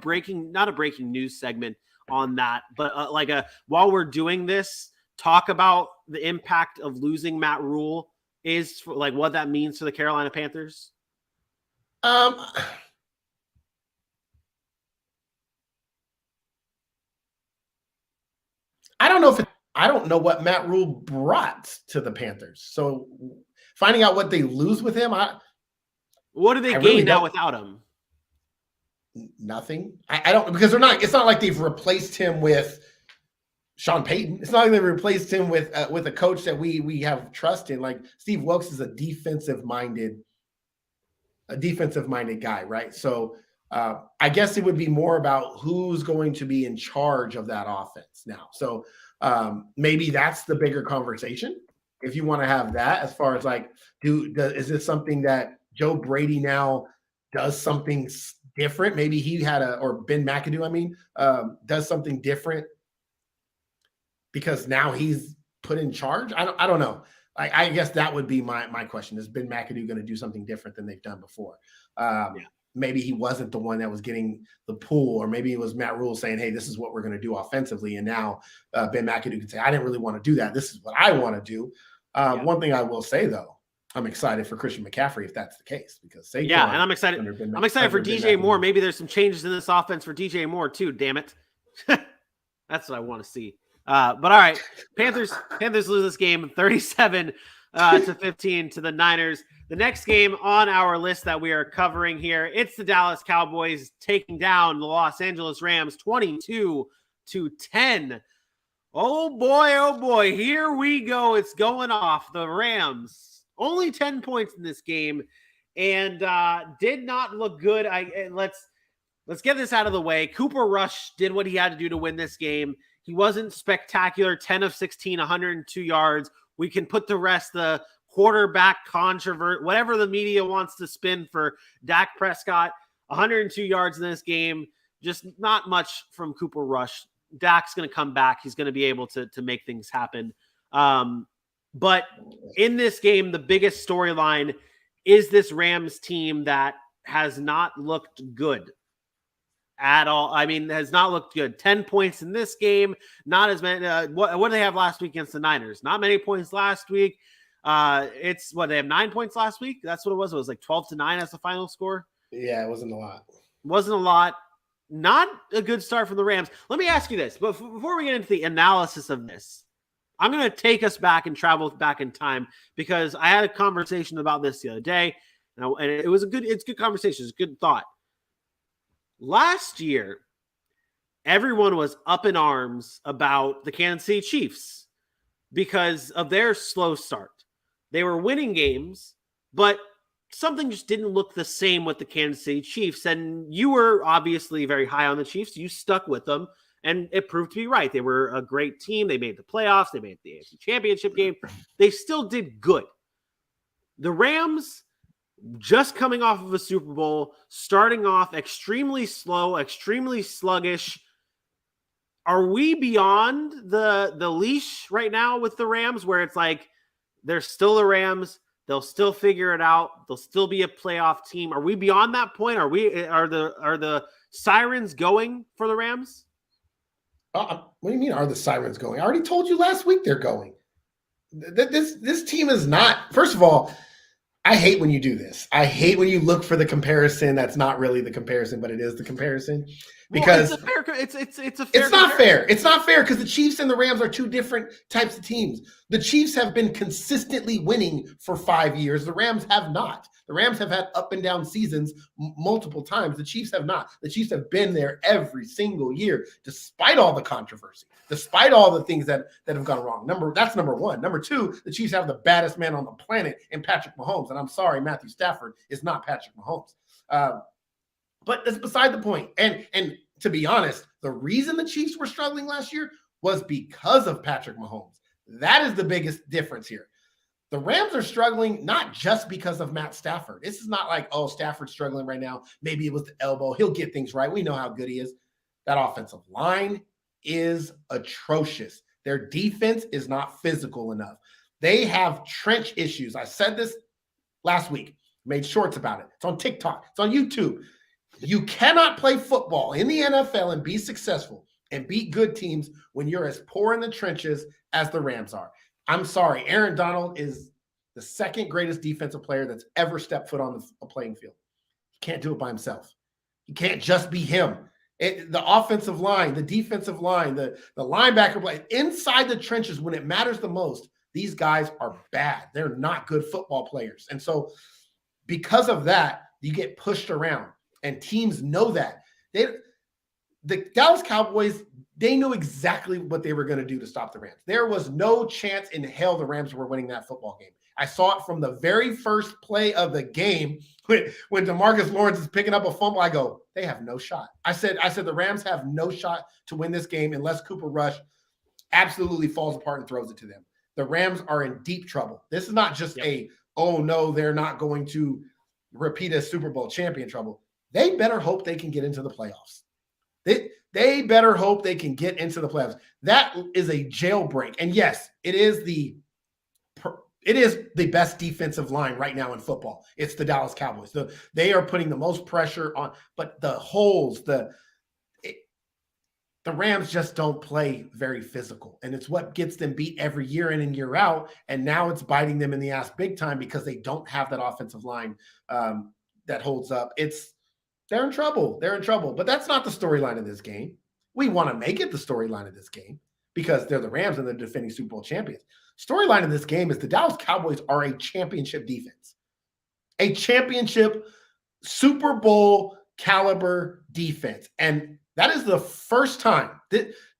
not a breaking news segment on that, but while we're doing this, talk about the impact of losing Matt Rule is for, what that means for the Carolina Panthers? I don't know I don't know what Matt Rule brought to the Panthers. So finding out what they lose with him, what do they gain now without him? Nothing. I don't, because it's not like they've replaced him with Sean Payton. It's not like they've replaced him with a coach that we have trust in. Like Steve Wilkes is a defensive minded guy, right? So I guess it would be more about who's going to be in charge of that offense now. So maybe that's the bigger conversation. If you want to have that, as far as is this something that Joe Brady now does something different? Maybe he had or Ben McAdoo, does something different because now he's put in charge. I don't know. I guess that would be my question. Is Ben McAdoo going to do something different than they've done before? Maybe he wasn't the one that was getting the pull, or maybe it was Matt Rule saying, hey, this is what we're going to do offensively. And now Ben McAdoo can say, I didn't really want to do that. This is what I want to do. One thing I will say, though, I'm excited for Christian McCaffrey if that's the case, because and I'm excited. I'm excited for DJ Moore. Maybe there's some changes in this offense for DJ Moore too. Damn it, that's what I want to see. But all right, Panthers lose this game 37-15 to the Niners. The next game on our list that we are covering here, it's the Dallas Cowboys taking down the Los Angeles Rams 22-10. Oh boy, here we go. It's going off. The Rams only 10 points in this game and did not look good. Let's get this out of the way. Cooper Rush did what he had to do to win this game. He wasn't spectacular. 10 of 16, 102 yards. We can put the rest, the quarterback controversy, whatever the media wants to spin for Dak Prescott. 102 yards in this game. Just not much from Cooper Rush. Dak's going to come back. He's going to be able to make things happen. But in this game, the biggest storyline is this Rams team that has not looked good at all. Has not looked good. 10 points in this game. Not as many. What did they have last week against the Niners? Not many points last week. It's what they have 9 points last week. That's what it was. It was 12-9 as the final score. Yeah, it wasn't a lot. Not a good start from the Rams. Let me ask you this, but before we get into the analysis of this, I'm going to take us back and travel back in time because I had a conversation about this the other day, and it was it's a good conversation. It's a good thought. Last year, everyone was up in arms about the Kansas City Chiefs because of their slow start. They were winning games, but something just didn't look the same with the Kansas City Chiefs. And you were obviously very high on the Chiefs. You stuck with them, and it proved to be right. They were a great team. They made the playoffs. They made the AFC Championship game. They still did good. The Rams, just coming off of a Super Bowl, starting off extremely slow, extremely sluggish. Are we beyond the leash right now with the Rams where it's like they're still the Rams? They'll still figure it out. They'll still be a playoff team. Are we beyond that point? Are the sirens going for the Rams? What do you mean? Are the sirens going? I already told you last week they're going. This team is not. First of all, I hate when you do this. I hate when you look for the comparison that's not really the comparison, but it is the comparison. Because it's a fair. It's a fair. It's not fair. It's not fair because the Chiefs and the Rams are two different types of teams. The Chiefs have been consistently winning for 5 years. The Rams have not. The Rams have had up and down seasons multiple times. The Chiefs have not. The Chiefs have been there every single year, despite all the controversy, despite all the things that have gone wrong. That's number one. Number two, the Chiefs have the baddest man on the planet in Patrick Mahomes. And I'm sorry, Matthew Stafford is not Patrick Mahomes. But that's beside the point. And to be honest, the reason the Chiefs were struggling last year was because of Patrick Mahomes. That is the biggest difference here. The Rams are struggling not just because of Matt Stafford. This is not like, oh, Stafford's struggling right now. Maybe it was the elbow. He'll get things right. We know how good he is. That offensive line is atrocious. Their defense is not physical enough. They have trench issues. I said this last week, made shorts about it. It's on TikTok. It's on YouTube. You cannot play football in the NFL and be successful and beat good teams when you're as poor in the trenches as the Rams are. I'm sorry. Aaron Donald is the second greatest defensive player that's ever stepped foot on the playing field. He can't do it by himself. He can't just be him. The offensive line, the defensive line, the linebacker play, inside the trenches when it matters the most, these guys are bad. They're not good football players. And so because of that, you get pushed around. And teams know that. The Dallas Cowboys, they knew exactly what they were going to do to stop the Rams. There was no chance in hell the Rams were winning that football game. I saw it from the very first play of the game when DeMarcus Lawrence is picking up a fumble. I go, they have no shot. I said the Rams have no shot to win this game unless Cooper Rush absolutely falls apart and throws it to them. The Rams are in deep trouble. This is not just oh no, they're not going to repeat as Super Bowl champion trouble. They better hope they can get into the playoffs. They better hope they can get into the playoffs. That is a jailbreak. And yes, it is the best defensive line right now in football. It's the Dallas Cowboys. They are putting the most pressure on, but the holes, the Rams just don't play very physical. And it's what gets them beat every year in and year out. And now it's biting them in the ass big time because they don't have that offensive line that holds up. They're in trouble. They're in trouble. But that's not the storyline of this game. We want to make it the storyline of this game because they're the Rams and they're defending Super Bowl champions. Storyline of this game is the Dallas Cowboys are a championship defense. A championship Super Bowl caliber defense. And that is the first time.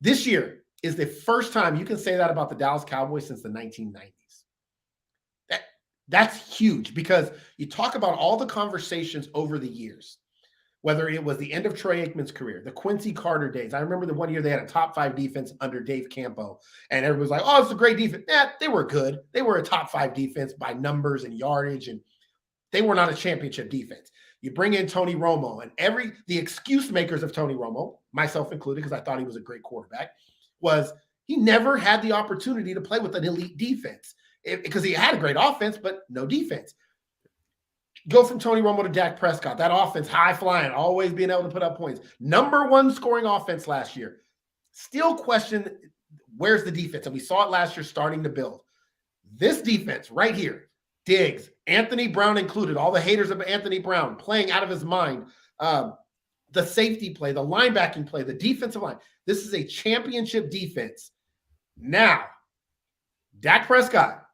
This year is the first time you can say that about the Dallas Cowboys since the 1990s. That's huge because you talk about all the conversations over the years. Whether it was the end of Troy Aikman's career, the Quincy Carter days. I remember the one year they had a top 5 defense under Dave Campo, and everybody was like, oh, it's a great defense. Yeah, they were good. They were a top 5 defense by numbers and yardage, and they were not a championship defense. You bring in Tony Romo, and the excuse makers of Tony Romo, myself included, because I thought he was a great quarterback, was he never had the opportunity to play with an elite defense because he had a great offense, but no defense. Go from Tony Romo to Dak Prescott. That offense, high flying, always being able to put up points. Number 1 scoring offense last year. Still question, where's the defense? And we saw it last year starting to build. This defense right here, Diggs, Anthony Brown included, all the haters of Anthony Brown playing out of his mind. The safety play, the linebacking play, the defensive line. This is a championship defense. Now, Dak Prescott,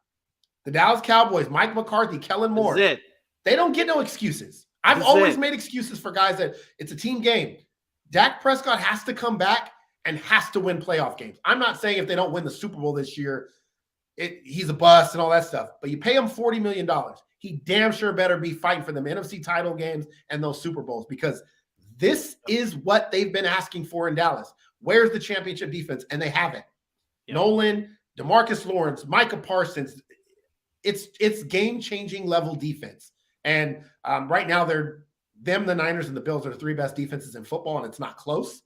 the Dallas Cowboys, Mike McCarthy, Kellen Moore. That's it. They don't get no excuses. I've That's always it. made excuses for guys that it's a team game. Dak Prescott has to come back and has to win playoff games. I'm not saying if they don't win the Super Bowl this year, he's a bust and all that stuff. But you pay him $40 million. He damn sure better be fighting for them NFC title games and those Super Bowls, because this is what they've been asking for in Dallas. Where's the championship defense? And they haven't. Yep. Nolan, DeMarcus Lawrence, Micah Parsons. It's game-changing level defense. And right now, the Niners and the Bills are the 3 best defenses in football, and it's not close.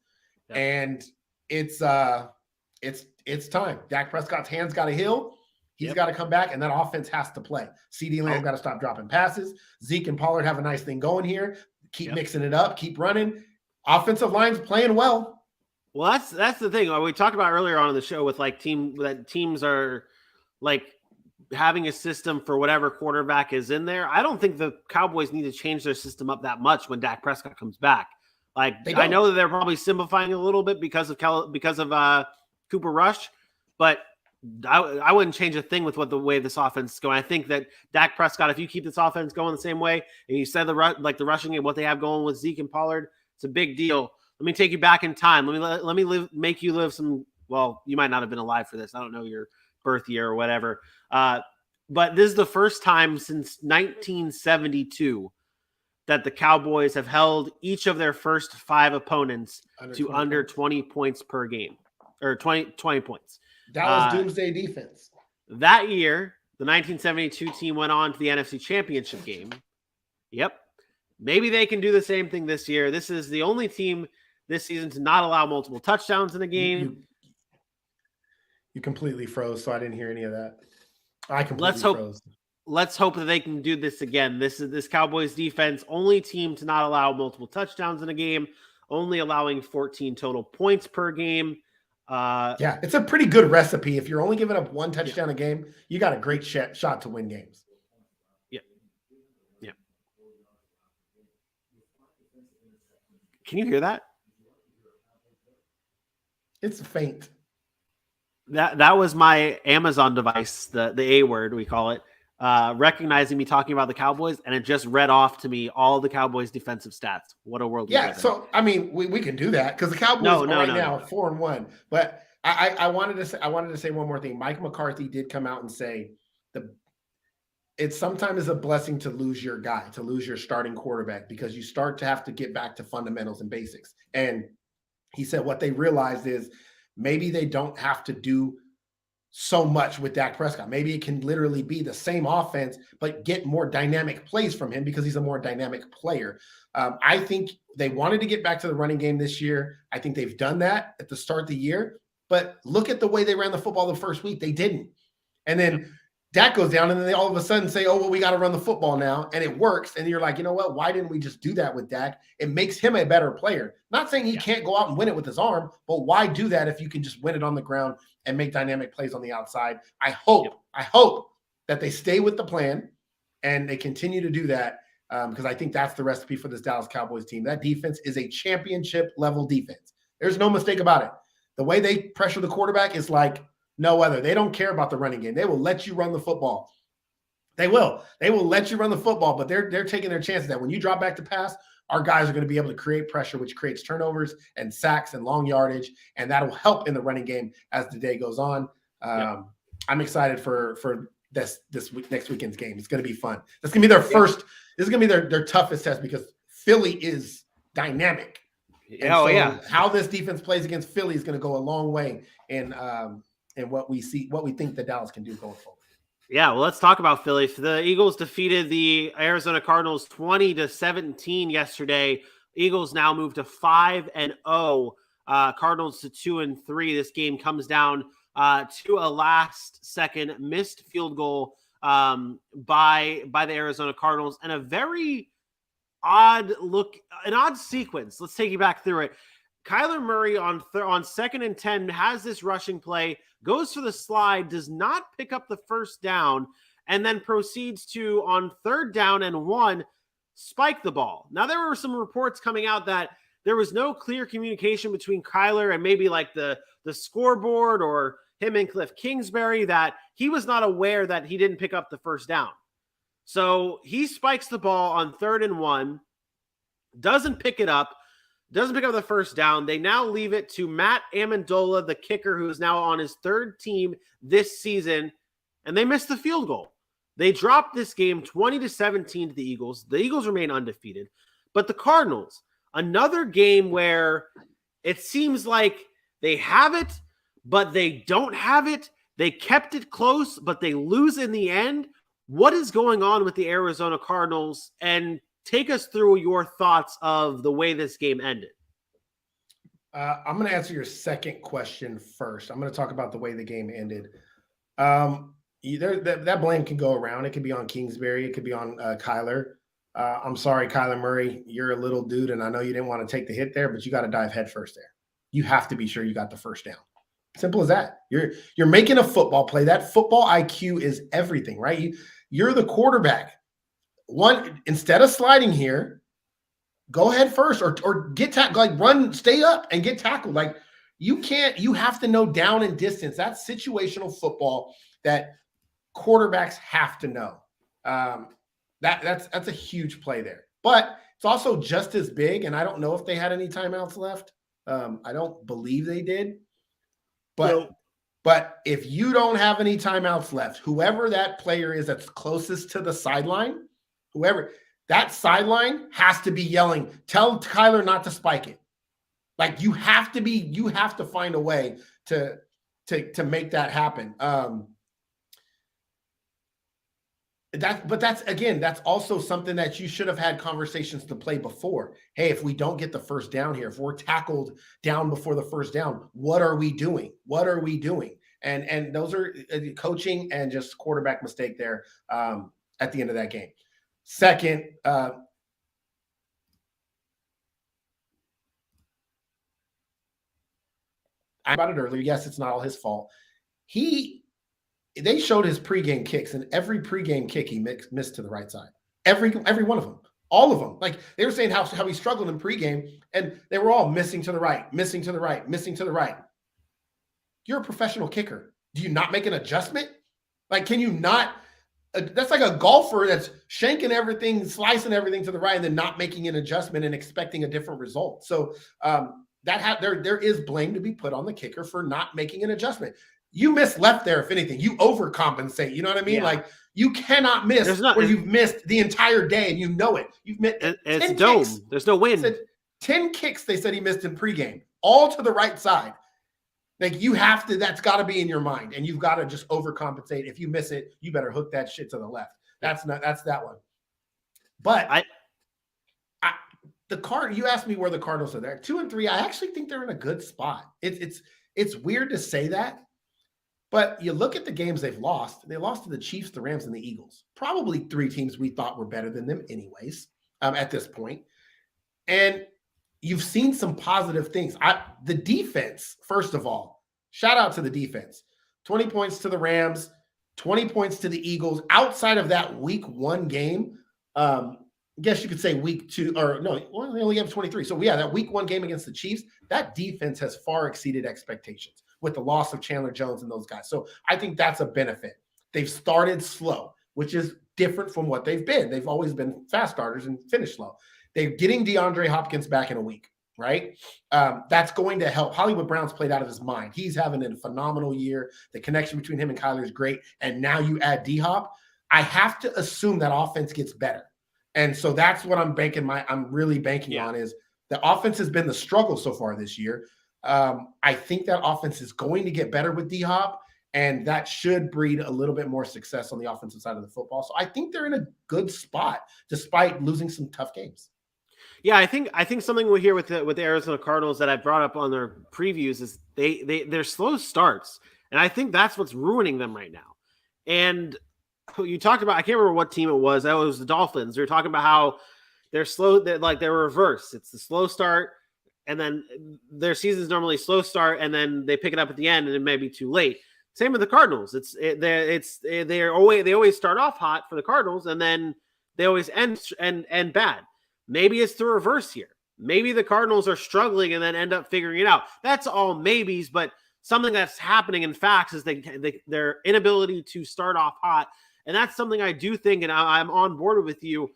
Yep. And it's time. Dak Prescott's hands got to heal. He's got to come back, and that offense has to play. CeeDee Lamb got to stop dropping passes. Zeke and Pollard have a nice thing going here. Keep mixing it up. Keep running. Offensive line's playing well. Well, that's the thing. We talked about earlier on in the show with teams are like having a system for whatever quarterback is in there. I don't think the Cowboys need to change their system up that much when Dak Prescott comes back. Like, I know that they're probably simplifying a little bit because of Cooper Rush, but I wouldn't change a thing with the way this offense is going. I think that Dak Prescott, if you keep this offense going the same way, and you said the rushing game, what they have going with Zeke and Pollard, it's a big deal. Let me take you back in time. Let me make you live some. Well, you might not have been alive for this. I don't know your birth year or whatever. But this is the first time since 1972 that the Cowboys have held each of their first 5 opponents to under 20 points per game, or 20 points. Dallas doomsday defense. That year, the 1972 team went on to the NFC Championship game. Yep. Maybe they can do the same thing this year. This is the only team this season to not allow multiple touchdowns in a game. You completely froze, so I didn't hear any of that. I completely froze. Let's hope that they can do this again. This Cowboys defense, only team to not allow multiple touchdowns in a game, only allowing 14 total points per game. It's a pretty good recipe. If you're only giving up 1 touchdown a game, you got a great shot to win games. Yeah. Can you hear that? It's faint. That was my Amazon device, the A word we call it, recognizing me talking about the Cowboys, and it just read off to me all the Cowboys' defensive stats. What a world! Yeah, so I mean, we can do that because the Cowboys are now 4-1. But I wanted to say one more thing. Mike McCarthy did come out and say it's sometimes a blessing to lose your guy, to lose your starting quarterback, because you start to have to get back to fundamentals and basics. And he said what they realized is maybe they don't have to do so much with Dak Prescott. Maybe it can literally be the same offense, but get more dynamic plays from him because he's a more dynamic player. I think they wanted to get back to the running game this year. I think they've done that at the start of the year. But look at the way they ran the football the first week. They didn't. And then Dak goes down, and then they all of a sudden say, oh, well, we got to run the football now. And it works. And you're like, you know what? Why didn't we just do that with Dak? It makes him a better player. Not saying he can't go out and win it with his arm, but why do that if you can just win it on the ground and make dynamic plays on the outside? I hope that they stay with the plan and they continue to do that, because I think that's the recipe for this Dallas Cowboys team. That defense is a championship level defense. There's no mistake about it. The way they pressure the quarterback is like no other. They don't care about the running game. They will let you run the football. They will let you run the football, but they're taking their chances that when you drop back to pass, our guys are going to be able to create pressure, which creates turnovers and sacks and long yardage, and that'll help in the running game as the day goes on. I'm excited for this next weekend's game. It's going to be fun. That's going to be their first. This is going to be their toughest test because Philly is dynamic. How this defense plays against Philly is going to go a long way in what we think that Dallas can do going forward. Yeah, well, let's talk about Philly. The Eagles defeated the Arizona Cardinals 20-17 yesterday. Eagles now move to 5-0. Cardinals to 2-3. This game comes down to a last-second missed field goal by the Arizona Cardinals, and a very odd sequence. Let's take you back through it. Kyler Murray on 2nd and 10 has this rushing play, goes for the slide, does not pick up the first down, and then proceeds to, on 3rd down and 1, spike the ball. Now, there were some reports coming out that there was no clear communication between Kyler and maybe like the scoreboard, or him and Cliff Kingsbury, that he was not aware that he didn't pick up the first down. So he spikes the ball on 3rd and 1, doesn't pick up the first down. They now leave it to Matt Amendola, the kicker, who is now on his 3rd team this season, and they missed the field goal. They dropped this game 20-17 to the Eagles. The Eagles remain undefeated. But the Cardinals, another game where it seems like they have it, but they don't have it. They kept it close, but they lose in the end. What is going on with the Arizona Cardinals? And take us through your thoughts of the way this game ended. I'm going to answer your second question first. I'm going to talk about the way the game ended. That blame can go around. It could be on Kingsbury. It could be on Kyler. I'm sorry, Kyler Murray. You're a little dude, and I know you didn't want to take the hit there, but you got to dive head first there. You have to be sure you got the first down. Simple as that. You're making a football play. That football IQ is everything, right? You're the quarterback. Instead of sliding here, go ahead first or get tackled, like run, stay up and get tackled. Like you have to know down and distance. That's situational football that quarterbacks have to know. That's a huge play there. But it's also just as big, and I don't know if they had any timeouts left. I don't believe they did. But if you don't have any timeouts left, whoever that player is that's closest to the sideline, whoever that sideline has to be yelling, tell Kyler not to spike it. Like you have to find a way to make that happen. That's also something that you should have had conversations to play before. Hey, if we don't get the first down here, if we're tackled down before the first down, what are we doing? And those are coaching and just quarterback mistake there at the end of that game. Second, I about it earlier. Yes, it's not all his fault. They showed his pregame kicks, and every pregame kick he missed to the right side. Every one of them, all of them. Like they were saying how he struggled in pregame, and they were all missing to the right, missing to the right, missing to the right. You're a professional kicker. Do you not make an adjustment? Like, can you not? That's like a golfer that's shanking everything, slicing everything to the right, and then not making an adjustment and expecting a different result. So there is blame to be put on the kicker for not making an adjustment. You miss left there, if anything. You overcompensate. You know what I mean? Yeah. Like, you cannot miss you've missed the entire day, and you know it. You've missed it's dome. Kicks. There's no win. 10 kicks they said he missed in pregame, all to the right side. Like, you have to – that's got to be in your mind, and you've got to just overcompensate. If you miss it, you better hook that shit to the left. That's that one. But you asked me where the Cardinals are. They're 2-3. I actually think they're in a good spot. It's weird to say that. But you look at the games they've lost. They lost to the Chiefs, the Rams, and the Eagles. Probably 3 teams we thought were better than them anyways at this point. And you've seen some positive things. The defense, first of all, shout out to the defense. 20 points to the Rams, 20 points to the Eagles. Outside of that week 1 game, I guess you could say week 2, or no, well, they only have 23. So, yeah, that week 1 game against the Chiefs, that defense has far exceeded expectations with the loss of Chandler Jones and those guys. So I think that's a benefit. They've started slow, which is different from what they've been. They've always been fast starters and finished slow. They're getting DeAndre Hopkins back in a week, right? That's going to help. Hollywood Brown's played out of his mind. He's having a phenomenal year. The connection between him and Kyler is great. And now you add D-Hop. I have to assume that offense gets better. And so that's what I'm really banking on is the offense has been the struggle so far this year. I think that offense is going to get better with D-Hop, and that should breed a little bit more success on the offensive side of the football. So I think they're in a good spot despite losing some tough games. Yeah, I think something we'll hear with the Arizona Cardinals that I brought up on their previews is they're slow starts, and I think that's what's ruining them right now. And you talked about, I can't remember what team it was. That was the Dolphins. We were talking about how they're slow, they're reversed. It's the slow start, and then their season's normally slow start, and then they pick it up at the end, and it may be too late. Same with the Cardinals. They always start off hot for the Cardinals, and then they always end bad. Maybe it's the reverse here. Maybe the Cardinals are struggling and then end up figuring it out. That's all maybes, but something that's happening in facts is their inability to start off hot. And that's something I do think, and I'm on board with you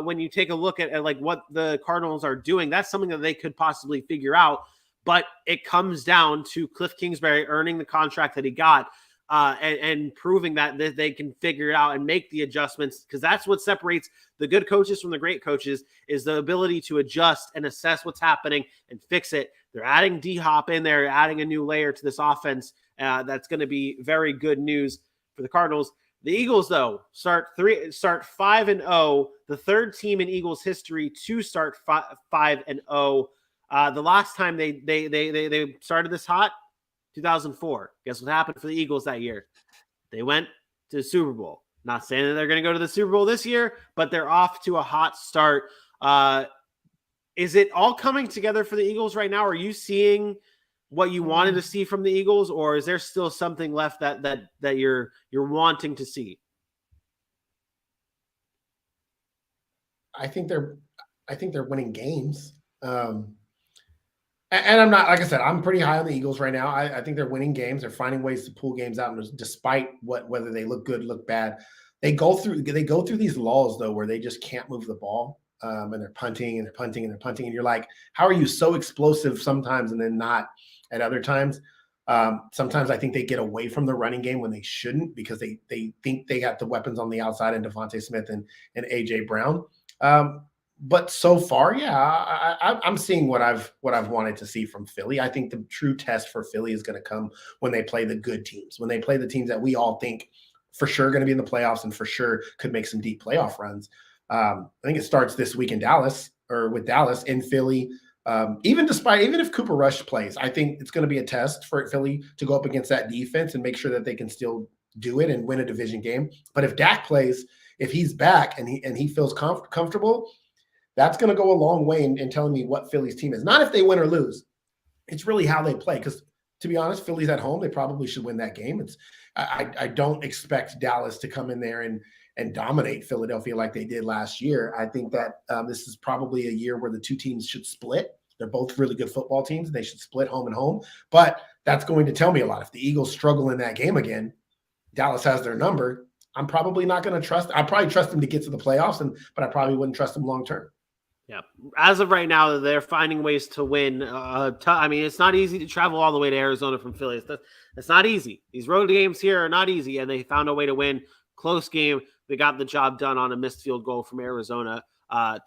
when you take a look at like what the Cardinals are doing. That's something that they could possibly figure out. But it comes down to Cliff Kingsbury earning the contract that he got and proving that they can figure it out and make the adjustments, because that's what separates the good coaches from the great coaches, is the ability to adjust and assess what's happening and fix it. They're adding D-Hop in there, adding a new layer to this offense. That's going to be very good news for the Cardinals. The Eagles, though, start 5-0, the third team in Eagles history to start 5-0. The last time they started this hot, 2004. Guess what happened for the Eagles that year? They went to the Super Bowl. Not saying that they're going to go to the Super Bowl this year, but they're off to a hot start. Is it all coming together for the Eagles right now? Are you seeing what you wanted to see from the Eagles, or is there still something left that you're wanting to see? I think they're winning games. And I'm not, like I said, I'm pretty high on the Eagles right now. I think they're winning games. They're finding ways to pull games out, and despite whether they look good, look bad. They go through these lulls though, where they just can't move the ball, and they're punting and they're punting and they're punting, and you're like, how are you so explosive sometimes and then not at other times? Sometimes I think they get away from the running game when they shouldn't, because they think they got the weapons on the outside, and Devontae Smith and AJ Brown. But so far, yeah, I'm seeing what I've wanted to see from Philly. I think the true test for Philly is going to come when they play the good teams, when they play the teams that we all think for sure going to be in the playoffs and for sure could make some deep playoff runs. I think it starts this week in Dallas, or with Dallas in Philly. Even if Cooper Rush plays, I think it's going to be a test for Philly to go up against that defense and make sure that they can still do it and win a division game. But if Dak plays, if he's back and he feels comfortable, that's going to go a long way in telling me what Philly's team is. Not if they win or lose. It's really how they play. Because to be honest, Philly's at home. They probably should win that game. I don't expect Dallas to come in there and dominate Philadelphia like they did last year. I think that this is probably a year where the two teams should split. They're both really good football teams. They should split home and home. But that's going to tell me a lot. If the Eagles struggle in that game again, Dallas has their number. I'm probably not going to trust. I probably trust them to get to the playoffs, but I probably wouldn't trust them long term. Yeah. As of right now, they're finding ways to win. I mean, it's not easy to travel all the way to Arizona from Philly. It's not easy. These road games here are not easy, and they found a way to win. Close game. They got the job done on a missed field goal from Arizona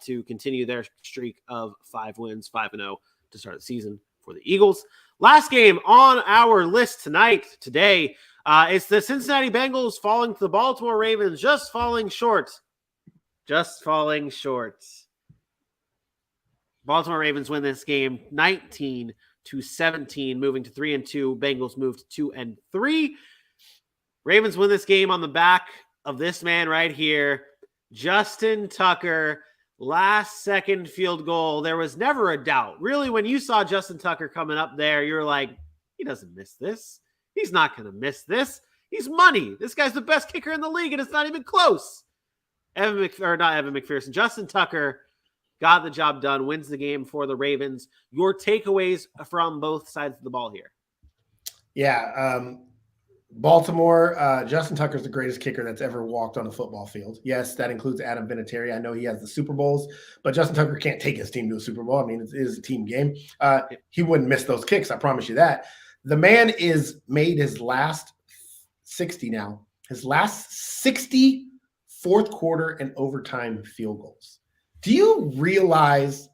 to continue their streak of 5 wins, 5-0 to start the season for the Eagles. Last game on our list today, it's the Cincinnati Bengals falling to the Baltimore Ravens, just falling short. Baltimore Ravens win this game 19-17, moving to 3-2. Bengals moved to 2-3. Ravens win this game on the back of this man right here, Justin Tucker. Last second field goal. There was never a doubt. Really, when you saw Justin Tucker coming up there, you're like, he doesn't miss this. He's not going to miss this. He's money. This guy's the best kicker in the league, and it's not even close. Justin Tucker got the job done, wins the game for the Ravens. Your takeaways from both sides of the ball here. Yeah. Baltimore, Justin Tucker is the greatest kicker that's ever walked on a football field. Yes, that includes Adam Vinatieri. I know he has the Super Bowls, but Justin Tucker can't take his team to a Super Bowl. I mean, it is a team game. He wouldn't miss those kicks. I promise you that. The man is made his last 60 now. His last 60 fourth quarter and overtime field goals. Do you realize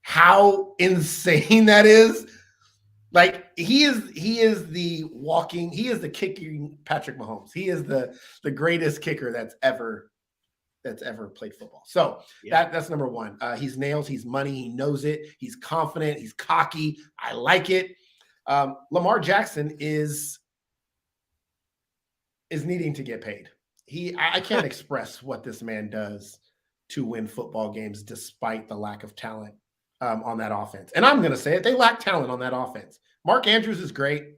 how insane that is? Like he is the kicking Patrick Mahomes. He is the greatest kicker that's ever played football. So that's number one. He's nails, he's money, he knows it, he's confident, he's cocky. I like it. Lamar Jackson is needing to get paid. I can't express what this man does to win football games despite the lack of talent on that offense. And I'm going to say it, they lack talent on that offense. Mark Andrews is great.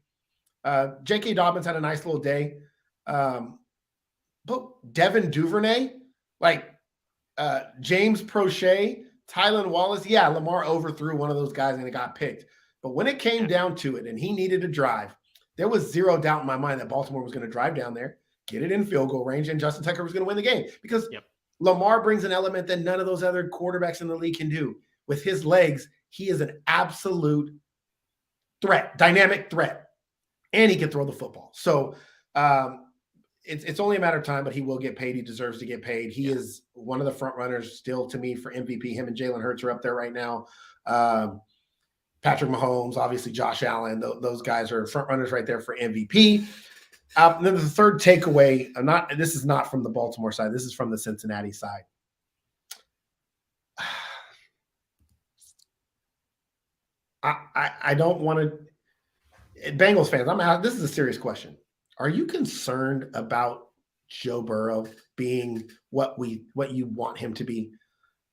J.K. Dobbins had a nice little day. But Devin Duvernay, James Prochet, Tylan Wallace, Lamar overthrew one of those guys and it got picked. But when it came down to it and he needed a drive, there was zero doubt in my mind that Baltimore was going to drive down there, get it in field goal range, and Justin Tucker was going to win the game because Lamar brings an element that none of those other quarterbacks in the league can do. With his legs, he is an absolute threat, dynamic threat, and he can throw the football. So it's only a matter of time, but he will get paid. He deserves to get paid. He is one of the front runners still to me for MVP. Him and Jalen Hurts are up there right now. Patrick Mahomes, obviously Josh Allen, those guys are front runners right there for MVP. And then the third takeaway, this is not from the Baltimore side. This is from the Cincinnati side. I don't want to. Bengals fans, this is a serious question. Are you concerned about Joe Burrow being what you want him to be?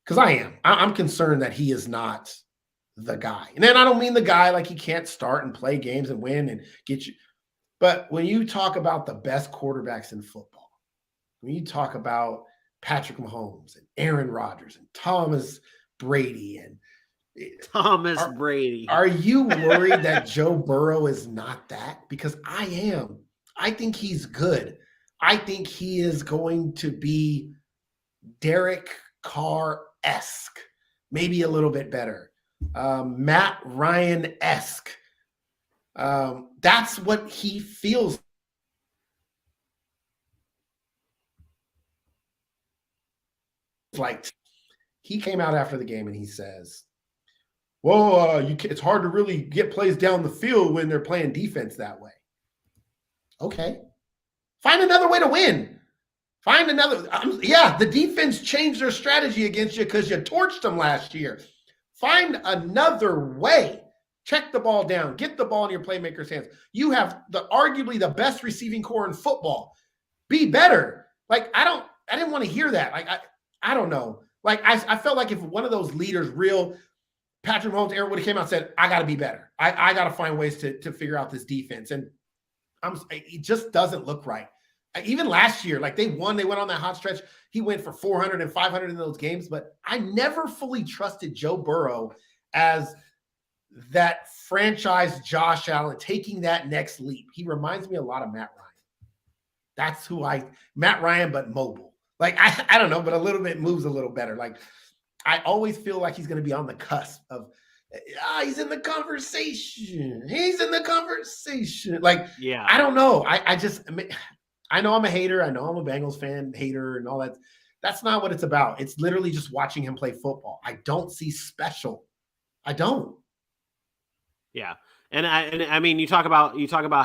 Because I am. I'm concerned that he is not the guy. And then I don't mean the guy like he can't start and play games and win and get you. But when you talk about the best quarterbacks in football, when you talk about Patrick Mahomes and Aaron Rodgers and Thomas Brady and Brady. Are you worried that Joe Burrow is not that? Because I am. I think he's good. I think he is going to be Derek Carr-esque, maybe a little bit better. Matt Ryan-esque. That's what he feels like. He came out after the game and he says, well, it's hard to really get plays down the field when they're playing defense that way. Okay. Find another way to win. Find another. The defense changed their strategy against you because you torched them last year. Find another way. Check the ball down. Get the ball in your playmaker's hands. You have arguably the best receiving core in football. Be better. Like, I didn't want to hear that. Like, I don't know. Like, I felt like if one of those leaders, real Patrick Mahomes, Aaron would have came out and said, I got to be better. I got to find ways to figure out this defense. And it just doesn't look right. Even last year, like they went on that hot stretch. He went for 400 and 500 in those games, but I never fully trusted Joe Burrow as that franchise Josh Allen taking that next leap. He reminds me a lot of Matt Ryan. That's Matt Ryan, but mobile. Like, I don't know, but a little bit moves a little better. Like, I always feel like he's going to be on the cusp of, he's in the conversation. He's in the conversation. Like, yeah, I don't know. I know I'm a hater. I know I'm a Bengals fan, hater, and all that. That's not what it's about. It's literally just watching him play football. I don't see special. I don't. Yeah. And I mean, you talk about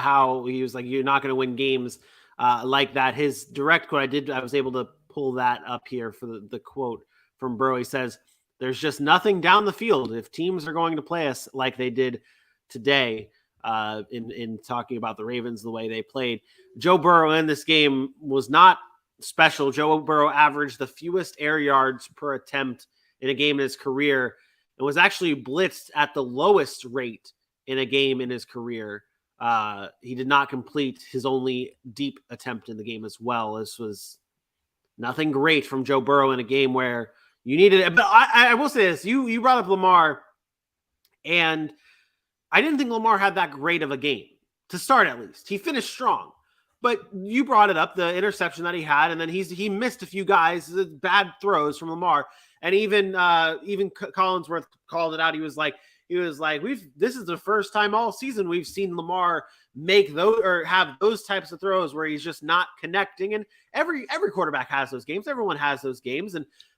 how he was like, you're not going to win games like that. His direct quote, I was able to pull that up here for the quote from Burrow. He says, there's just nothing down the field. If teams are going to play us like they did today, in talking about the Ravens, the way they played, Joe Burrow in this game was not special. Joe Burrow averaged the fewest air yards per attempt in a game in his career and was actually blitzed at the lowest rate in a game in his career. He did not complete his only deep attempt in the game as well. This was nothing great from Joe Burrow in a game where you needed it. But I will say this. You brought up Lamar, and I didn't think Lamar had that great of a game to start, at least. He finished strong. But you brought it up, the interception that he had, and then he missed a few guys, bad throws from Lamar. And even Collinsworth called it out. He was like, this is the first time all season we've seen Lamar make those or have those types of throws where he's just not connecting. And every quarterback has those games. Everyone has those games.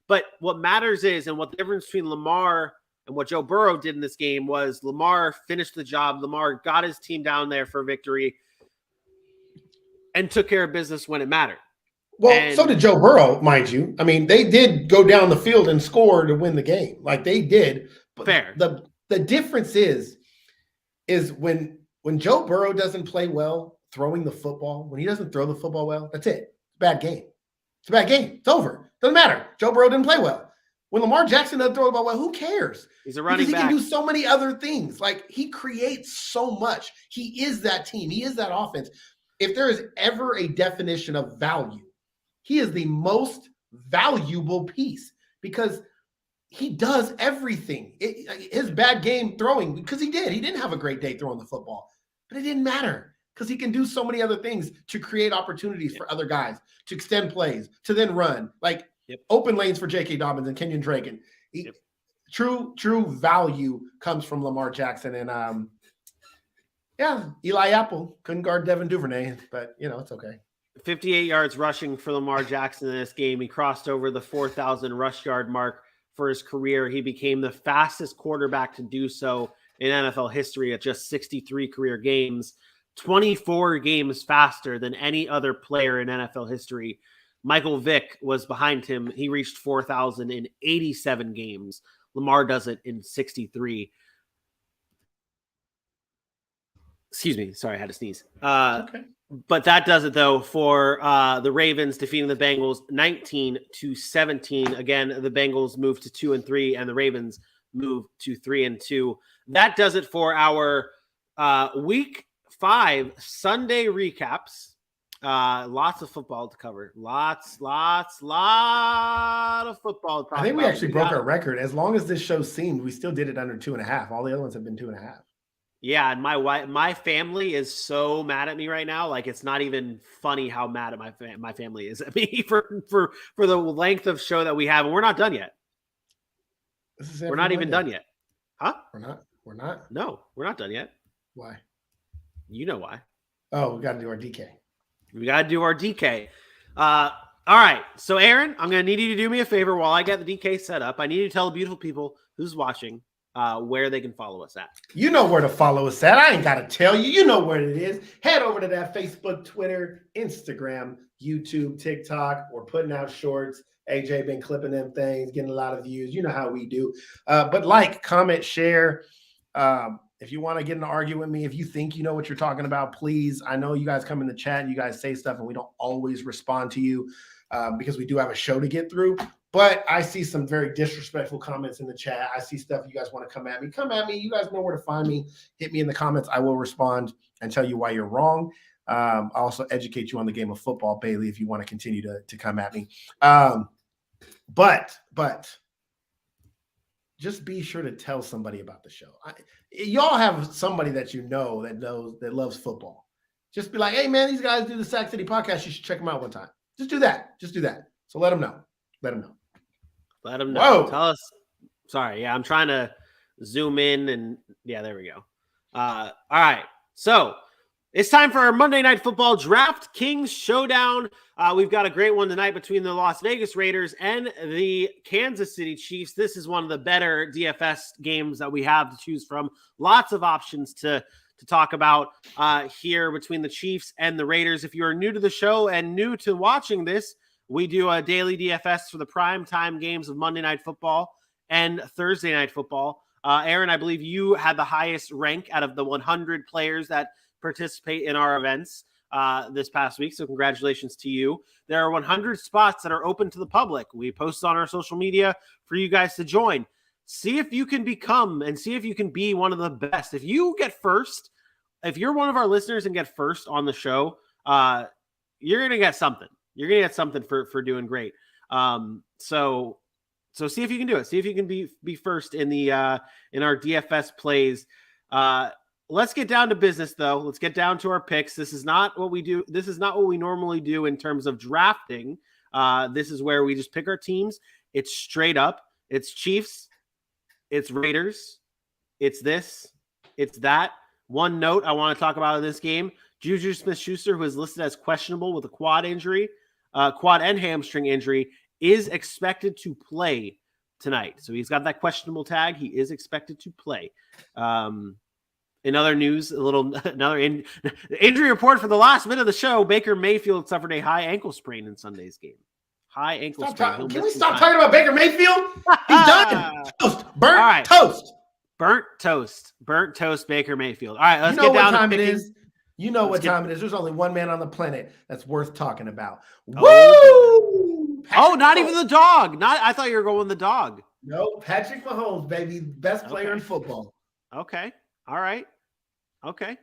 But what matters is, and what the difference between Lamar and what Joe Burrow did in this game was, Lamar finished the job. Lamar got his team down there for victory and took care of business when it mattered. Well, so did Joe Burrow, mind you. I mean, they did go down the field and score to win the game. Like, they did. But fair. The difference is when Joe Burrow doesn't play well throwing the football, when he doesn't throw the football well, that's it. It's a bad game. It's a bad game. It's over. Doesn't matter. Joe Burrow didn't play well. When Lamar Jackson doesn't throw the ball well, who cares? He's a running back. Because he can do so many other things. Like, he creates so much. He is that team. He is that offense. If there is ever a definition of value, he is the most valuable piece because he does everything. His bad game throwing, because he didn't have a great day throwing the football, but it didn't matter because he can do so many other things to create opportunities for other guys, to extend plays, to then run, like open lanes for J.K. Dobbins and Kenyon Drake. True value comes from Lamar Jackson. And Eli Apple couldn't guard Devin Duvernay, but it's okay. 58 yards rushing for Lamar Jackson in this game. He crossed over the 4,000 rush yard mark for his career. He became the fastest quarterback to do so in NFL history at just 63 career games, 24 games faster than any other player in NFL history. Michael Vick was behind him. He reached 4,000 in 87 games. Lamar does it in 63. Excuse me. Sorry, I had to sneeze. Okay. But that does it, though, for the Ravens defeating the Bengals 19-17. Again, the Bengals move to 2-3, and the Ravens move to 3-2. That does it for our Week 5 Sunday recaps. Lots of football to cover. Lot of football to talk I think we about. actually broke our record. As long as this show seemed, we still did it under 2.5. All the other ones have been 2.5. Yeah, and my family is so mad at me right now. Like, it's not even funny how mad at my family is at me for the length of show that we have, and we're not done yet. We're not even done yet, huh? We're not. No, we're not done yet. Why? You know why? Oh, we got to do our DK. We got to do our DK. All right. So, Aaron, I'm going to need you to do me a favor while I get the DK set up. I need you to tell the beautiful people who's watching where they can follow us at. You know where to follow us at. I ain't got to tell you. You know where it is. Head over to that Facebook, Twitter, Instagram, YouTube, TikTok. We're putting out shorts. AJ been clipping them things, getting a lot of views. You know how we do. But like, comment, share. If you want to get in an argument with me, if you think you know what you're talking about, please. I know you guys come in the chat and you guys say stuff and we don't always respond to you because we do have a show to get through. But I see some very disrespectful comments in the chat. I see stuff you guys want to come at me. Come at me. You guys know where to find me. Hit me in the comments. I will respond and tell you why you're wrong. I'll also educate you on the game of football, Bailey, if you want to continue to come at me. But just be sure to tell somebody about the show. Y'all have somebody that that loves football. Just be like, hey, man, these guys do the Sac City podcast. You should check them out one time. Just do that. So let them know. Let them know. Whoa. Tell us. Sorry. Yeah, I'm trying to zoom in and yeah, there we go. All right. So it's time for our Monday Night Football Draft Kings Showdown. We've got a great one tonight between the Las Vegas Raiders and the Kansas City Chiefs. This is one of the better DFS games that we have to choose from. Lots of options to talk about here between the Chiefs and the Raiders. If you are new to the show and new to watching this, we do a daily DFS for the prime time games of Monday Night Football and Thursday Night Football. Aaron, I believe you had the highest rank out of the 100 players that participate in our events this past week. So congratulations to you. There are 100 spots that are open to the public. We post on our social media for you guys to join. See if you can become and see if you can be one of the best. If you get first, if you're one of our listeners and get first on the show, you're going to get something. You're going to get something for doing great. So see if you can do it. See if you can be first in the in our DFS plays. Let's get down to business, though. Let's get down to our picks. This is not what we do. This is not what we normally do in terms of drafting. This is where we just pick our teams. It's straight up. It's Chiefs. It's Raiders. It's this. It's that. One note I want to talk about in this game, Juju Smith-Schuster, who is listed as questionable with a quad and hamstring injury, is expected to play tonight. So he's got that questionable tag. He is expected to play. In other news, another injury report for the last minute of the show. Baker Mayfield suffered a high ankle sprain in Sunday's game. High ankle sprain. Can we stop talking about Baker Mayfield? He's done. Toast. Burnt toast. Burnt toast, Baker Mayfield. All right, let's get down to time it is. You know what time it is. There's only one man on the planet that's worth talking about. Woo! Not even the dog. I thought you were going the dog. No, Patrick Mahomes, baby. Best player in football. Okay. All right. Okay.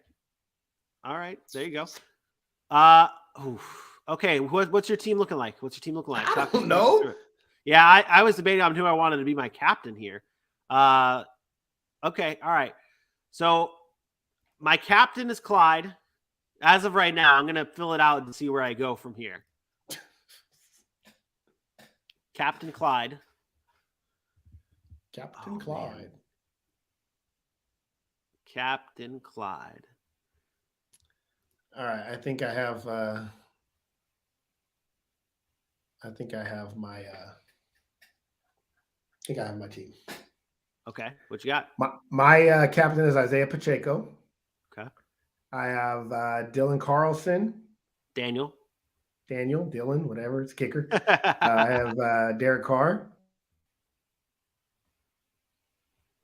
All right. There you go. Okay. What's your team looking like? I don't know. Yeah, I was debating on who I wanted to be my captain here. Okay. All right. So my captain is Clyde. As of right now, I'm going to fill it out and see where I go from here. Captain Clyde. Captain Clyde. Man. Captain Clyde. All right. I think I have my team. Okay. What you got? My captain is Isaiah Pacheco. Okay. I have Dylan Carlson. Daniel, Dylan, whatever. It's kicker. I have Derek Carr.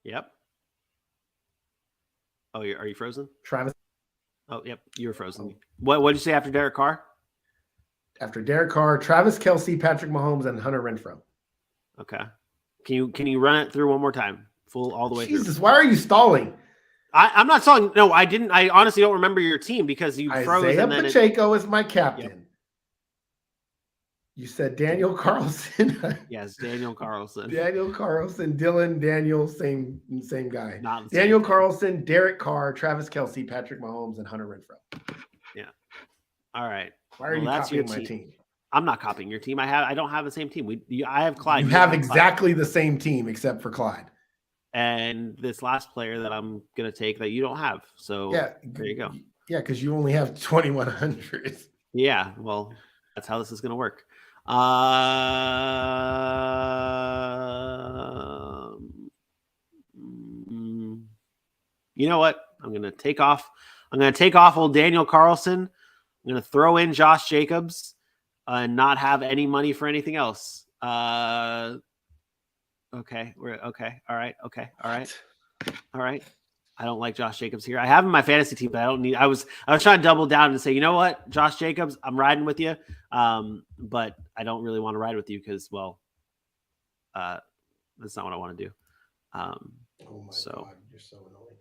Yep. Oh, are you frozen? Travis. Oh, yep. You were frozen. What did you say after Derek Carr? After Derek Carr, Travis Kelce, Patrick Mahomes, and Hunter Renfrow. Okay. Can you run it through one more time? Full all the way Jesus, through. why are you stalling? I'm not stalling. No, I didn't. I honestly don't remember your team because you froze. Isaiah And then Pacheco is my captain. Yep. You said Daniel Carlson. Yes, Daniel Carlson. Daniel Carlson, Dylan, Daniel, same guy. Not Daniel Carlson, Derek Carr, Travis Kelce, Patrick Mahomes, and Hunter Renfrow. Yeah. All right. Why are you copying my team? I'm not copying your team. I don't have the same team. I have Clyde. You have exactly the same team except for Clyde. And this last player that I'm gonna take that you don't have. So yeah, there you go. Yeah, because you only have 2,100. Yeah, well, that's how this is gonna work. You know what? I'm gonna take off old Daniel Carlson. I'm gonna throw in Josh Jacobs and not have any money for anything else. Okay. All right. I don't like Josh Jacobs here. I have him in my fantasy team, but I don't need. I was trying to double down and say, you know what, Josh Jacobs, I'm riding with you, but I don't really want to ride with you because, well, that's not what I want to do. Oh my God, you're so annoying.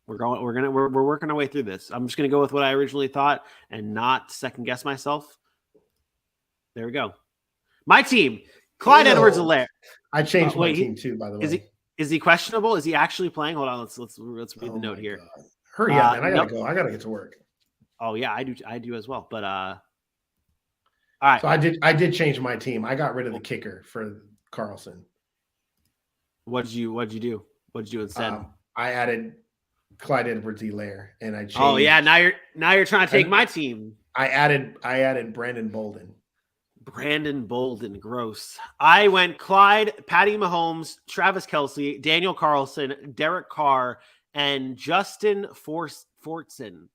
We're working our way through this. I'm just gonna go with what I originally thought and not second guess myself. There we go. My team, Clyde Edwards-Helaire. I changed my team too, by the way. Is he questionable? Is he actually playing? Hold on, let's read the note here. God. Hurry up, man! I gotta go. I gotta get to work. Oh yeah, I do as well. But all right. So I did change my team. I got rid of the kicker for Carlson. What'd you do? What'd you do instead? I added Clyde Edwards-Helaire, and I changed. Oh yeah, now you're trying to take my team. I added Brandon Bolden. Brandon Bolden, gross. I went Clyde, Patty Mahomes, Travis Kelce, Daniel Carlson, Derek Carr, and Justin Fortson.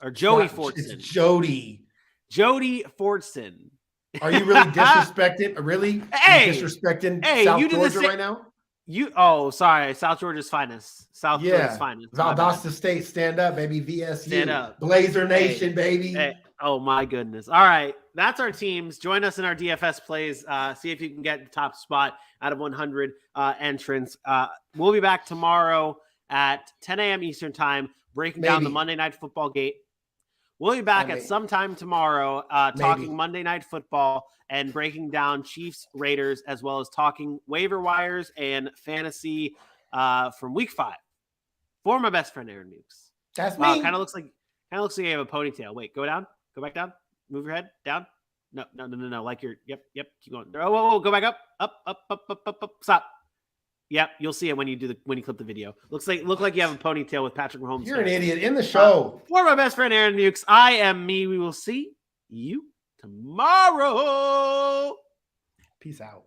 Or Joey Fortson. It's Jody Fortson. Are you really disrespecting? Really? Hey, disrespecting South Georgia right now? Sorry. South Georgia's finest. Georgia's finest. Valdosta State, stand up, baby. VSU. Stand up. Blazer Nation, baby. Hey. Oh, my goodness. All right. That's our teams. Join us in our DFS plays. See if you can get the top spot out of 100 entrants. We'll be back tomorrow at 10 a.m. Eastern time, breaking down the Monday Night Football gate. We'll be back at some time tomorrow talking Monday Night Football and breaking down Chiefs, Raiders, as well as talking waiver wires and fantasy from Week 5 for my best friend, Aaron Mukes. That's me. Kind of looks like you have a ponytail. Wait, go down. Go back down. Move your head down. No. Like you're. Yep. Keep going. Whoa. Go back up. Up. Stop. Yep. You'll see it when you clip the video. Look like you have a ponytail with Patrick Mahomes. You're an idiot in the show. For my best friend Aaron Mukes, I am me. We will see you tomorrow. Peace out.